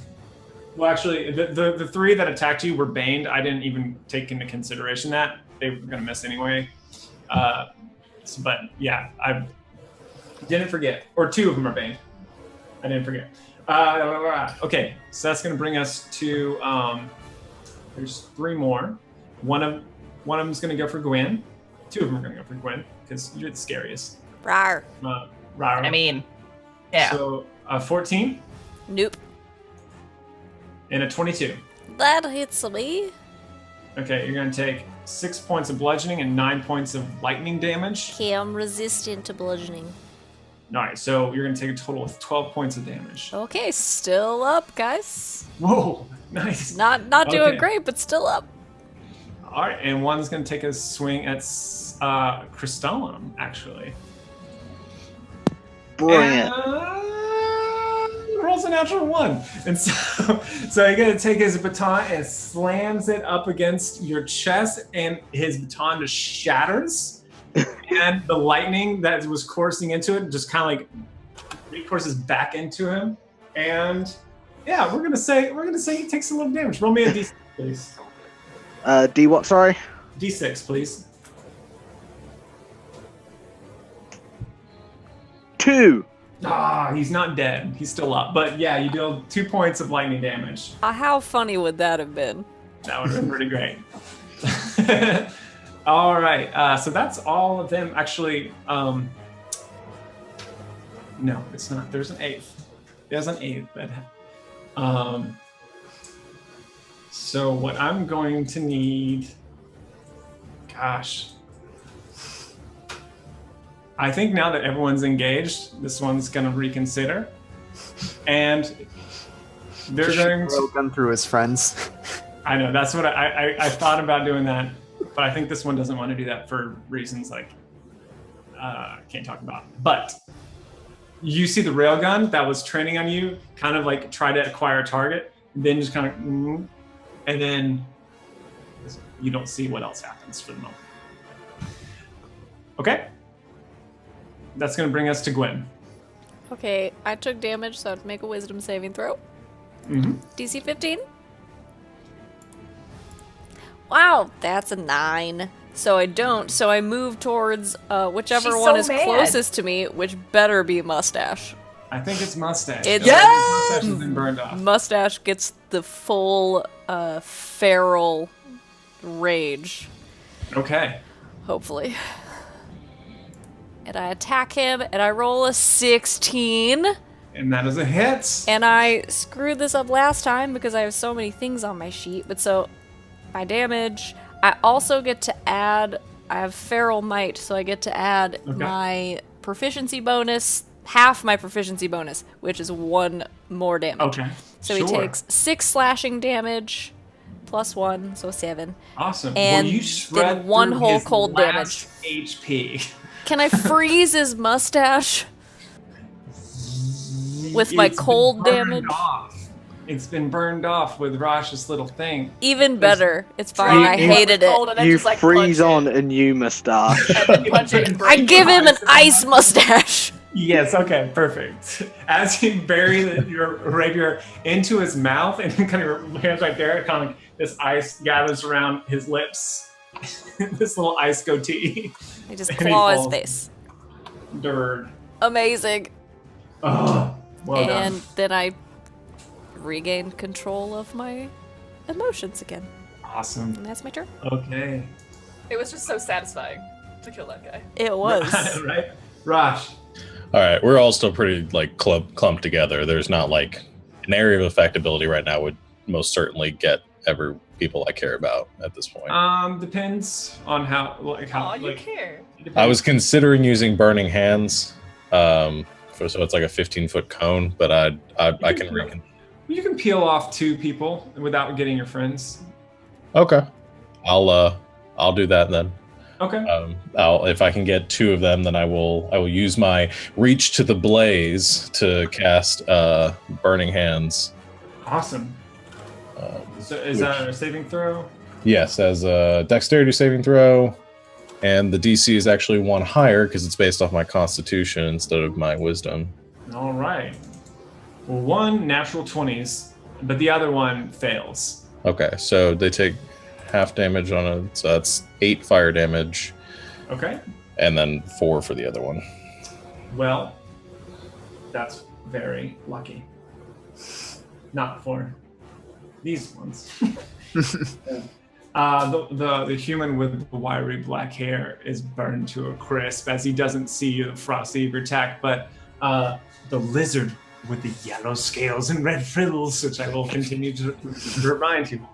Well, actually, the 3 that attacked you were baned. I didn't even take into consideration that they were going to miss anyway. But yeah, I didn't forget. Or 2 of them are baned. I didn't forget. Okay, so that's going to bring us to. There's 3 more. One of them's going to go for Gwen. 2 of them are going to go for Gwen because you're the scariest. Rawr. Rawr. I mean, yeah. So 14 Nope. and a 22. That hits me. Okay, you're going to take 6 points of bludgeoning and 9 points of lightning damage. Okay, I'm resistant to bludgeoning. All right, so you're going to take a total of 12 points of damage. Okay, still up, guys. Whoa, nice. Not doing Okay. great, but still up. All right, and one's going to take a swing at Crystallum, actually. Brilliant. And rolls a natural 1. And so you're going to take his baton and slams it up against your chest, and his baton just shatters. And the lightning that was coursing into it just kind of like recourses back into him. And yeah, we're gonna say he takes a little damage. Roll me a d6, please. D what? Sorry. D6, please. 2. He's not dead. He's still up. But yeah, you deal 2 points of lightning damage. How funny would that have been? That would have been pretty great. All right, so that's all of them. Actually, no, it's not. There's an 8th. There's an 8th. But, so what I'm going to need, gosh, I think now that everyone's engaged, this one's going to reconsider, and they're going to gun through his friends. I know, that's what I thought about doing that. But I think this one doesn't want to do that for reasons like I can't talk about. But you see the railgun that was training on you, kind of like try to acquire a target, and then just kind of, and then you don't see what else happens for the moment. Okay, that's going to bring us to Gwen. Okay, I took damage, so I have to make a wisdom saving throw. Mm-hmm. DC 15. Wow, that's a 9. So I don't. So I move towards whichever She's one so is mad. closest to me, which better be Mustache. I think it's Mustache. It's- Mustache has been burned off. Mustache gets the full feral rage, Okay. hopefully. And I attack him, and I roll a 16. And that is a hit. And I screwed this up last time because I have so many things on my sheet. But so, my damage, I also get to add, I have Feral Might, so I get to add my proficiency bonus, half my proficiency bonus, which is 1 more damage. Okay. So sure. he takes 6 slashing damage, plus 1, so 7. Awesome. and Well, you shred then 1 through whole his cold last HP. Can I freeze his mustache with my It's been cold burned damage? off. It's been burned off with Rash's little thing. Even better. It's fine. You- I you- hated it. Cold and then You just, like, freeze punch on a new moustache. it, and then punch it and I break give him an Ice. ice mustache. Yes, okay, perfect. As you bury your rapier into his mouth and kind of your hands right there, kind of like this ice gathers around his lips. This little ice goatee. I just And he claw his falls. face. Dirt. Amazing. Oh, well And done. then I regain control of my emotions again. Awesome. And that's my turn. Okay. It was just so satisfying to kill that guy. It was. Right? Rash. All right, we're all still pretty like clumped together. There's not like an area of effect ability right now would most certainly get every people I care about at this point. Depends on how Aw, you like care. it depends. I was considering using Burning Hands, so it's like a 15-foot cone, but I can recon. You can peel off 2 people without getting your friends. Okay, I'll do that then. Okay. If I can get 2 of them, then I will use my Reach to the Blaze to cast Burning Hands. Awesome. So is that a saving throw? Yes, as a dexterity saving throw, and the DC is actually 1 higher because it's based off my constitution instead of my wisdom. All right. Well, 1 natural 20s, but the other one fails. Okay, so they take half damage on it, so that's 8 fire damage. Okay. And then 4 for the other one. Well, that's very lucky. Not for these ones. The human with the wiry black hair is burned to a crisp as he doesn't see the frosty of your attack, but the lizard with the yellow scales and red frills, which I will continue to remind you,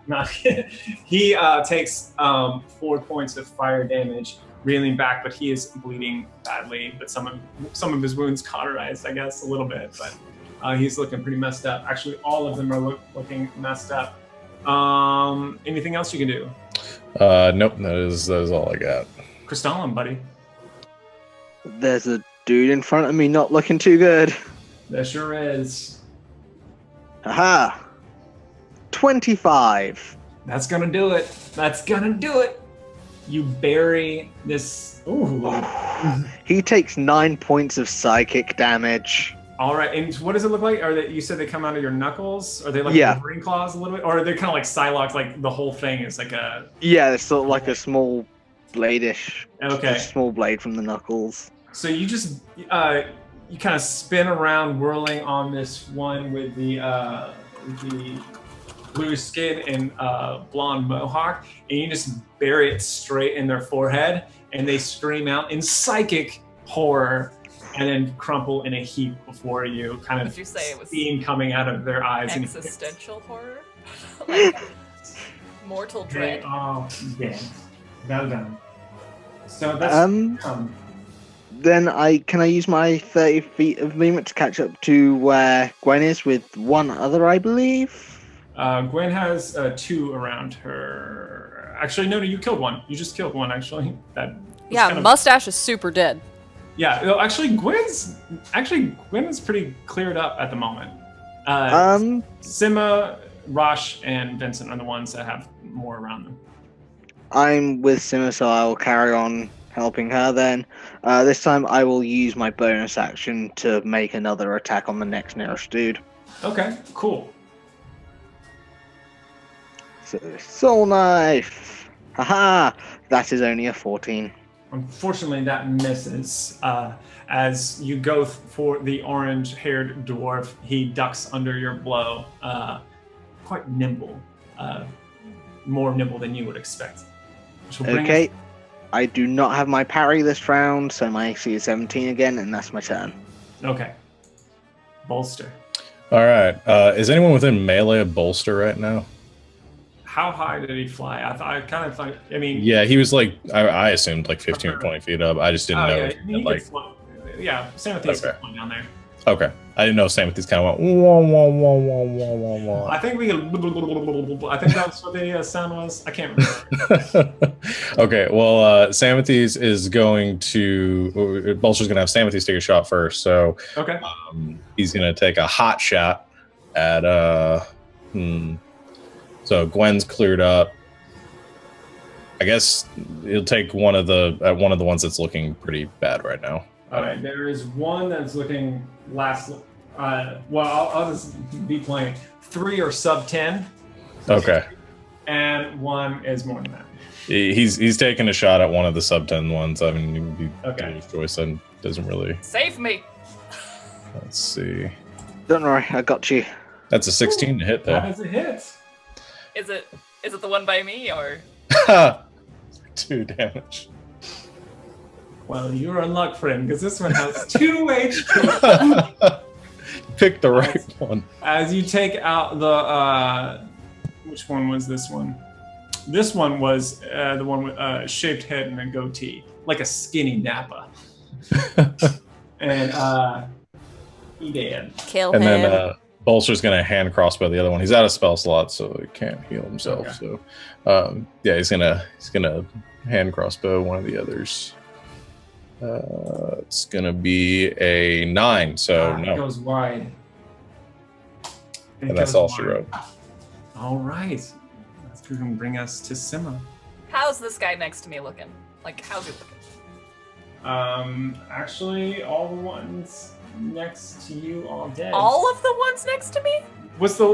he takes 4 points of fire damage, reeling back, but he is bleeding badly. But some of his wounds cauterized, I guess, a little bit, but he's looking pretty messed up. Actually, all of them are looking messed up. Anything else you can do? Nope, that is all I got. Crystalline, buddy. There's a dude in front of me not looking too good. There sure is. Haha. 25. That's gonna do it. That's gonna do it. You bury this. Ooh. He takes 9 points of psychic damage. All right, and what does it look like? You said they come out of your knuckles? Are they like green claws a little bit? Or are they kind of like Psylocke, like the whole thing is like a... Yeah, it's sort of like a small blade-ish. Okay. A small blade from the knuckles. So you just, you kind of spin around whirling on this one with the blue skin and blonde mohawk, and you just bury it straight in their forehead, and they scream out in psychic horror, and then crumple in a heap before you, kind of Would you say it was steam coming out of their eyes. Existential horror? Like mortal dread? Oh, yeah. Well done. So that's... Then can I use my 30 feet of movement to catch up to where Gwen is with one other, I believe? Gwen has 2 around her. Actually, no, you killed one. You just killed one, actually. Mustache is super dead. Yeah, no, actually, Gwen is pretty cleared up at the moment. Sima, Rosh, and Vincent are the ones that have more around them. I'm with Sima, so I will carry on helping her then. This time I will use my bonus action to make another attack on the next nearest dude. Okay, cool. So, soul knife! Haha! That is only a 14. Unfortunately, that misses. As you go for the orange-haired dwarf, he ducks under your blow. Quite nimble. More nimble than you would expect. Okay. I do not have my parry this round, so my AC is 17 again, and that's my turn. Okay. Bolster. All right. Is anyone within melee of Bolster right now? How high did he fly? I kind of thought. I mean. Yeah, he was like. I assumed like 15 or 20 feet up. I just didn't know. Yeah, Sam Matthews could fly down there. Okay, I didn't know Sam Matthews kind of went. Wah, wah, wah, wah, wah, wah, wah. I think I think that's what the sound was. I can't remember. Okay, well, Sam Matthews is going to. Bolster's going to have Sam Matthews take a shot first. So. Okay. He's going to take a hot shot at So Gwen's cleared up. I guess he'll take one of the ones that's looking pretty bad right now. All right, there is one that's looking I'll just be plain. 3 are sub 10. Okay. And 1 is more than that. He's taking a shot at one of the sub 10 ones. I mean, it would be okay. Choice and doesn't really. Save me. Let's see. Don't worry, I got you. That's a 16 to hit, though. That is a hit. Is it the one by me or? 2 damage. Well, you're in luck, friend, because this one has 2 HP. Pick the right one. As you take out the which one was this one? This one was the one with a shaved head and a goatee, like a skinny Nappa. And he did. Kill him. And then Bolster's going to hand crossbow the other one. He's out of spell slot, so he can't heal himself. Okay. So, yeah, he's gonna hand crossbow one of the others. It's gonna be a 9. So no. It goes wide. And that's all she wrote. All right. who can bring us to Sima. How's this guy next to me looking? Like, how's he looking? Actually, all the ones next to you all dead. All of the ones next to me? Was the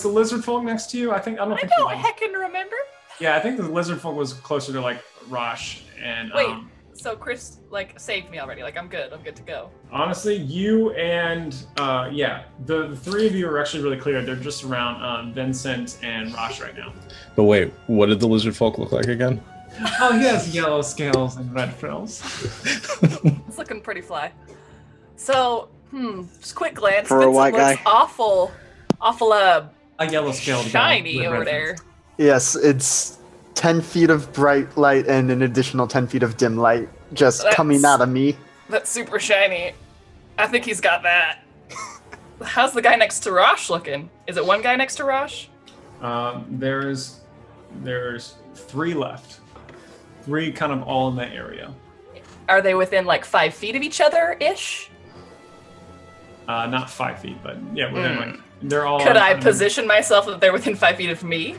lizard folk next to you? I don't I think don't heckin' remember. Yeah, I think the lizard folk was closer to like Rosh and Wait, so Chris like saved me already. Like I'm good to go. honestly, you and the three of you are actually really clear. They're just around Vincent and Rosh right now. But wait, what did the lizard folk look like again? Oh, he has yellow scales and red frills. It's looking pretty fly. So, just quick glance. For a Vincent white looks guy. awful A yellow scaled shiny guy with over red there. frills. Yes, it's 10 feet of bright light and an additional 10 feet of dim light just coming out of me. That's super shiny. I think he's got that. How's the guy next to Rosh looking? Is it one guy next to Rosh? There's 3 left. 3 kind of all in that area. Are they within like 5 feet of each other ish? Not 5 feet, but yeah, within like they're all. Could I position myself that they're within 5 feet of me?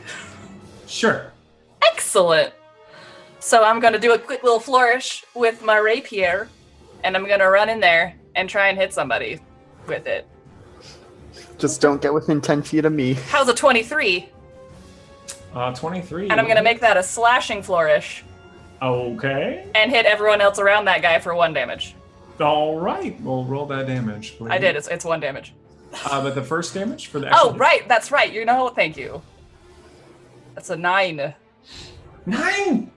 Sure. Excellent. So I'm gonna do a quick little flourish with my rapier, and I'm gonna run in there and try and hit somebody with it. Just don't get within 10 feet of me. How's a 23? 23. And I'm gonna make that a slashing flourish Okay. and hit everyone else around that guy for 1 damage. All right. We'll roll that damage, please. I did. It's 1 damage. But the first damage for the. Oh, right. That's right. You know. Thank you. That's a 9. 9.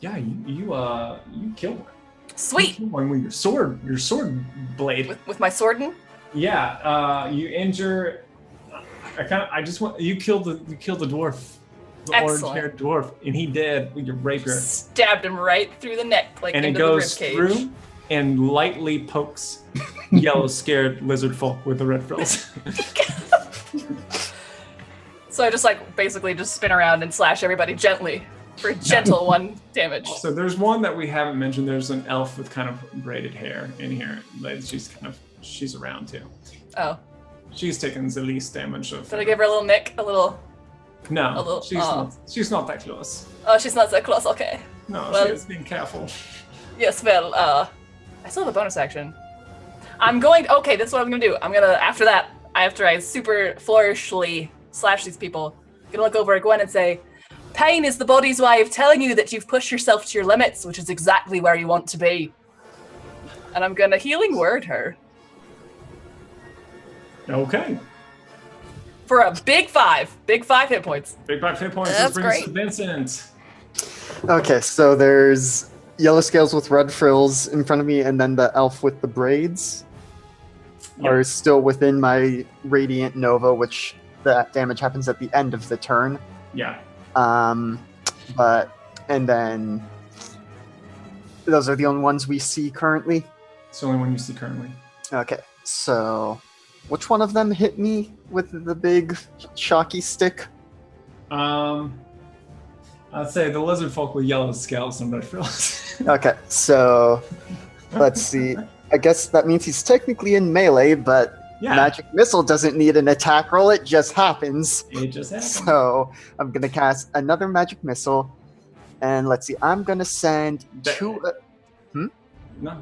Yeah, you killed one. Sweet. You killed one with your sword blade. With my swordin'? Yeah. You injure. You killed the dwarf. The Excellent. orange-haired dwarf, and he did with your rapier. Stabbed him right through the neck, like And it into the goes ribcage. through and lightly pokes yellow scared lizard folk with the red frills. So I just like basically just spin around and slash everybody gently for gentle 1 damage. So there's one that we haven't mentioned. There's an elf with kind of braided hair in here. But she's around too. Oh, She's taken the least damage of. did I give her a little nick? A little? No, a little- she's not that close. Oh, she's not so close. Okay. No, Well- she is being careful. Yes. Well, I still have a bonus action. Okay, this is what I'm gonna do. After I super flourishly slash these people, I'm gonna look over at Gwen and say, "Pain is the body's way of telling you that you've pushed yourself to your limits, which is exactly where you want to be." And I'm gonna healing word her Okay. for a big 5 hit points. Big 5 hit points. That's Let's bring us to great. Vincent. Okay, so there's yellow scales with red frills in front of me, and then the elf with the braids are still within my Radiant Nova, which that damage happens at the end of the turn. Yeah. And then those are the only ones we see currently. It's the only one you see currently. Okay, so which one of them hit me with the big shocky stick? I'd say the lizard folk with yellow scales and red frills. Okay, so let's see. I guess that means he's technically in melee, but Yeah. magic missile doesn't need an attack roll, it just happens. It just happened. So I'm gonna cast another magic missile, and let's see. I'm gonna send two. No,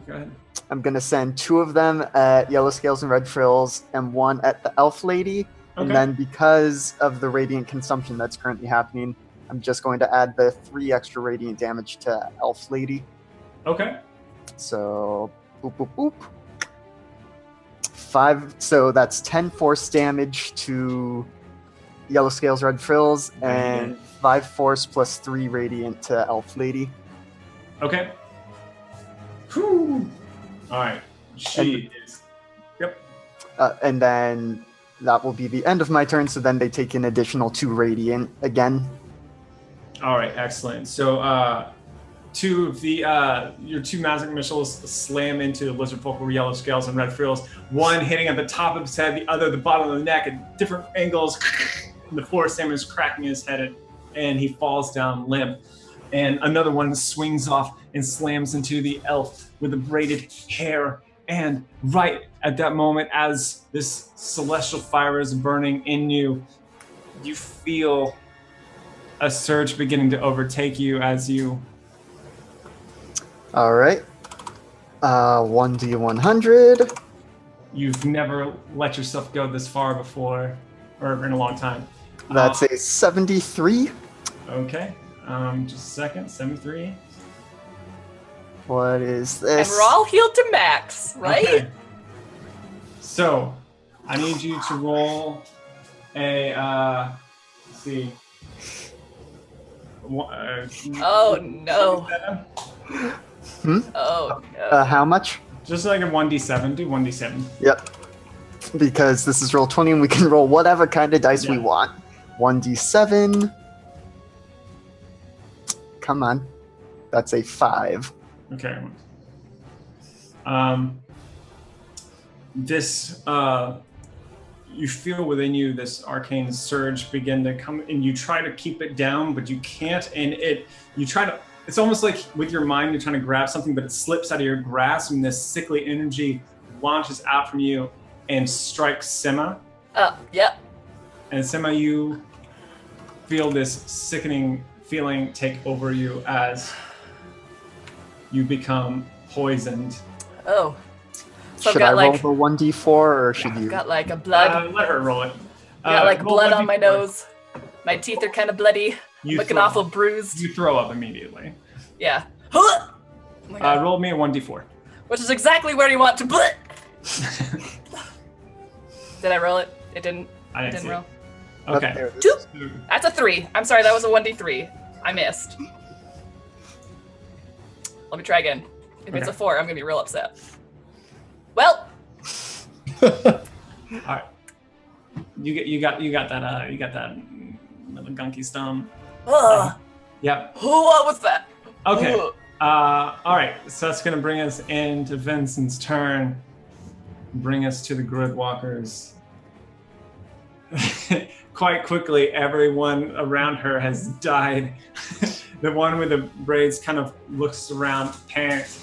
go ahead. I'm gonna send 2 of them at yellow scales and red frills, and 1 at the elf lady. Okay. And then because of the radiant consumption that's currently happening, I'm just going to add the 3 extra radiant damage to elf lady. Okay. So boop boop boop. 5. So that's 10 force damage to yellow scales, red frills, and 5 force plus 3 radiant to elf lady. Okay. Whew. All right. She is. Yep. And then that will be the end of my turn. So then they take an additional 2 radiant again. All right. Excellent. So, 2 of your 2 magic missiles slam into the lizard folk with yellow scales and red frills. One hitting at the top of his head, the other the bottom of the neck at different angles. And the force damage is cracking his head, and he falls down limp. And another one swings off and slams into the elf with the braided hair. And right at that moment, as this celestial fire is burning in you, you feel a surge beginning to overtake you as you. All right. 1d100. You've never let yourself go this far before, or in a long time. That's a 73. Okay. Just a second. 73. What is And this? we're all healed to max, right? Okay. So, I need you to roll a. Let's see. Oh no. 27? Oh no. How much? Just like a 1d7. Do 1d7. Yep. Because this is roll 20 and we can roll whatever kind of dice we Yeah. want. 1d7. Come on. That's a 5. Okay. This you feel within you this arcane surge begin to come, and you try to keep it down, but you can't. And it's almost like with your mind you're trying to grab something, but it slips out of your grasp, and this sickly energy launches out from you and strikes Sima. Yep. And Sima, you feel this sickening feeling take over you as you become poisoned. Oh. So Should I've I got roll like the 1d4 or should you? got like a blood. Let her roll it. Got like roll blood on my 1d4. nose. My teeth are kind of bloody. You Looking throw- awful bruised. You throw up immediately. Yeah. Oh my God. Roll me a 1d4. Which is exactly where you want to put. Did I roll it? It didn't. I didn't see roll. it. Oh, Okay. there it is. 2. That's a 3. I'm sorry, that was a 1d3. I missed. Let me try again. If it's a Okay. 4, I'm gonna be real upset. Well, All right. You got that little gunky stone. ugh. Yep. What was that? Okay. Ugh. All right. So that's gonna bring us into Vincent's turn. Bring us to the Gridwalkers. Quite quickly, everyone around her has died. The one with the braids kind of looks around, panicked,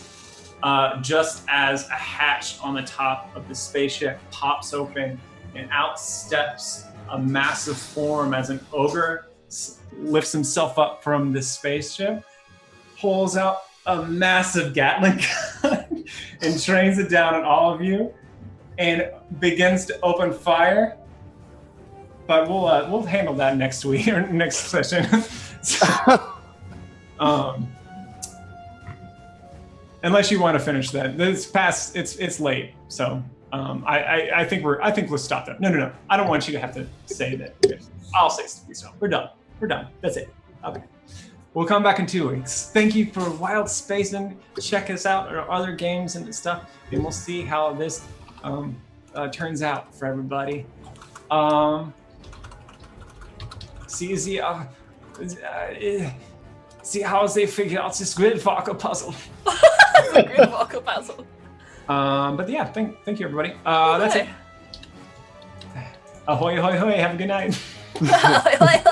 just as a hatch on the top of the spaceship pops open, and out steps a massive form as an ogre lifts himself up from the spaceship, pulls out a massive Gatling gun, and trains it down on all of you, and begins to open fire. But we'll handle that next week or next session. Unless you want to finish that, it's past. It's late, so I think we'll stop there. No. I don't want you to have to say that. I'll say so. We're done. That's it. Okay. We'll come back in 2 weeks. Thank you for Wildspace, and check us out our other games and stuff, and we'll see how this turns out for everybody. See how they figure out this Gridwalker puzzle. The Gridwalker puzzle. But yeah, thank you everybody. That's it. Ahoy, ahoy, ahoy! Have a good night. Okay.